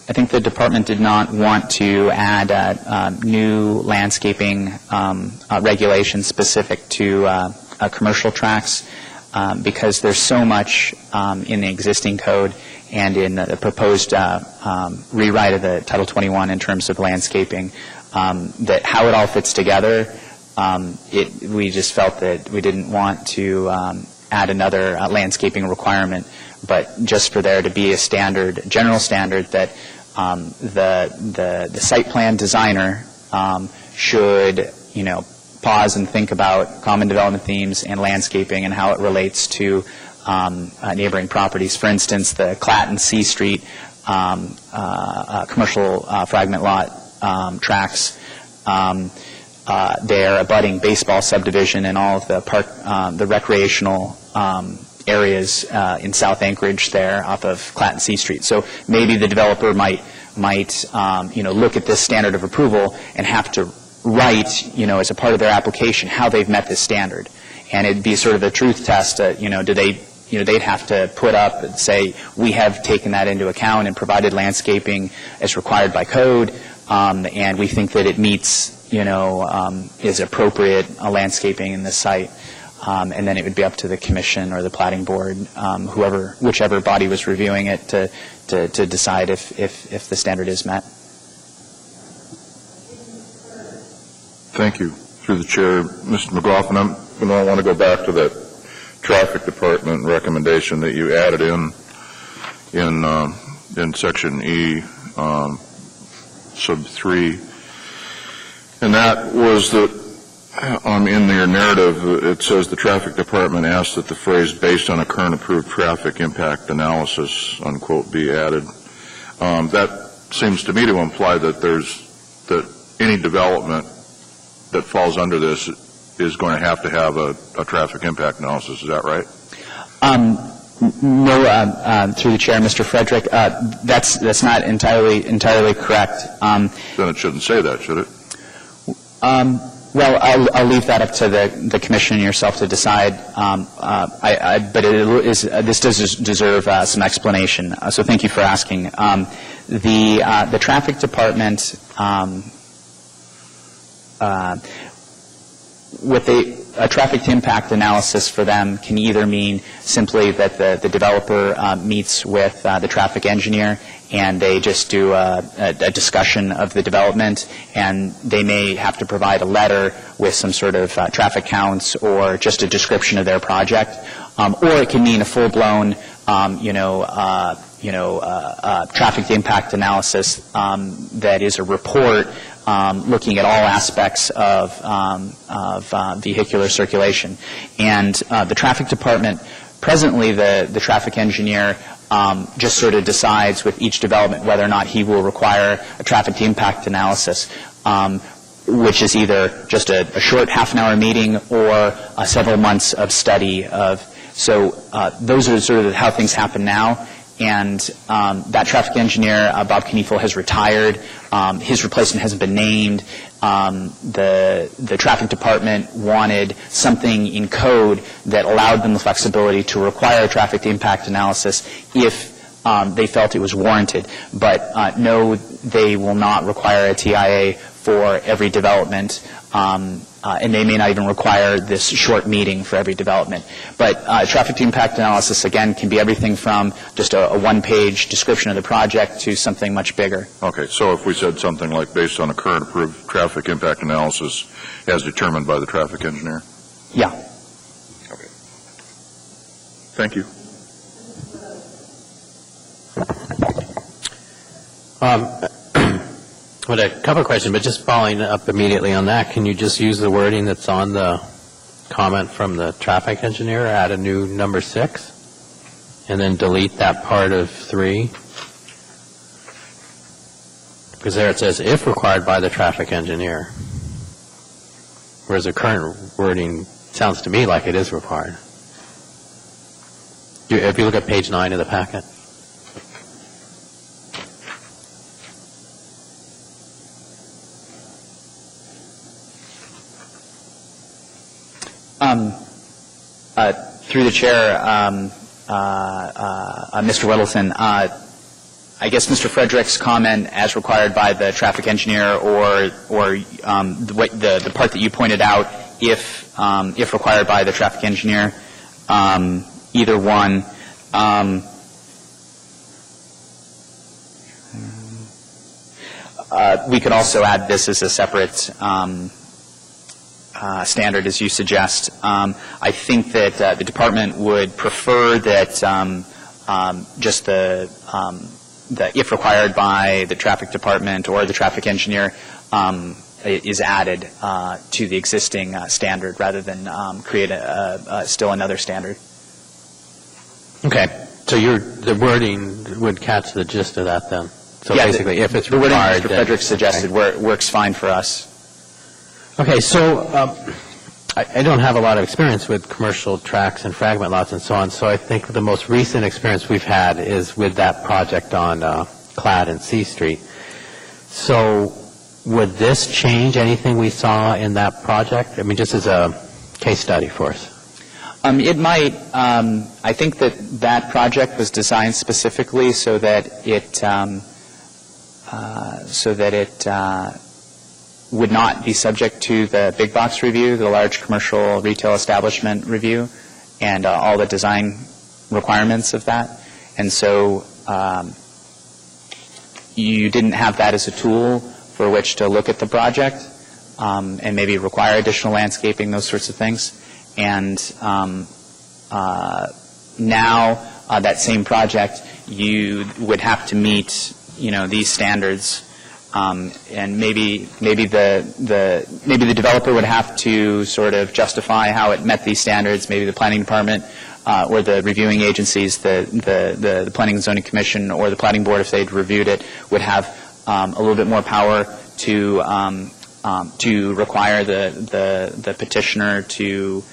I think the department did not want to add new landscaping regulations specific to commercial tracts because there's so much in the existing code and in the proposed rewrite of the Title 21 in terms of landscaping that how it all fits together. We just felt that we didn't want to add another landscaping requirement, but just for there to be a standard, general standard that the site plan designer should, pause and think about common development themes and landscaping and how it relates to neighboring properties. For instance, the Clatton C Street commercial fragment lot tracts. They're abutting baseball subdivision and all of the recreational areas in South Anchorage there off of Clatton C Street. So maybe the developer might might look at this standard of approval and have to write, as a part of their application, how they've met this standard. And it'd be sort of a truth test. They'd have to put up and say, we have taken that into account and provided landscaping as required by code, and we think that it meets, is appropriate landscaping in this site. And then it would be up to the commission or the plating board, whichever body was reviewing it, to decide if the standard is met. Thank you. Through the chair, Mr. McLaughlin, I want to go back to that traffic department recommendation that you added in section E, sub 3, and that was that in your narrative it says the traffic department asked that the phrase "based on a current approved traffic impact analysis" unquote be added. That seems to me to imply that any development that falls under this is going to have a traffic impact analysis. Is that right? No, through the chair, Mr. Frederick, that's not entirely correct. Then it shouldn't say that, should it? Well, I'll leave that up to the commission and yourself to decide. But this does deserve some explanation. So thank you for asking. The traffic department. A traffic impact analysis for them can either mean simply that the developer meets with the traffic engineer and they just do a discussion of the development, and they may have to provide a letter with some sort of traffic counts or just a description of their project, or it can mean a full-blown traffic impact analysis that is a report looking at all aspects of vehicular circulation. And the traffic department, presently the traffic engineer just sort of decides with each development whether or not he will require a traffic impact analysis, which is either just a short half-an-hour meeting or several months of study of. So those are sort of how things happen now. And that traffic engineer, Bob Kniefel, has retired. His replacement hasn't been named. The traffic department wanted something in code that allowed them the flexibility to require a traffic impact analysis if they felt it was warranted. But no, they will not require a TIA for every development. And they may not even require this short meeting for every development. But traffic impact analysis, again, can be everything from just a one-page description of the project to something much bigger. Okay, so if we said something like based on a current approved traffic impact analysis as determined by the traffic engineer? Yeah. Okay. Thank you. Well, a couple of questions, but just following up immediately on that, can you just use the wording that's on the comment from the traffic engineer, add a new number 6, and then delete that part of 3? Because there it says, if required by the traffic engineer, whereas the current wording sounds to me like it is required. If you look at page 9 of the packet. Through the chair, Mr. Weddleton, I guess Mr. Frederick's comment as required by the traffic engineer or the part that you pointed out, if required by the traffic engineer, either one. We could also add this as a separate standard, as you suggest. I think that the department would prefer that just the if required by the traffic department or the traffic engineer is added to the existing standard rather than create still another standard. Okay. So the wording would catch the gist of that then? So yeah, basically, if it's the wording required, Mr. Frederick suggested works fine for us. Okay, so I don't have a lot of experience with commercial tracks and fragment lots and so on, so I think the most recent experience we've had is with that project on clad in C Street. So would this change anything we saw in that project? I mean, just as a case study for us. It might. I think that project was designed specifically so that it would not be subject to the big box review, the large commercial retail establishment review, and all the design requirements of that. And so you didn't have that as a tool for which to look at the project and maybe require additional landscaping, those sorts of things. And now that same project, you would have to meet, these standards, and maybe the developer would have to sort of justify how it met these standards. Maybe the planning department or the reviewing agencies, the Planning and Zoning Commission or the Planning Board, if they'd reviewed it, would have a little bit more power to require the petitioner to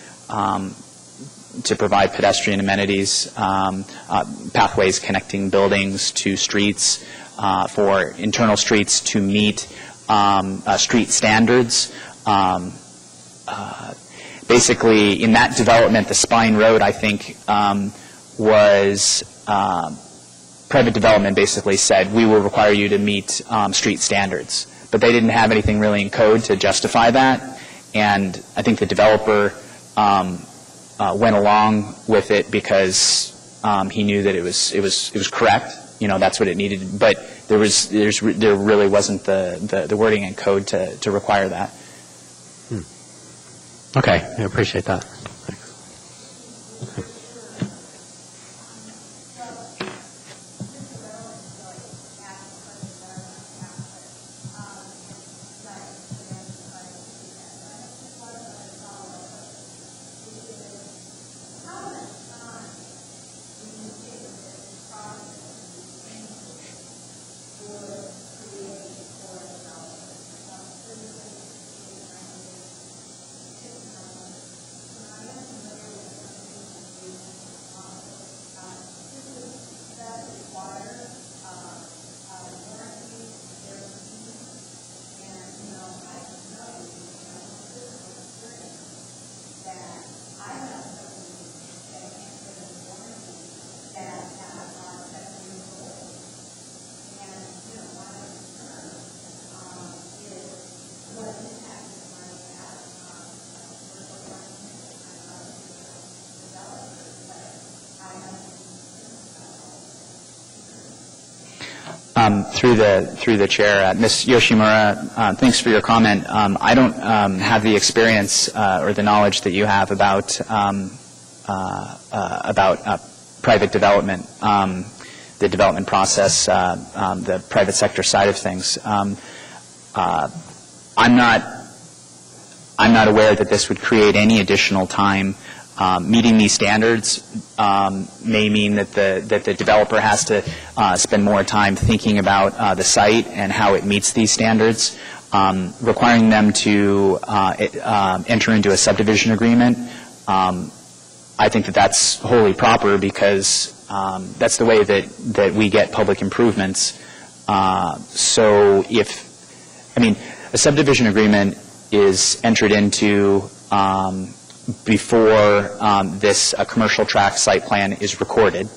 provide pedestrian amenities, pathways connecting buildings to streets, for internal streets to meet street standards. Basically, in that development, the Spine Road, I think, was private development basically said, we will require you to meet street standards. But they didn't have anything really in code to justify that. And I think the developer went along with it because he knew that it was correct. That's what it needed. But there really wasn't the wording in code to require that. Okay, I appreciate that. Through the chair, Ms. Yoshimura, thanks for your comment. I don't have the experience or the knowledge that you have about private development, the development process, the private sector side of things. I'm not aware that this would create any additional time. Meeting these standards may mean that the developer has to spend more time thinking about the site and how it meets these standards. Requiring them to enter into a subdivision agreement, I think that's wholly proper because that's the way that we get public improvements. So a subdivision agreement is entered into before this commercial tract site plan is recorded,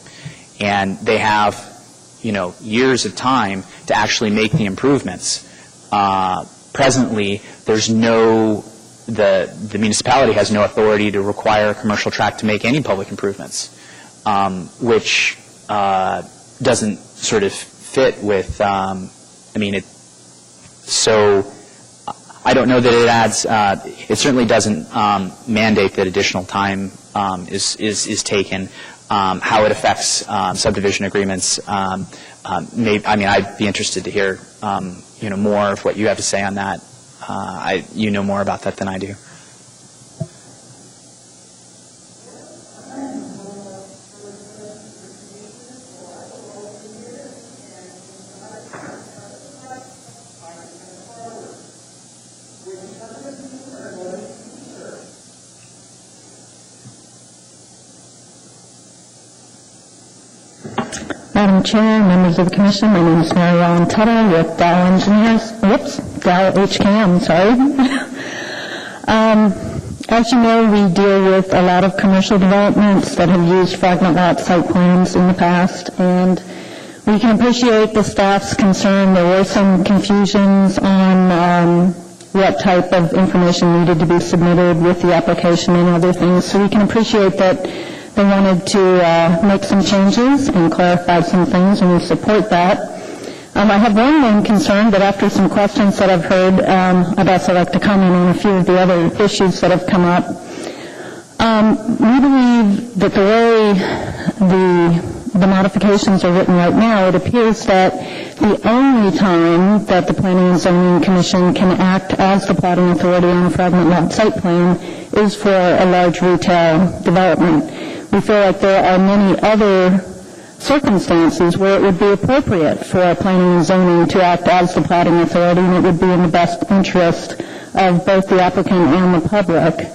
and they have, years of time to actually make the improvements. Presently, there's the municipality has no authority to require a commercial tract to make any public improvements, which doesn't sort of fit with, so I don't know that it adds, it certainly doesn't mandate that additional time is taken. How it affects subdivision agreements, I'd be interested to hear, more of what you have to say on that. You know more about that than I do. Madam Chair, members of the Commission, my name is Mary Ellen Tuttle with Dow Engineers, Dow HKM, sorry. As you know, we deal with a lot of commercial developments that have used fragment lot site plans in the past, and we can appreciate the staff's concern. There were some confusions on what type of information needed to be submitted with the application and other things, so we can appreciate that they wanted to make some changes and clarify some things, and we support that. I have one main concern, but after some questions that I've heard, I'd also like to comment on a few of the other issues that have come up. We believe that the way the modifications are written right now, it appears that the only time that the Planning and Zoning Commission can act as the plotting authority on a fragment lot site plan is for a large retail development. We feel like there are many other circumstances where it would be appropriate for planning and zoning to act as the plotting authority, and it would be in the best interest of both the applicant and the public.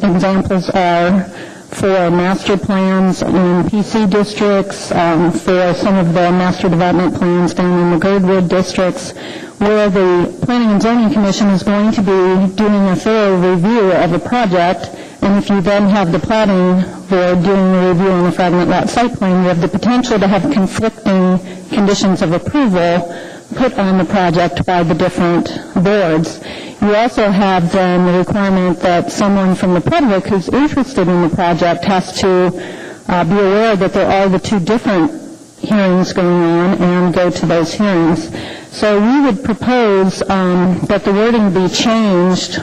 Examples are for master plans in PC districts, for some of the master development plans down in the Girdwood districts, where the Planning and Zoning Commission is going to be doing a thorough review of a project, and if you then have the planning board doing the review on the fragment lot site plan, you have the potential to have conflicting conditions of approval put on the project by the different boards. You also have then the requirement that someone from the public who's interested in the project has to be aware that there are the two different hearings going on and go to those hearings. So we would propose that the wording be changed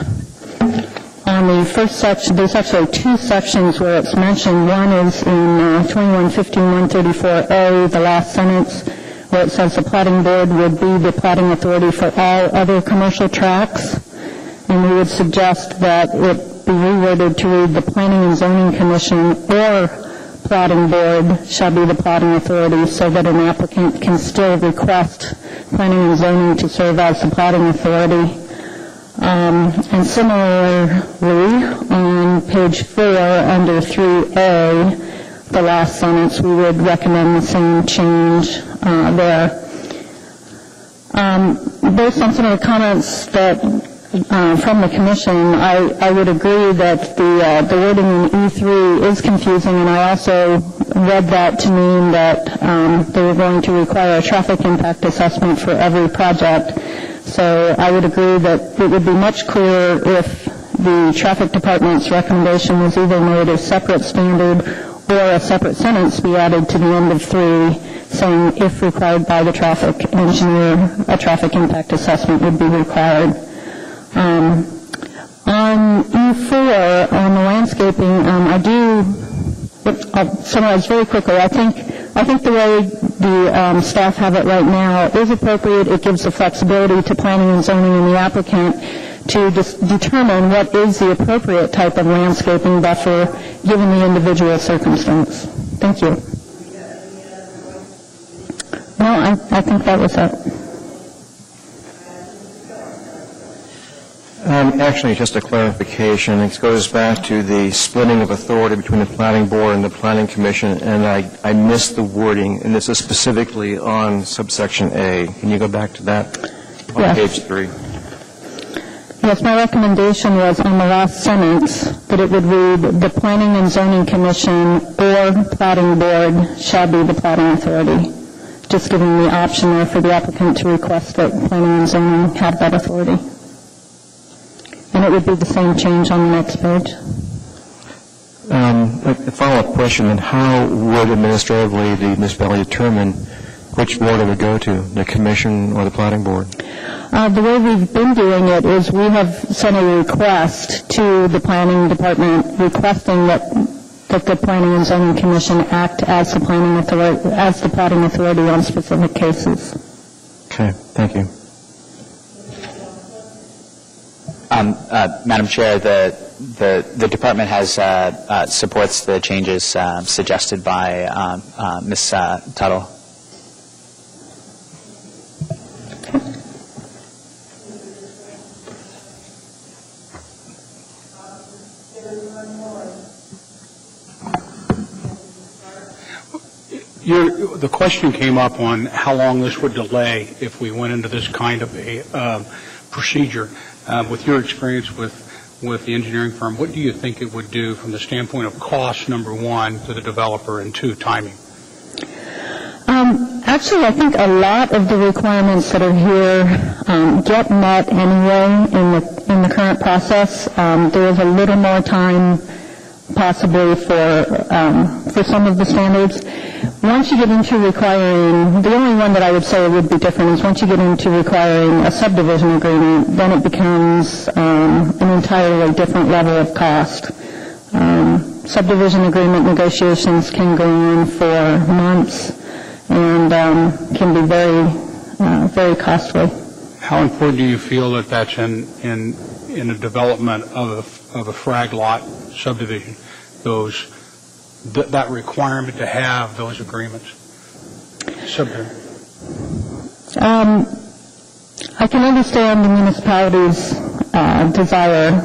on the first section. There's actually two sections where it's mentioned. One is in 2115-134A, the last sentence, where it says the plotting board would be the plotting authority for all other commercial tracts. And we would suggest that it be reworded to read the Planning and Zoning Commission or plotting board shall be the plotting authority, so that an applicant can still request planning and zoning to serve as the plotting authority. And similarly, on page 4, under 3A, the last sentence, we would recommend the same change there. Based on some of the comments that from the Commission, I would agree that the wording in E3 is confusing, and I also read that to mean that they were going to require a traffic impact assessment for every project. So I would agree that it would be much clearer if the Traffic Department's recommendation was either made a separate standard or a separate sentence be added to the end of 3, saying if required by the traffic engineer, a traffic impact assessment would be required. On E4, on the landscaping, I'll summarize very quickly. I think the way the staff have it right now is appropriate. It gives the flexibility to planning and zoning and the applicant to determine what is the appropriate type of landscaping buffer given the individual circumstance. Thank you. No, I think that was it. Actually, just a clarification. It goes back to the splitting of authority between the planning board and the planning commission, and I missed the wording, and this is specifically on subsection A. Can you go back to that on Yes. page 3? Yes, my recommendation was on the last sentence that it would read, the Planning and Zoning Commission or Plotting Board shall be the plotting authority, just giving the option there for the applicant to request that Planning and Zoning have that authority. And it would be the same change on the next page. A follow-up question, then how would administratively the municipality determine which board it would go to, the commission or the plotting board? The way we've been doing it is we have sent a request to the planning department requesting that the Planning and Zoning Commission act as the planning authority, as the plotting authority on specific cases. Okay, thank you. Madam Chair, the department has supports the changes suggested by Ms. Tuttle. The question came up on how long this would delay if we went into this kind of a procedure. With your experience with the engineering firm, what do you think it would do from the standpoint of cost, number one, to the developer, and two, timing? Actually, I think a lot of the requirements that are here get met anyway in the current process. There is a little more time possibly for some of the standards. Once you get into requiring, the only one that I would say would be different is once you get into requiring a subdivision agreement, then it becomes an entirely different level of cost. Subdivision agreement negotiations can go on for months and can be very costly. How important do you feel that that's in the development of a frag lot subdivision, that requirement to have those agreements? I can understand the municipality's desire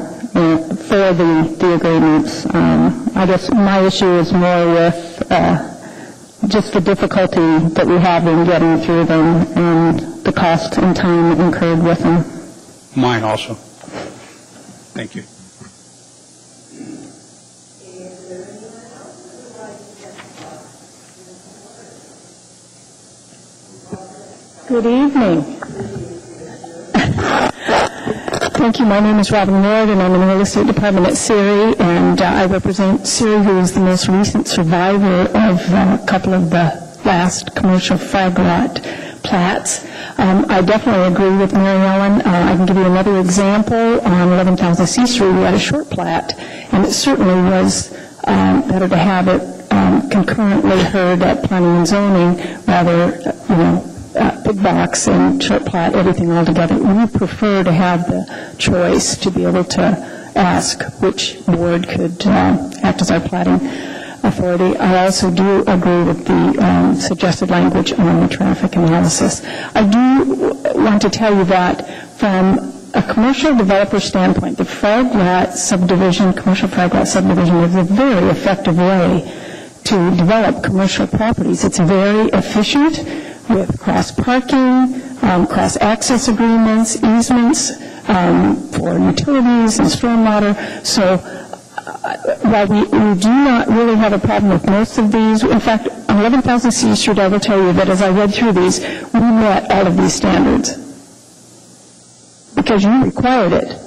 for the agreements. I guess my issue is more with just the difficulty that we have in getting through them and the cost and time incurred with them. Mine also. Thank you. Good evening. Thank you. My name is Robin Ward, and I'm in the real estate department at SERI, and I represent SERI, who is the most recent survivor of a couple of the last commercial frag lot plats. I definitely agree with Mary Ellen. I can give you another example. On 11,000 C Street, we had a short plat, and it certainly was better to have it concurrently heard at planning and zoning rather, big box and short plat, everything all together. We prefer to have the choice to be able to ask which board could act as our platting authority. I also do agree with the suggested language on the traffic analysis. I do want to tell you that from a commercial developer standpoint, the frag lot subdivision, commercial frag lot subdivision is a very effective way to develop commercial properties. It's very efficient with cross-parking, cross-access agreements, easements for utilities and stormwater. So while we do not really have a problem with most of these, in fact, on 11,000 C Street, I will tell you that as I read through these, we met all of these standards because you required it.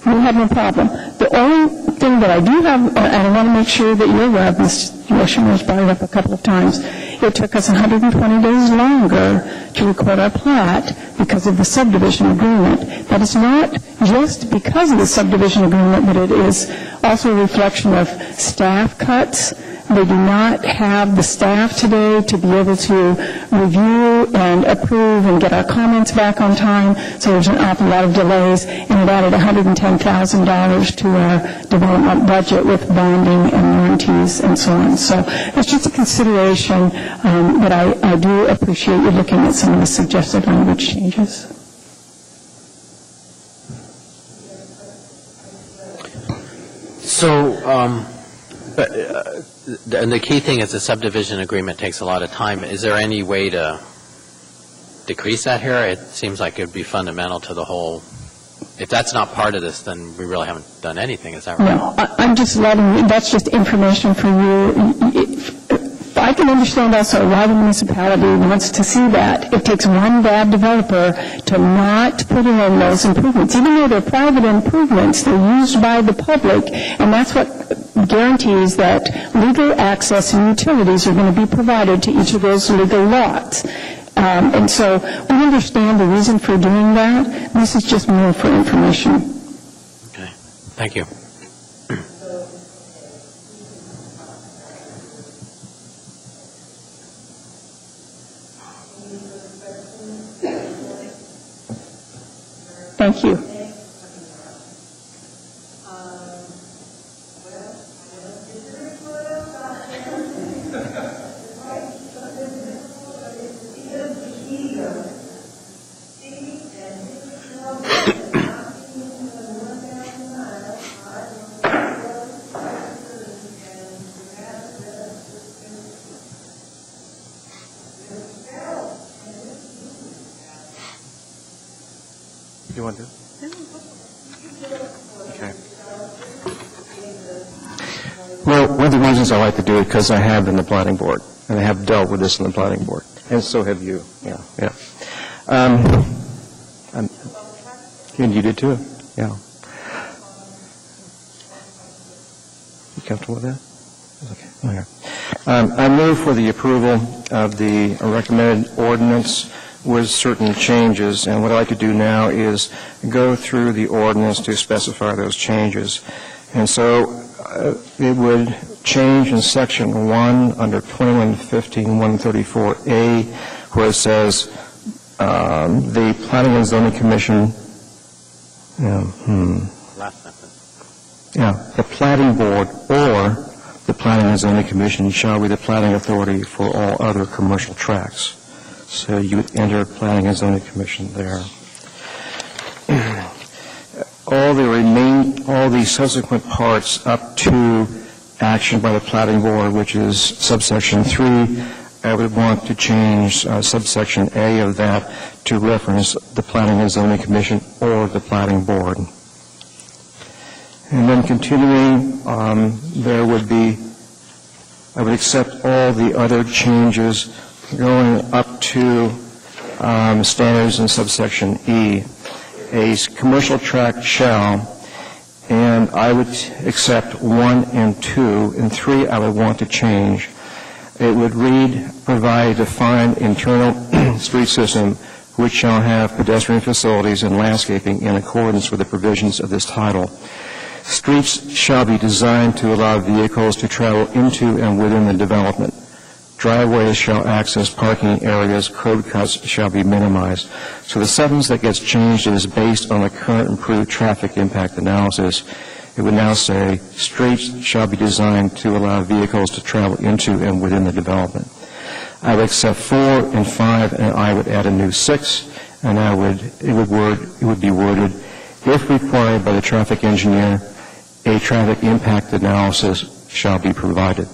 We had no problem. The only thing that I do have, and I want to make sure that you're aware of this, Yoshima has brought it up a couple of times, it took us 120 days longer to record our plat because of the subdivision agreement. That is not just because of the subdivision agreement, but it is also a reflection of staff cuts. They do not have the staff today to be able to review and approve and get our comments back on time, so there's an awful lot of delays, and it added $110,000 to our development budget with bonding and warranties and so on. So it's just a consideration, but I do appreciate you looking at some of the suggested language changes. So, and the key thing is the subdivision agreement takes a lot of time. Is there any way to decrease that here? It seems like it would be fundamental to the whole. If that's not part of this, then we really haven't done anything. Is that right? No, I'm just letting, that's just information for you. I can understand also why the municipality wants to see that. It takes one bad developer to not put in those improvements. Even though they're private improvements, they're used by the public, and that's what guarantees that legal access and utilities are going to be provided to each of those legal lots. And so we understand the reason for doing that. This is just more for information. Okay. Thank you. Thank you. want to do? Okay. Well, one of the reasons I like to do it because I have in the planning board, and I have dealt with this in the planning board, and so have you. Yeah, yeah. And you did too. Yeah. You comfortable with that? Okay. I move for the approval of the recommended ordinance with certain changes, and what I'd like to do now is go through the ordinance to specify those changes. And so it would change in Section 1 under 2115-134A, where it says the Planning and Zoning Commission, the Planning Board or the Planning and Zoning Commission shall be the planning authority for all other commercial tracts. So you would enter Planning and Zoning Commission there. All the subsequent parts up to action by the Planning Board, which is subsection 3, I would want to change subsection A of that to reference the Planning and Zoning Commission or the Planning Board. And then continuing, there would be, I would accept all the other changes going up to standards in subsection E. A commercial tract shall, and I would accept 1 and 2, and 3 I would want to change. It would read, provide a defined internal street system which shall have pedestrian facilities and landscaping in accordance with the provisions of this title. Streets shall be designed to allow vehicles to travel into and within the development. Driveways shall access parking areas. Curb cuts shall be minimized. So the sentence that gets changed is based on the current improved traffic impact analysis. It would now say, streets shall be designed to allow vehicles to travel into and within the development. I would accept 4 and 5, and I would add a new 6, and it would be worded, if required by the traffic engineer, a traffic impact analysis shall be provided.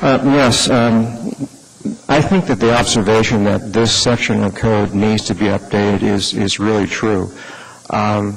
Yes, I think that the observation that this section of code needs to be updated is really true. I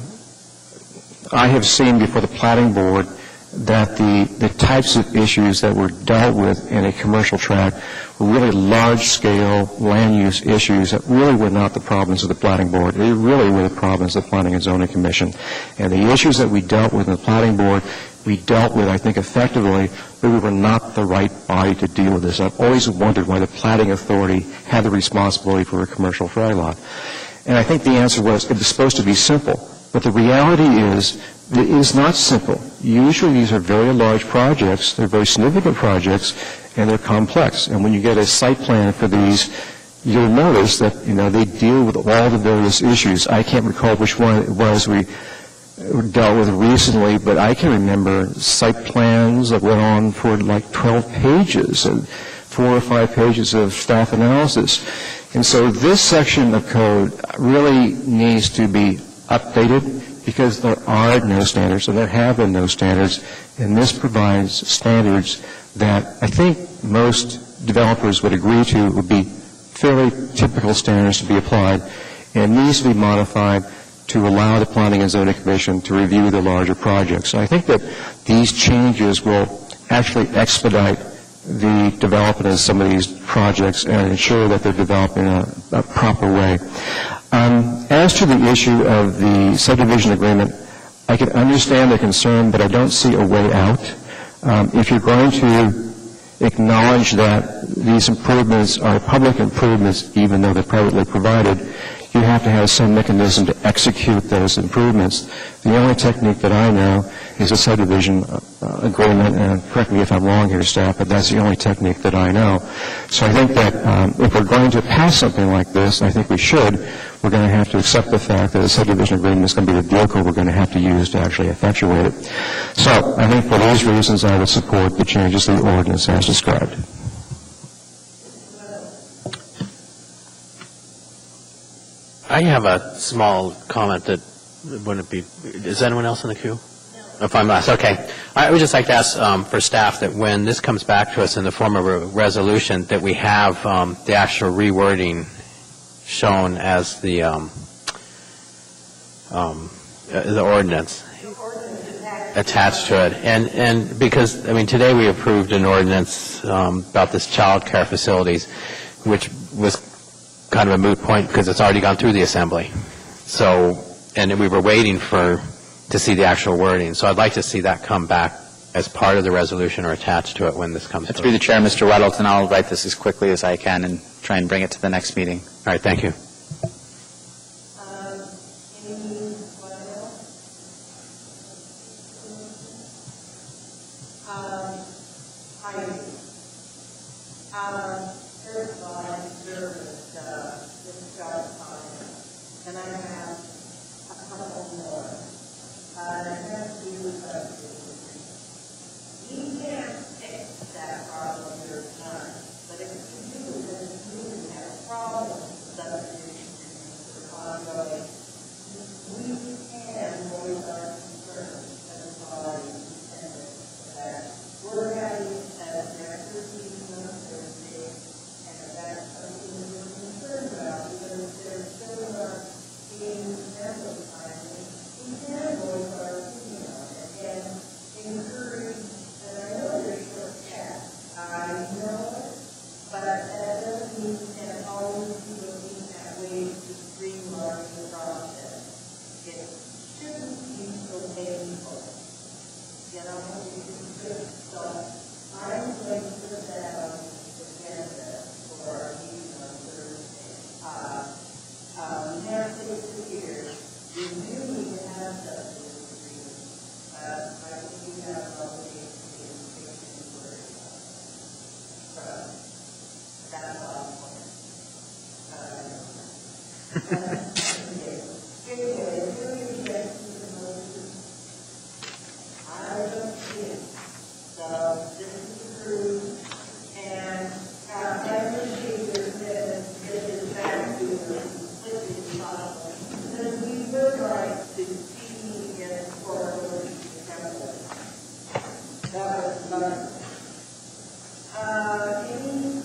have seen before the Planning Board that the types of issues that were dealt with in a commercial tract were really large-scale land use issues that really were not the problems of the Planning Board. They really were the problems of the Planning and Zoning Commission. And the issues that we dealt with in the Planning Board, we dealt with, I think, effectively, but we were not the right body to deal with this. I've always wondered why the planning authority had the responsibility for a commercial flag lot. And I think the answer was it was supposed to be simple. But the reality is it is not simple. Usually these are very large projects, they're very significant projects, and they're complex. And when you get a site plan for these, you'll notice that, they deal with all the various issues. I can't recall which one it was we dealt with recently, but I can remember site plans that went on for like 12 pages and 4 or 5 pages of staff analysis. And so this section of code really needs to be updated because there are no standards, and there have been no standards, and this provides standards that I think most developers would agree to would be fairly typical standards to be applied, and needs to be modified to allow the Planning and Zoning Commission to review the larger projects. So I think that these changes will actually expedite the development of some of these projects and ensure that they're developed in a proper way. As to the issue of the subdivision agreement, I can understand the concern, but I don't see a way out. If you're going to acknowledge that these improvements are public improvements, even though they're privately provided, you have to have some mechanism to execute those improvements. The only technique that I know is a subdivision agreement, and correct me if I'm wrong here, staff, but that's the only technique that I know. So I think that if we're going to pass something like this, and I think we should, we're going to have to accept the fact that a subdivision agreement is going to be the vehicle we're going to have to use to actually effectuate it. So I think for these reasons, I would support the changes to the ordinance as described. I have a small comment that wouldn't be, is anyone else in the queue? If I'm last, okay. I would just like to ask for staff that when this comes back to us in the form of a resolution, that we have the actual rewording shown as the ordinance attached to it. And because, I mean, today we approved an ordinance about this child care facilities, which was kind of a moot point because it's already gone through the assembly. So, and we were waiting to see the actual wording. So I'd like to see that come back as part of the resolution or attached to it when this comes Through the chair, Mr. Weddleton, I'll write this as quickly as I can and try and bring it to the next meeting. All right, thank you. First of all, I observed this job time, and I have a couple more. It has to do with you can't fix that problem in your time, but if you do, then you have a problem with subdivision ongoing. We can voice our concerns as a body that we're having as their expertise on Thursday, and that's something we're concerned about because they're still not being handled timely. We can voice our opinion on it and encourage, and I know they're short-staffed, I know it, but that doesn't mean we can always be looking at ways to streamline the process. It shouldn't be so painful. You know, so I'm going to put that on the agenda for our meeting on Thursday. We have 6 years. We do need to have subdivision agreements. I think we have an obligation to take inquiry about. That's all I'm saying. Anyway, really get to the motion. I don't see it. So this is approved, and I appreciate your this back to the completely possible, because we would like to see it forward to the council. That was nice. Any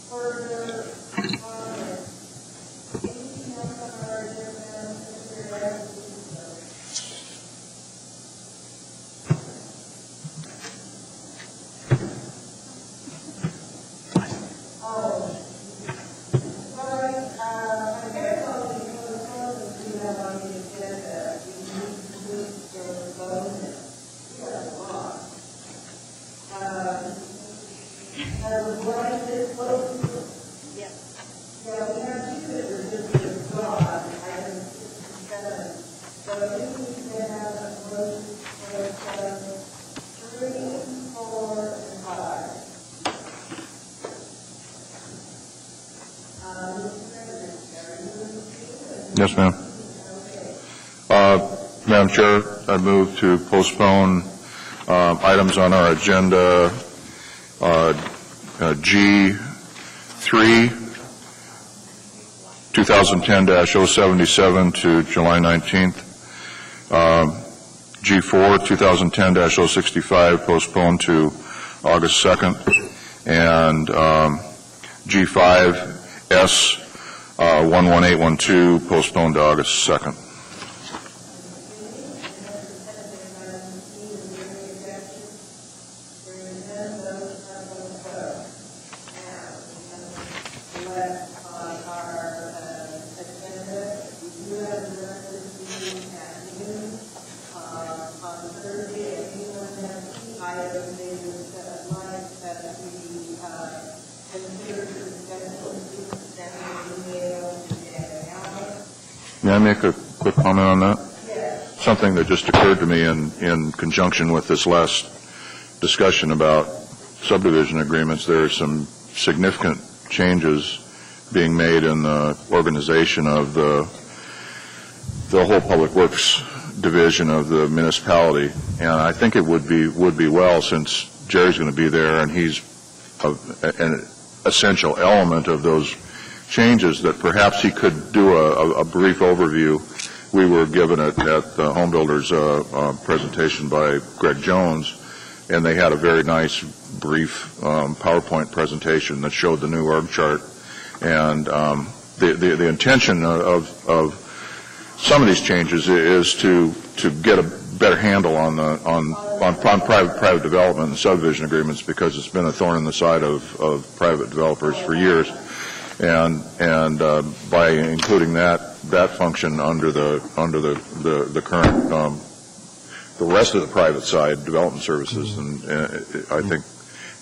further comments? Anything else on our agenda, Mr. Evans? Yes, ma'am. Madam Chair, I move to postpone items on our agenda G3, 2010-077 to July 19th. G4, 2010-065 postponed to August 2nd. And G5S, 11812 postponed to August 2nd. May I make a quick comment on that? Yes. Something that just occurred to me in conjunction with this last discussion about subdivision agreements. There are some significant changes being made in the organization of the whole public works division of the municipality, and I think it would be well, since Jerry's going to be there and he's an essential element of those changes, that perhaps he could do a brief overview we were given it at the Home Builders presentation by Greg Jones, and they had a very nice, brief PowerPoint presentation that showed the new org chart. And the intention of some of these changes is to get a better handle on private development and subdivision agreements, because it's been a thorn in the side of private developers for years. And by including that function under the current the rest of the private side development services, and I think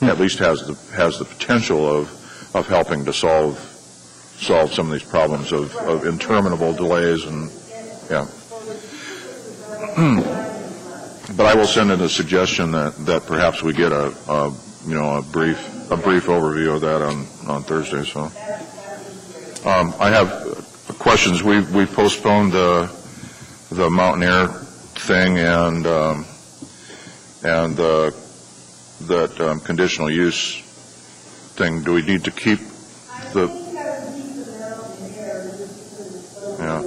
at least has the potential of helping to solve some of these problems of interminable delays and But I will send in a suggestion that perhaps we get a brief overview of that on Thursday. So I have questions. We postponed the Mountaineer thing and that conditional use thing. Do we need to keep the? Yeah.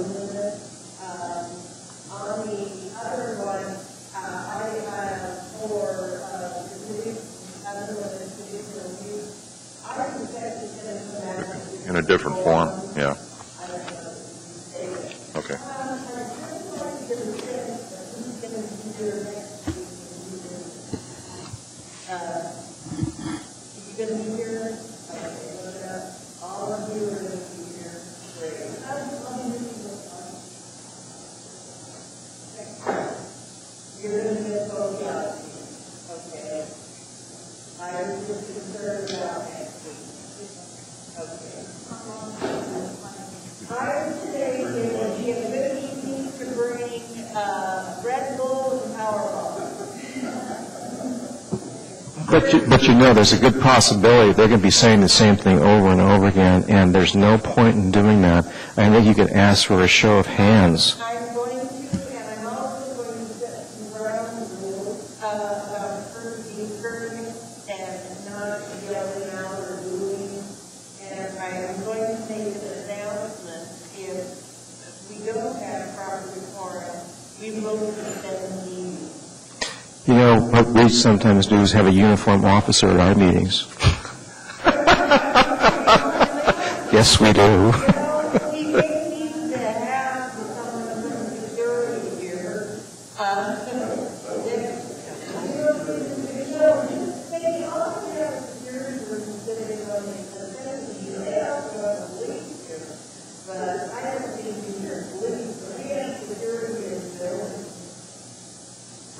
In a different form, yeah. Okay. But you know, there's a good possibility they're going to be saying the same thing over and over again, and there's no point in doing that. I think you could ask for a show of hands. I'm going to, and I'm also going to set some ground rules about courteous and not yelling out or booing. And I'm going to make an announcement: if we don't have proper decorum, we will suspend the meeting. You know, what we sometimes do is have a uniform officer at our meetings. Yes, we do.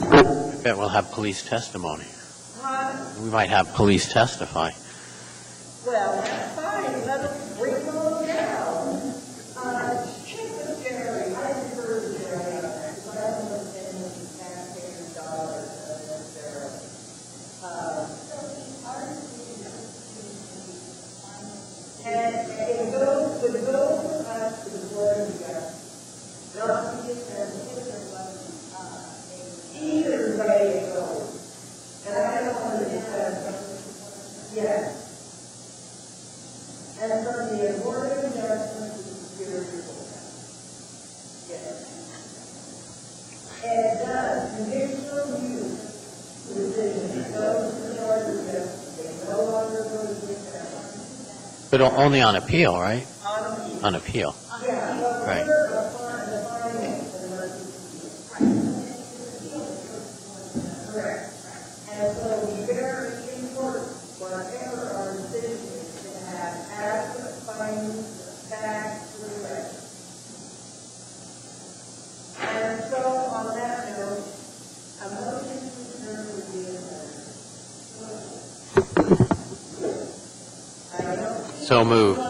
I bet we'll have police testimony. We might have police testify. Well, that's fine. Let us bring them all down. Check with Jerry. I prefer Jerry on that, because I don't want to spend any taxpayers' dollars unnecessarily. And it goes for us to the Board of Justice. Not to get them either way it goes. And I don't want to get that. Yes. And from the Board of Adjustment to the Superior Court. Yes. And it does conditional use decision. It goes to the Board of Adjustment. They no longer go to the town. But only on appeal, right? On appeal. Yeah. Right. Correct. And so we very important, whatever our decision is, to have adequate findings, facts, correct. And so on that note, a motion to adjourn would be in order. So moved.